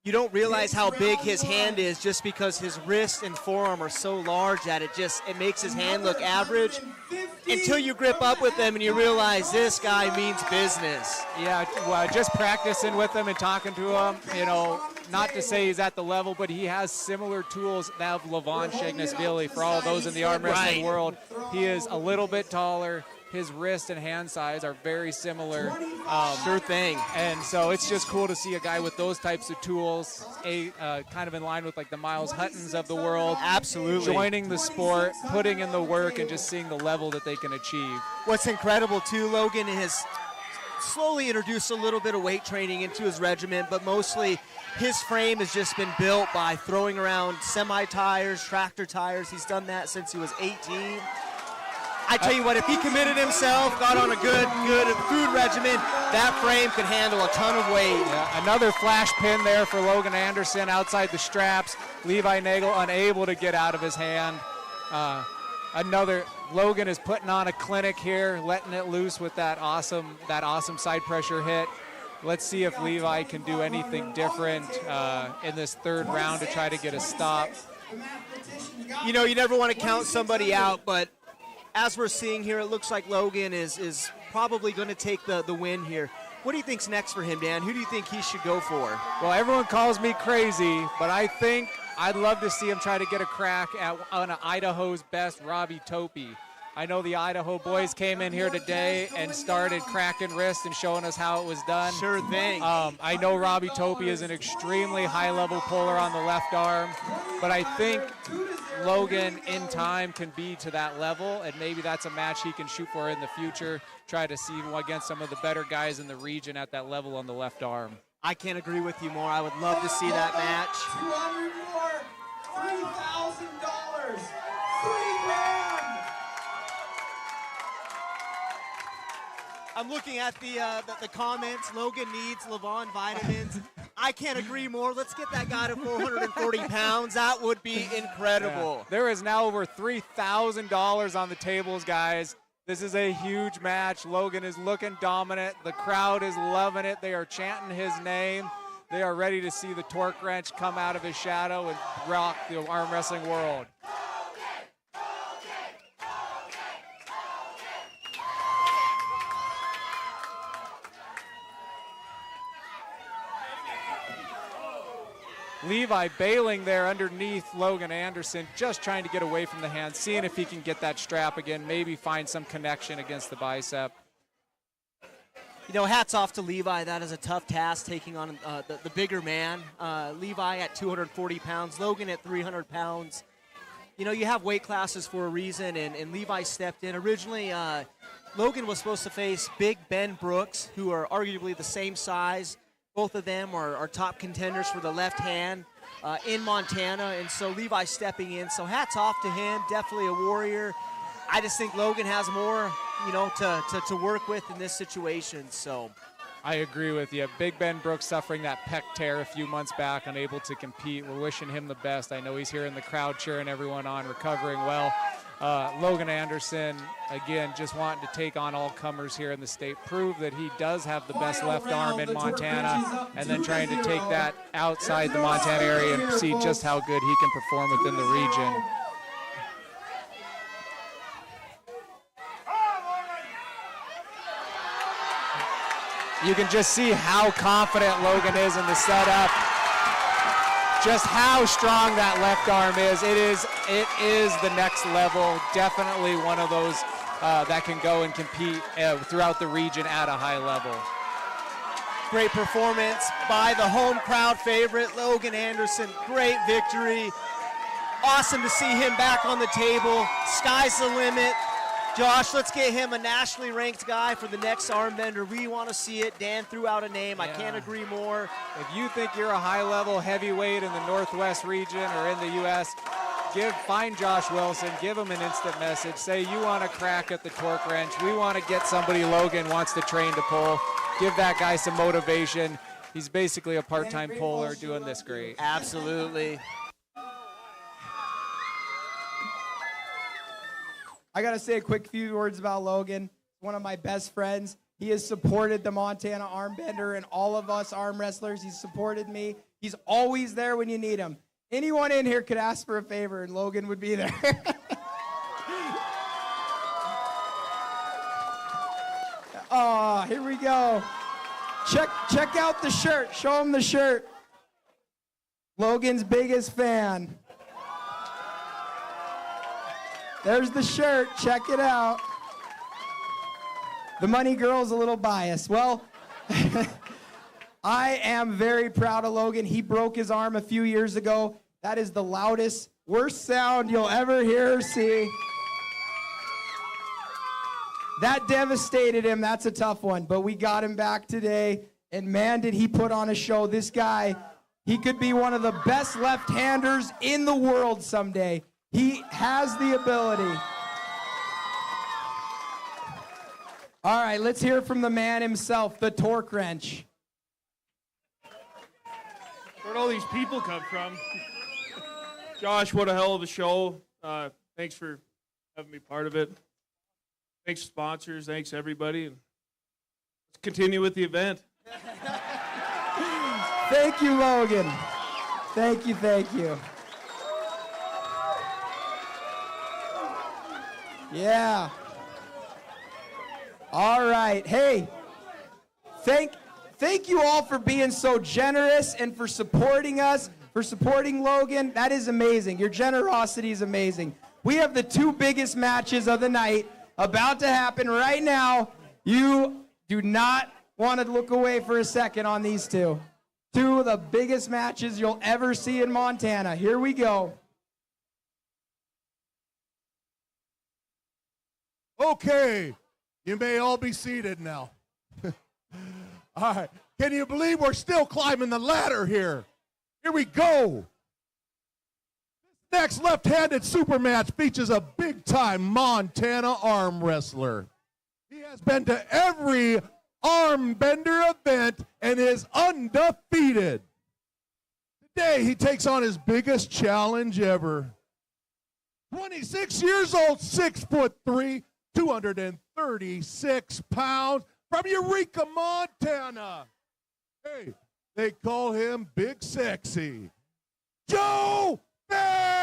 you don't realize how big his hand is just because his wrist and forearm are so large that it makes his hand look average until you grip up with him and you realize this guy means business. Yeah, just practicing with him and talking to him, you know, not to say he's at the level, but he has similar tools that of Levon Shagnesvili for all of those in the arm wrestling world. He is a little bit taller. His wrist and hand size are very similar. Sure thing. And so it's just cool to see a guy with those types of tools, kind of in line with like the Miles Huttons of the world. Absolutely. Joining the sport, putting in the work, and just seeing the level that they can achieve. What's incredible too, Logan has slowly introduced a little bit of weight training into his regimen, but mostly his frame has just been built by throwing around semi-tires, tractor tires. He's done that since he was 18. I tell you what, if he committed himself, got on a good food regimen, that frame could handle a ton of weight. Yeah, another flash pin there for Logan Anderson outside the straps. Levi Nagel unable to get out of his hand. Logan is putting on a clinic here, letting it loose with that awesome side pressure hit. Let's see if Levi can do anything different in this third round to try to get a stop. You know, you never want to count somebody out, but as we're seeing here, it looks like Logan is probably going to take the win here. What do you think's next for him, Dan? Who do you think he should go for? Well, everyone calls me crazy, but I think I'd love to see him try to get a crack on Idaho's best, Robbie Topi. I know the Idaho boys came in here today and started cracking wrists and showing us how it was done. Sure thing. I know Robbie Topi is an extremely high-level puller on the left arm, but I think Logan in time can be to that level, and maybe that's a match he can shoot for in the future, try to see against some of the better guys in the region at that level on the left arm. I can't agree with you more. I would love to see that match. 200 more, $3,000, $3,000. I'm looking at the comments. Logan needs Levon vitamins. I can't agree more. Let's get that guy to 440 pounds. That would be incredible. Yeah. There is now over $3,000 on the tables, guys. This is a huge match. Logan is looking dominant. The crowd is loving it. They are chanting his name. They are ready to see the torque wrench come out of his shadow and rock the arm wrestling world. Levi bailing there underneath Logan Anderson, just trying to get away from the hand, seeing if he can get that strap again, maybe find some connection against the bicep. You know, hats off to Levi. That is a tough task, taking on the bigger man. Levi at 240 pounds, Logan at 300 pounds. You know, you have weight classes for a reason, and Levi stepped in. Originally, Logan was supposed to face Big Ben Brooks, who are arguably the same size. Both of them are top contenders for the left hand in Montana, and so Levi stepping in. So hats off to him, definitely a warrior. I just think Logan has more, you know, to work with in this situation. So I agree with you. Big Ben Brooks suffering that pec tear a few months back, unable to compete. We're wishing him the best. I know he's here in the crowd cheering everyone on, recovering well. Logan Anderson, again, just wanting to take on all comers here in the state, prove that he does have the best left arm in Montana, and then trying to take that outside the Montana area and see just how good he can perform within the region. You can just see how confident Logan is in the setup. Just how strong that left arm is. It is the next level. Definitely one of those that can go and compete throughout the region at a high level. Great performance by the home crowd favorite, Logan Anderson. Great victory. Awesome to see him back on the table. Sky's the limit. Josh, let's get him a nationally ranked guy for the next arm bender. We want to see it. Dan threw out a name. Yeah. I can't agree more. If you think you're a high-level heavyweight in the Northwest region or in the U.S., find Josh Wilson, give him an instant message. Say you want to crack at the torque wrench. We want to get somebody Logan wants to train to pull. Give that guy some motivation. He's basically a part-time puller doing this great. Absolutely. I got to say a quick few words about Logan. One of my best friends. He has supported the Montana arm bender and all of us arm wrestlers. He's supported me. He's always there when you need him. Anyone in here could ask for a favor and Logan would be there. Oh, here we go. Check out the shirt. Show him the shirt. Logan's biggest fan. There's the shirt. Check it out. The money girl's a little biased. Well, I am very proud of Logan. He broke his arm a few years ago. That is the loudest, worst sound you'll ever hear or see. That devastated him. That's a tough one. But we got him back today. And man, did he put on a show. This guy, he could be one of the best left-handers in the world someday. He has the ability. All right, let's hear from the man himself, the torque wrench. Where'd all these people come from? Josh, what a hell of a show. Thanks for having me part of it. Thanks sponsors, thanks everybody. And let's continue with the event. Thank you, Logan. Thank you, thank you. Yeah. All right. Hey, thank you all for being so generous and for supporting us, for supporting Logan. That is amazing. Your generosity is amazing. We have the two biggest matches of the night about to happen right now. You do not want to look away for a second on these two. Two of the biggest matches you'll ever see in Montana. Here we go. Okay, you may all be seated now. All right, can you believe we're still climbing the ladder here? Here we go. This next left-handed super match features a big-time Montana arm wrestler. He has been to every arm bender event and is undefeated. Today, he takes on his biggest challenge ever. 26 years old, 6'3", 236 pounds, from Eureka, Montana. Hey, they call him Big Sexy. Joe Bear!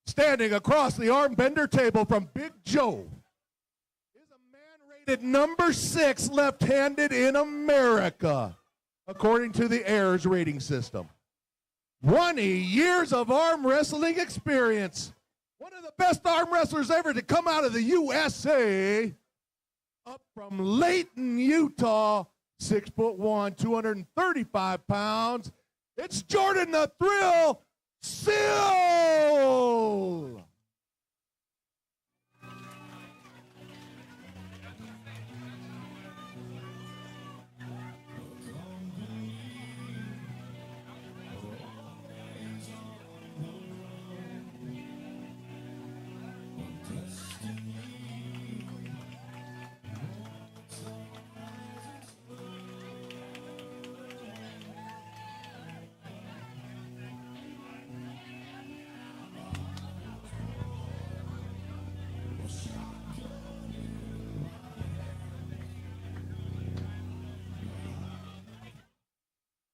Standing across the arm bender table from Big Joe is a man rated number 6 left-handed in America, according to the AIRS rating system. 20 years of arm wrestling experience. One of the best arm wrestlers ever to come out of the USA. Up from Layton, Utah, 6'1", 235 pounds. It's Jordan the Thrill SILL.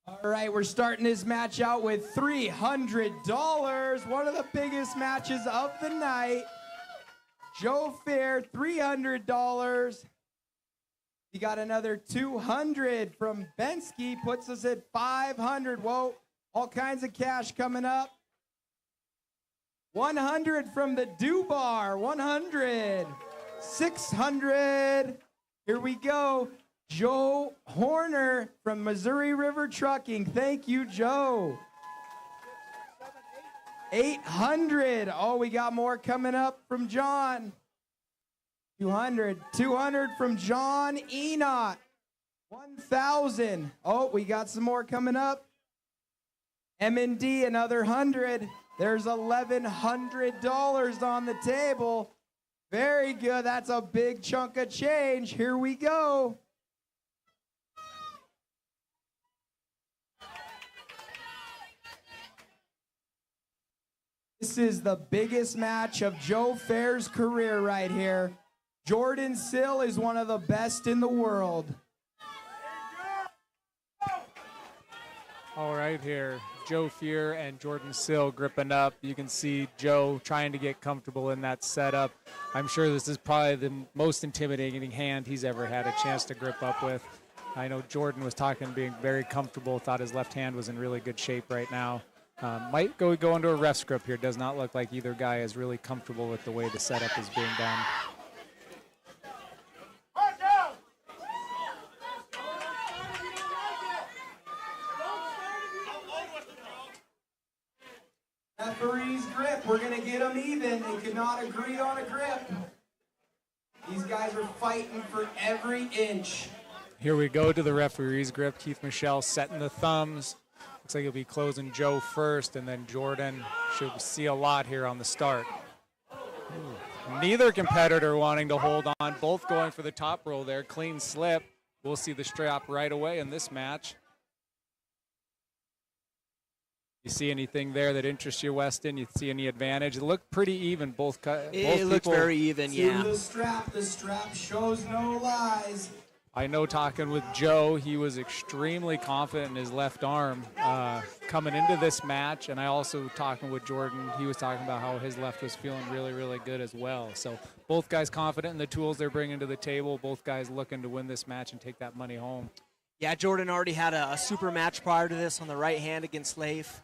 All right, we're starting this match out with $300. One of the biggest matches of the night. Joe Fair, $300. We got another $200 from Benski, puts us at $500. Whoa, all kinds of cash coming up. $100 from the Dubar, $100. $600. Here we go. Joe Horner from Missouri River Trucking. Thank you, Joe. $800. Oh, we got more coming up from John. $200. $200 from John Enoch. $1,000. Oh, we got some more coming up. M&D, another $100. There's $1,100 on the table. Very good. That's a big chunk of change. Here we go. This is the biggest match of Joe Fair's career right here. Jordan SILL is one of the best in the world. All right here, Joe Fair and Jordan SILL gripping up. You can see Joe trying to get comfortable in that setup. I'm sure this is probably the most intimidating hand he's ever had a chance to grip up with. I know Jordan was talking, being very comfortable, thought his left hand was in really good shape right now. Might go into a ref script here. Does not look like either guy is really comfortable with the way the setup is being done. Referee's grip. We're going to get them even. They could not agree on a grip. These guys are fighting for every inch. Here we go to the referee's grip. Keith Michelle setting the thumbs. Looks like he'll be closing Joe first, and then Jordan should see a lot here on the start. Neither competitor wanting to hold on, both going for the top roll there. Clean slip. We'll see the strap right away in this match. You see anything there that interests you, Weston? You see any advantage? It looked pretty even. Both It looks very even, yeah. The strap shows no lies. I know talking with Joe, he was extremely confident in his left arm coming into this match. And I also talking with Jordan, he was talking about how his left was feeling really, really good as well. So both guys confident in the tools they're bringing to the table. Both guys looking to win this match and take that money home. Yeah, Jordan already had a super match prior to this on the right hand against LEIF.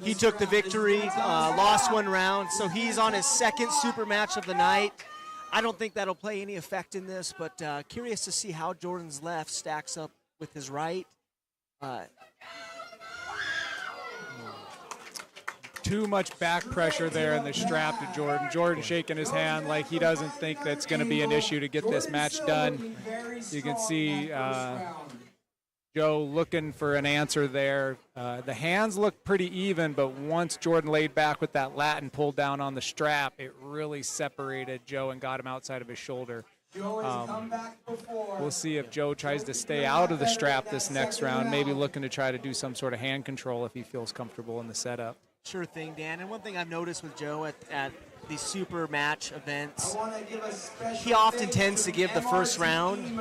He took the victory, lost 1 round, so he's on his 2nd super match of the night. I don't think that'll play any effect in this, but curious to see how Jordan's left stacks up with his right. Too much back pressure there in the strap to Jordan. Jordan shaking his hand like he doesn't think that's going to be an issue to get this match done. You can see Joe looking for an answer there. The hands look pretty even, but once Jordan laid back with that lat and pulled down on the strap, it really separated Joe and got him outside of his shoulder. We'll see if Joe tries to stay out of the strap this next round, maybe looking to try to do some sort of hand control if he feels comfortable in the setup. Sure thing, Dan. And one thing I've noticed with Joe at these super match events, he often tends to give the first round,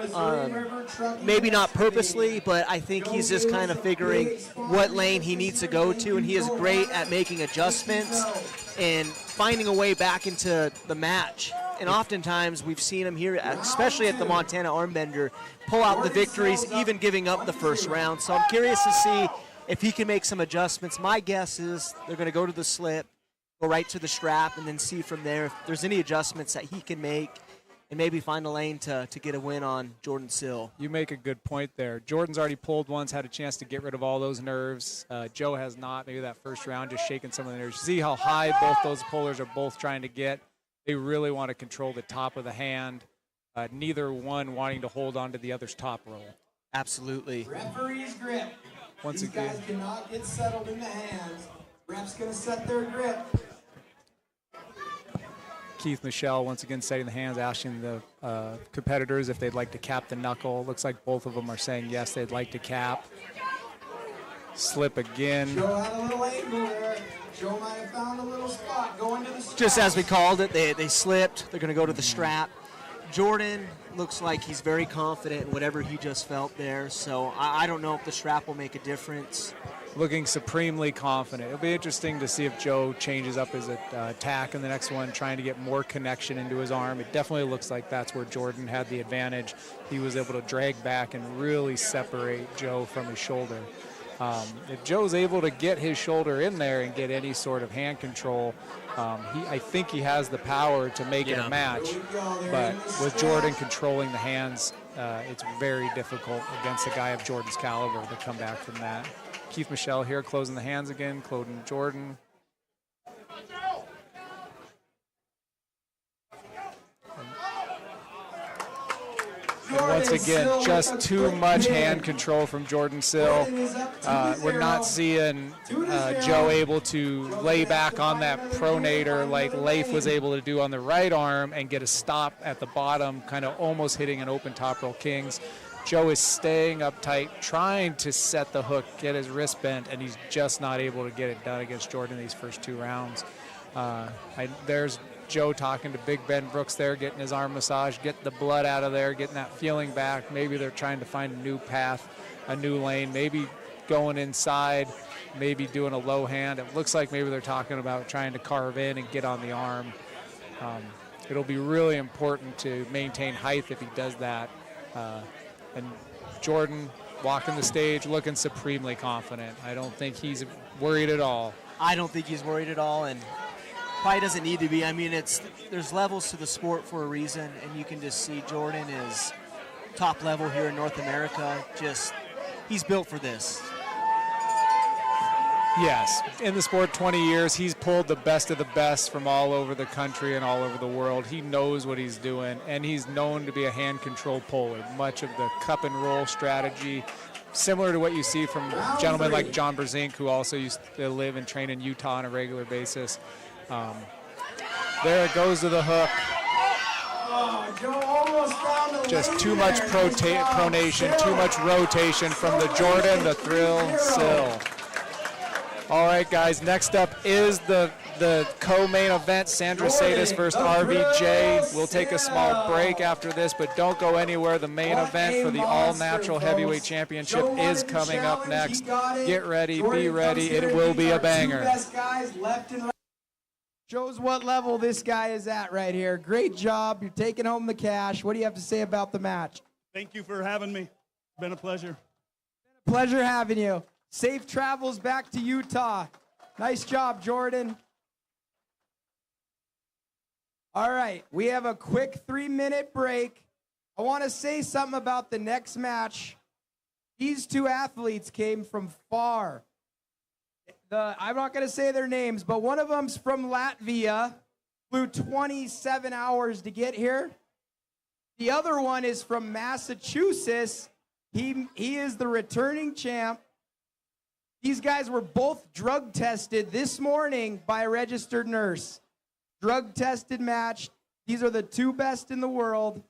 maybe not purposely, but I think he's just kind of figuring what lane he needs to go to, and he is great at making adjustments and finding a way back into the match. And oftentimes we've seen him here, especially at the Montana Armbender, pull out the victories, even giving up the first round. So I'm curious to see if he can make some adjustments. My guess is they're going to go to the slip, go right to the strap, and then see from there if there's any adjustments that he can make and maybe find a lane to get a win on Jordan SILL. You make a good point there. Jordan's already pulled once, had a chance to get rid of all those nerves. Joe has not. Maybe that first round just shaking some of the nerves. See how high both those pullers are both trying to get. They really want to control the top of the hand, neither one wanting to hold on to the other's top roll. Absolutely. Referee's grip. Once These again, guys cannot get settled in the hands. Ref's going to set their grip. Keith Michelle once again setting the hands, asking the competitors if they'd like to cap the knuckle. Looks like both of them are saying yes, they'd like to cap. Slip again. Joe had a little angle there. Joe might have found a little spot going to the strap. Just as we called it, they slipped. They're going to go to the strap. Jordan looks like he's very confident in whatever he just felt there, so I don't know if the strap will make a difference. Looking supremely confident. It'll be interesting to see if Joe changes up his attack in the next one, trying to get more connection into his arm. It definitely looks like that's where Jordan had the advantage. He was able to drag back and really separate Joe from his shoulder. If Joe's able to get his shoulder in there and get any sort of hand control, I think he has the power to make it a match. But with Jordan controlling the hands, it's very difficult against a guy of Jordan's caliber to come back from that. Keith Michelle here closing the hands again, closing Jordan. And once again, just too much hand control from Jordan SILL. We're not seeing Joe able to lay back on that pronator like LEIF was able to do on the right arm and get a stop at the bottom, kind of almost hitting an open top roll kings. Joe is staying uptight, trying to set the hook, get his wrist bent, and he's just not able to get it done against Jordan in these first 2 rounds. There's Joe talking to Big Ben Brooks there, getting his arm massaged, getting the blood out of there, getting that feeling back. Maybe they're trying to find a new path, a new lane, maybe going inside, maybe doing a low hand. It looks like maybe they're talking about trying to carve in and get on the arm. It'll be really important to maintain height if he does that. And Jordan walking the stage looking supremely confident. I don't think he's worried at all. I don't think he's worried at all, and probably doesn't need to be. I mean, there's levels to the sport for a reason, and you can just see Jordan is top level here in North America. He's built for this. Yes, in the sport 20 years, he's pulled the best of the best from all over the country and all over the world. He knows what he's doing, and he's known to be a hand control puller. Much of the cup and roll strategy, similar to what you see from gentlemen like John Brzezinski, who also used to live and train in Utah on a regular basis. There it goes to the hook. Just too much pronation, too much rotation from the Jordan, the Thrill, SILL. All right, guys, next up is the the co-main event, Sandris versus RVJ. We'll take a small break after this, but don't go anywhere. The main event for the all-natural heavyweight championship is coming up next. Get ready, be ready. It will be a banger. Best guys left and right. Shows what level this guy is at right here. Great job. You're taking home the cash. What do you have to say about the match? Thank you for having me. It's been a pleasure. Pleasure having you. Safe travels back to Utah. Nice job, Jordan. All right, we have a quick 3-minute break. I want to say something about the next match. These two athletes came from far. I'm not going to say their names, but one of them's from Latvia, flew 27 hours to get here. The other one is from Massachusetts. He is the returning champ. These guys were both drug tested this morning by a registered nurse. Drug tested match. These are the two best in the world.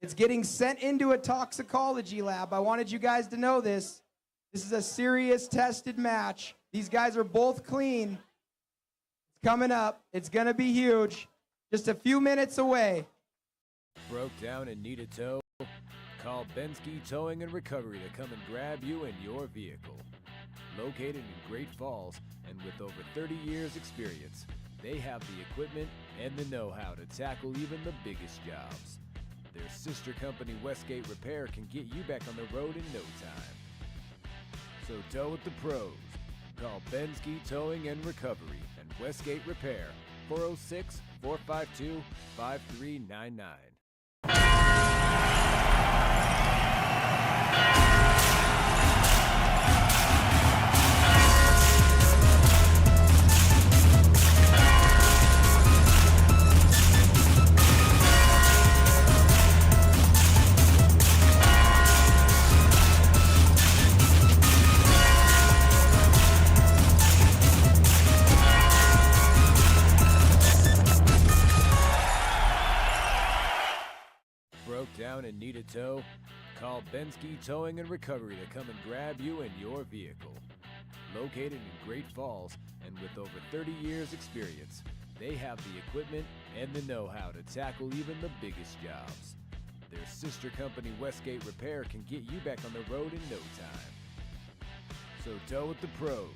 It's getting sent into a toxicology lab. I wanted you guys to know this. This is a serious tested match. These guys are both clean. It's coming up. It's going to be huge. Just a few minutes away. Broke down and need a tow? Call Benski Towing and Recovery to come and grab you in your vehicle. Located in Great Falls and with over 30 years experience, they have the equipment and the know-how to tackle even the biggest jobs. Their sister company Westgate Repair can get you back on the road in no time. So tow with the pros. Call Benski Towing and Recovery and Westgate Repair, 406-452-5399. Down and need a tow? Call Benski Towing and Recovery to come and grab you in your vehicle. Located in Great Falls and with over 30 years experience, they have the equipment and the know-how to tackle even the biggest jobs. Their sister company Westgate Repair can get you back on the road in no time. So tow with the pros.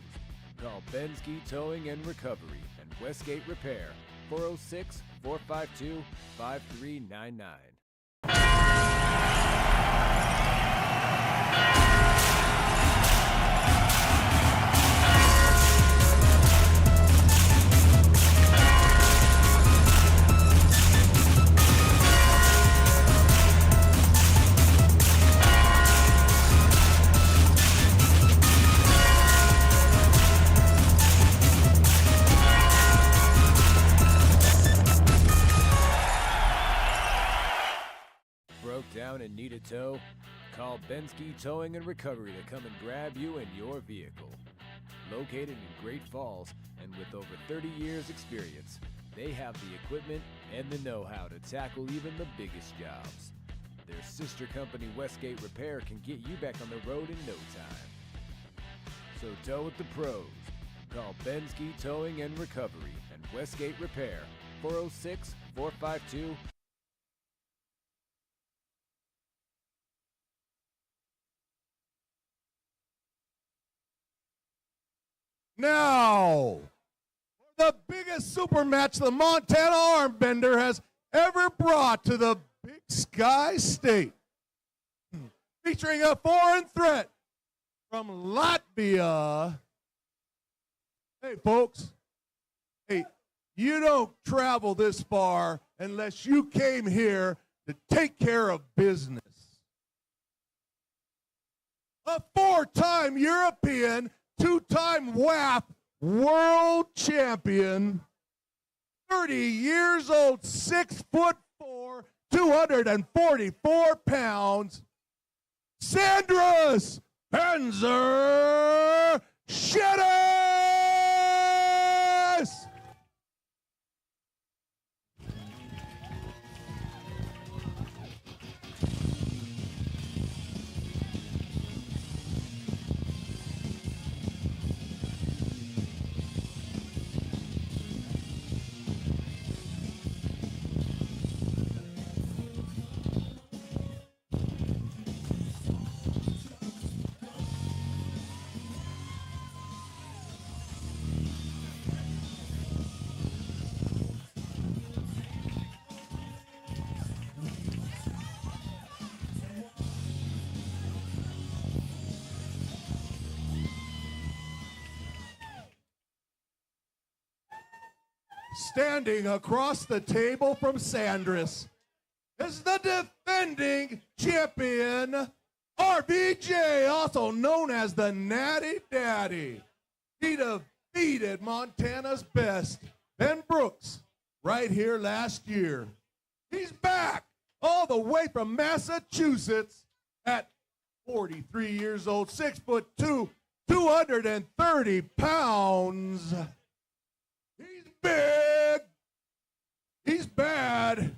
Call Benski Towing and Recovery and Westgate Repair, 406-452-5399. Down and need a tow? Call Benski Towing and Recovery to come and grab you in your vehicle. Located in Great Falls and with over 30 years experience, they have the equipment and the know-how to tackle even the biggest jobs. Their sister company Westgate Repair can get you back on the road in no time. So tow with the pros. Call Benski Towing and Recovery and Westgate Repair, 406-452. Now, the biggest super match the Montana Armbender has ever brought to the Big Sky State. Featuring a foreign threat from Latvia. Hey, folks. Hey, you don't travel this far unless you came here to take care of business. A 4-time European, 2-time WAF world champion, 30 years old, 6'4", 244 pounds, Sandris Panzer Šedis! standing across the table from Sandris is the defending champion, RVJ, also known as the Natty Daddy. He defeated Montana's best, Ben Brooks, right here last year. He's back all the way from Massachusetts at 43 years old, 6'2", 230 pounds. He's big. He's bad. The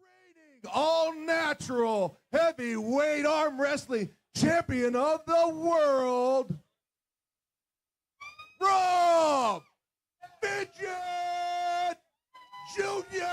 reigning all-natural heavyweight arm wrestling champion of the world, Rob Vigent Jr.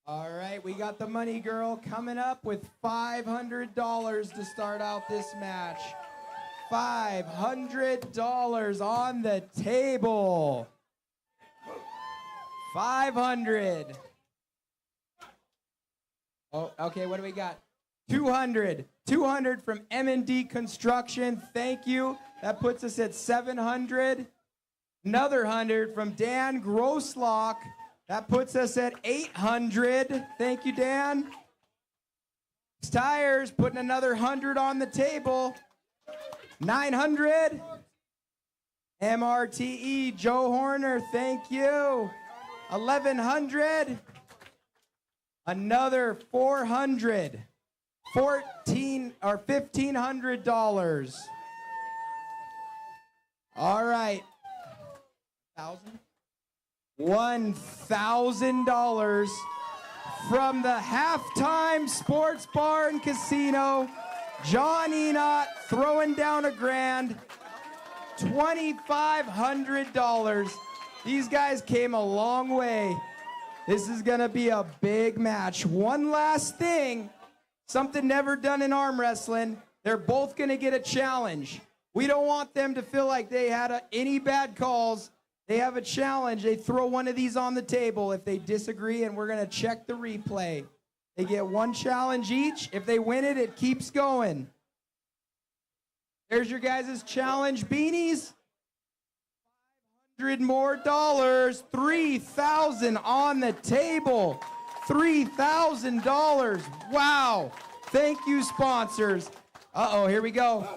All right, we got the money girl coming up with $500 to start out this match. $500 on the table. 500. Oh, okay, what do we got? 200. 200 from M&D Construction. Thank you. That puts us at 700. Another 100 from Dan GROSULAK. That puts us at 800. Thank you, Dan. Tires putting another 100 on the table. 900. MRTE, Joe Horner, thank you. 1,100. Another 400. $1,500. All right. $1,000 from the Halftime Sports Bar and Casino. John Enot throwing down a grand. $2,500. These guys came a long way. This is going to be a big match. One last thing, something never done in arm wrestling. They're both going to get a challenge. We don't want them to feel like they had any bad calls. They have a challenge. They throw one of these on the table if they disagree, and we're going to check the replay. They get one challenge each. If they win it, it keeps going. There's your guys' challenge beanies. $500 more. $3,000 on the table. $3,000. Wow. Thank you, sponsors. Uh-oh, here we go.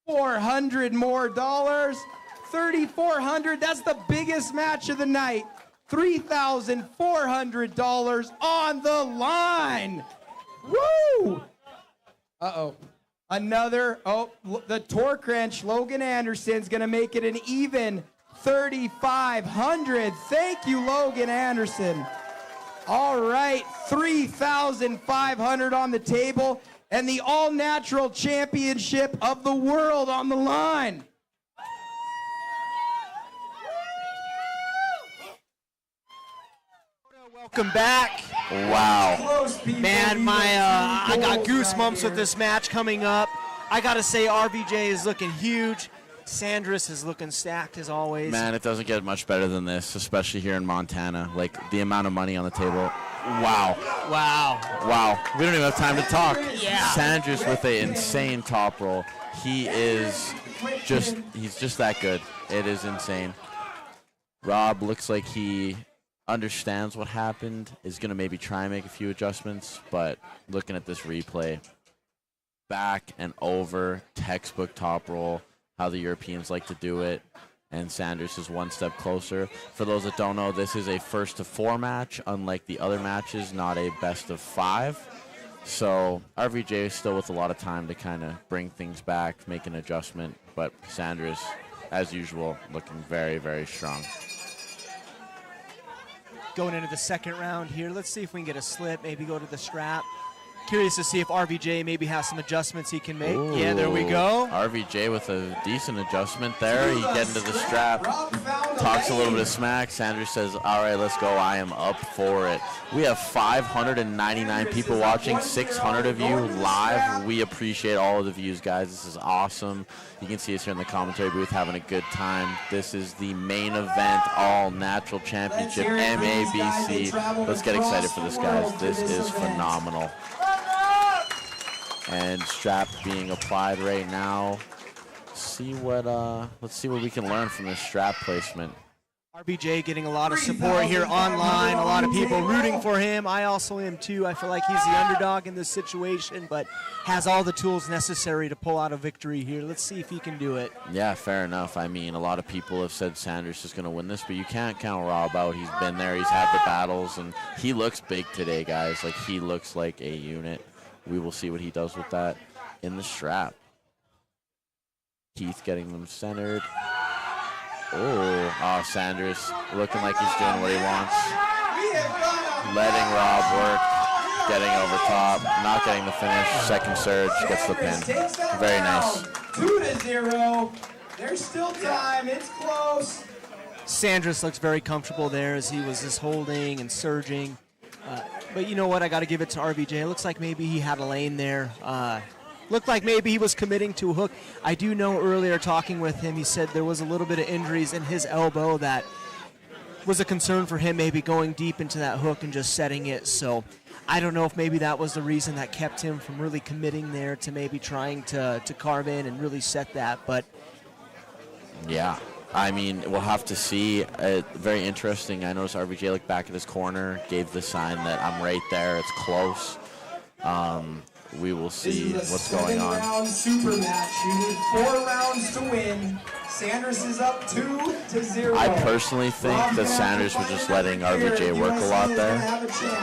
$400 more. $3,400. That's the biggest match of the night. $3,400 on the line. Woo! Uh-oh. Another, the torque wrench, Logan Anderson's going to make it an even $3,500. Thank you, Logan Anderson. All right, $3,500 on the table, and the all-natural championship of the world on the line. Welcome back. Wow. Man, I got goosebumps with this match coming up. I got to say, RVJ is looking huge. Sandris is looking stacked as always. Man, it doesn't get much better than this, especially here in Montana. Like, the amount of money on the table. Wow. Wow. Wow. We don't even have time to talk. Yeah. Sandris with an insane top roll. He's just that good. It is insane. Rob looks like he understands what happened, is going to maybe try and make a few adjustments, but looking at this replay, back and over, textbook top roll, how the Europeans like to do it, and Sandris is one step closer. For those that don't know, this is a first to 4 match, unlike the other matches, not a best of 5. So RVJ is still with a lot of time to kind of bring things back, make an adjustment, but Sandris, as usual, looking very, very strong. Going into the second round here, let's see if we can get a slip, maybe go to the strap. Curious to see if RVJ maybe has some adjustments he can make. Ooh, yeah, there we go. RVJ with a decent adjustment there. He get into the strap, talks a little bit of smack. Sanders says, all right, let's go. I am up for it. We have 599 people watching, 600 of you live. We appreciate all of the views, guys. This is awesome. You can see us here in the commentary booth having a good time. This is the main event, all natural championship, MABC. Let's get excited for this, guys. This is phenomenal. And strap being applied right now. Let's see what we can learn from this strap placement. RBJ getting a lot of support here online, a lot of people rooting for him. I also am too. I feel like he's the underdog in this situation, but has all the tools necessary to pull out a victory here. Let's see if he can do it. Yeah, fair enough. I mean, a lot of people have said Sanders is going to win this, but you can't count Rob out. He's been there, he's had the battles, and he looks big today, guys. Like, he looks like a unit. We will see what he does with that in the strap. Keith getting them centered. Oh, Sanders looking like he's doing what he wants. Letting Rob work, getting over top, not getting the finish. Second surge, gets the pin. Very nice. 2-0. There's still time. It's close. Sandris looks very comfortable there as he was just holding and surging. But you know what? I got to give it to RVJ. It looks like maybe he had a lane there. Looked like maybe he was committing to a hook. I do know earlier talking with him, he said there was a little bit of injuries in his elbow that was a concern for him, maybe going deep into that hook and just setting it. So I don't know if maybe that was the reason that kept him from really committing there to maybe trying to carve in and really set that. But yeah. I mean, we'll have to see. Very interesting. I noticed RVJ looked back at his corner, gave the sign that I'm right there. It's close. We will see what's going on. Round super match. You need 4 rounds to win. Sanders is up 2-0. I personally think that Sanders was just letting RVJ work a lot there.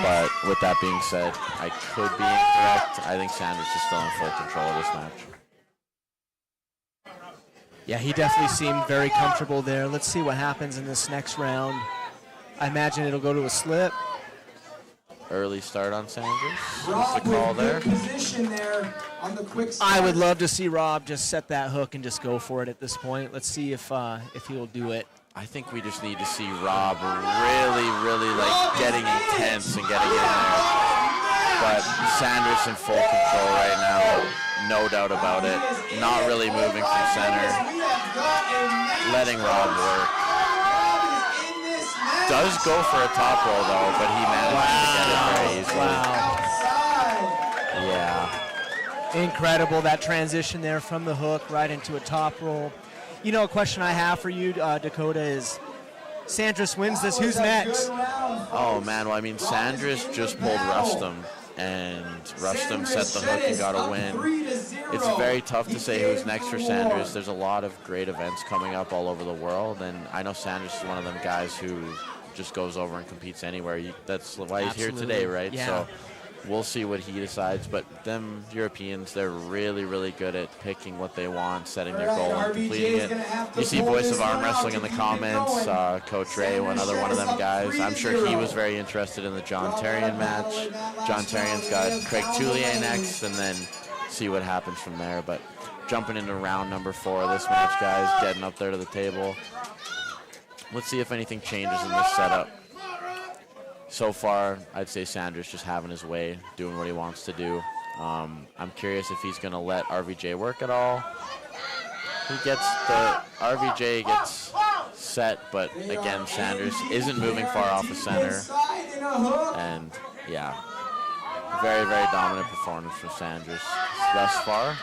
But with that being said, I could be incorrect. I think Sanders is still in full control of this match. yeah, he definitely seemed very comfortable there. Let's see what happens in this next round. I imagine it'll go to a slip. Early start on Sanders. What's the call there? Position there on the quick start. I would love to see Rob just set that hook and just go for it at this point. Let's see if he'll do it. I think we just need to see Rob really like getting intense and getting in there. But Sanders in full control right now, no doubt about it. Not really moving from center. Letting Rob work. Does go for a top roll though, but he managed to get it very easily. Wow. Yeah. Incredible, that transition there from the hook right into a top roll. You know, a question I have for you, Dakota, is Sandris wins this, who's next? Oh man, well I mean Sandris just pulled Rustum, and Rustum set the hook and got a win. It's very tough to say who's next for Sandris. There's a lot of great events coming up all over the world, and I know Sandris is one of them guys who just goes over and competes anywhere. That's why he's here today, right? Yeah. So we'll see what he decides, but them Europeans, they're really good at picking what they want, setting their goal and completing it. You see Voice of Arm Wrestling in the comments, Coach Ray, another one of them guys. I'm sure he was very interested in the John Terrien match. John Terrien's got Craig Tullier next, and then see what happens from there. But jumping into round number 4 of this match, guys, getting up there to the table. Let's see if anything changes in this setup. So far, I'd say Sanders just having his way, doing what he wants to do. I'm curious if he's going to let RVJ work at all. RVJ gets set, but again, Sanders isn't moving far off the center. And yeah, very dominant performance from Sanders thus far.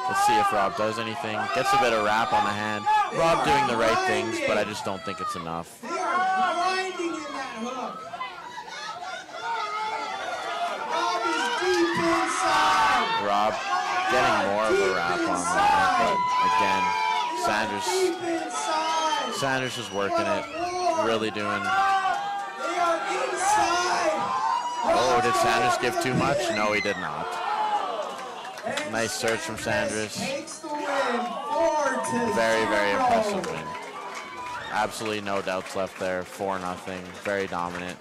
Let's see if Rob does anything. Gets a bit of wrap on the hand. Rob doing the right things, but I just don't think it's enough. They are grinding in that hook. Rob getting more of a wrap on that, but again, Sanders is working it, really doing. They are inside. Oh, did Sandris give too much? No, he did not. Nice search from Sandris. Very, very impressive win. Absolutely no doubts left there. 4-0. Very dominant.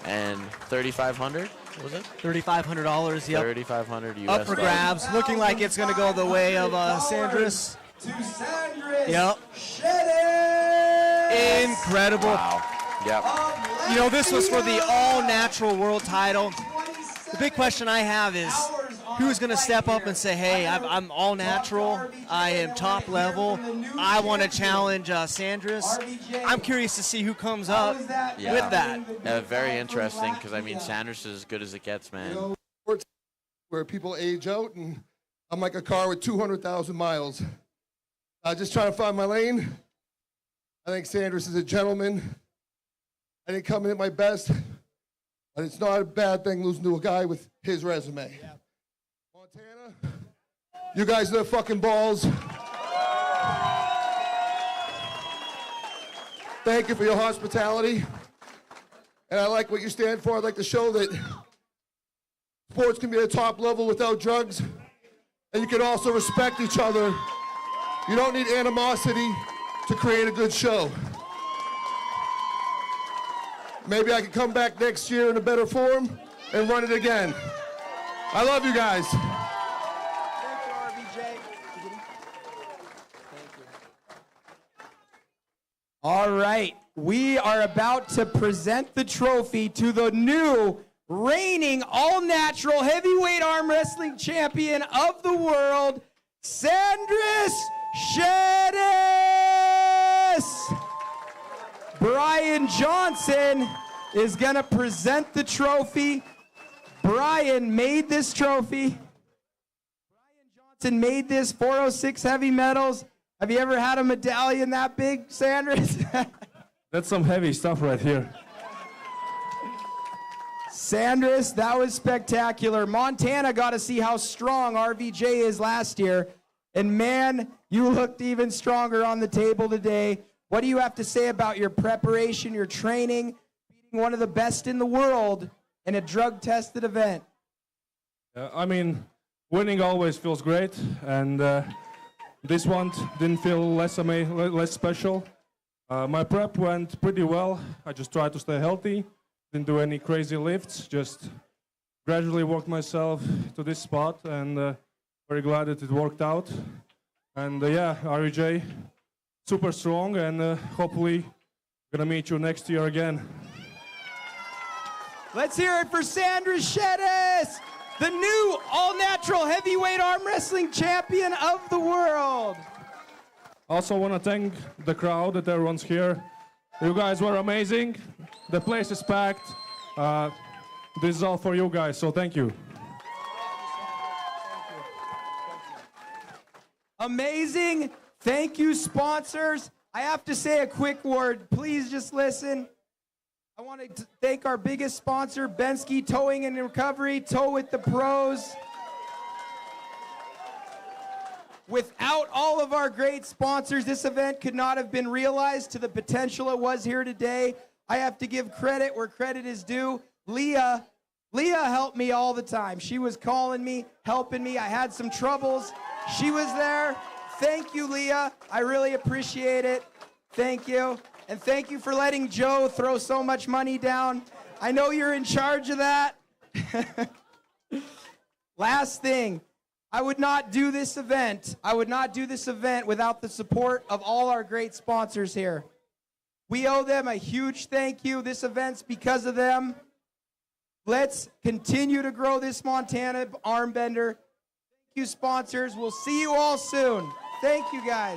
And 3,500, was it? $3,500, yep. 3,500 US. Up for grabs. Looking like it's going to go the way of Sandris. Yep. Incredible. Wow. Yep. You know, this was for the all-natural world title. The big question I have is, who's going to step up and say, hey, I'm all-natural, I am top level, I want to challenge Sandris? I'm curious to see who comes up with that. Yeah, very interesting, because, I mean, Sandris is as good as it gets, man. Where people age out, and I'm like a car with 200,000 miles. Just trying to find my lane. I think Sandris is a gentleman. I didn't come in at my best, but it's not a bad thing losing to a guy with his resume. Yeah. Montana, you guys are the fucking balls. Thank you for your hospitality. And I like what you stand for. I'd like to show that sports can be at a top level without drugs, and you can also respect each other. You don't need animosity to create a good show. Maybe I can come back next year in a better form and run it again. I love you guys. All right, we are about to present the trophy to the new reigning all-natural heavyweight arm wrestling champion of the world, Sandris Šedis. Bryan Johnson is going to present the trophy. Bryan made this trophy. Bryan Johnson made this 406 heavy medals. Have you ever had a medallion that big, Sandris? That's some heavy stuff right here. Sandris, that was spectacular. Montana got to see how strong RVJ is last year. And man, you looked even stronger on the table today. What do you have to say about your preparation, your training, beating one of the best in the world in a drug-tested event? I mean, winning always feels great, and this one didn't feel less special. My prep went pretty well. I just tried to stay healthy, didn't do any crazy lifts, just gradually worked myself to this spot, and very glad that it worked out. And yeah, REJ, super strong, and hopefully gonna meet you next year again. Let's hear it for Sandris Šedis, the new all-natural heavyweight arm wrestling champion of the world. Also want to thank the crowd that everyone's here. You guys were amazing. The place is packed. This is all for you guys, so thank you. Amazing. Thank you, sponsors. I have to say a quick word. Please just listen. I want to thank our biggest sponsor, Benski Towing and Recovery. Tow with the pros. Without all of our great sponsors, this event could not have been realized to the potential it was here today. I have to give credit where credit is due. Leah helped me all the time. She was calling me, helping me. I had some troubles. She was there. Thank you, Leah. I really appreciate it. Thank you. And thank you for letting Joe throw so much money down. I know you're in charge of that. Last thing, I would not do this event. I would not do this event without the support of all our great sponsors here. We owe them a huge thank you. This event's because of them. Let's continue to grow this Montana arm bender. Thank you, sponsors. We'll see you all soon. Thank you, guys.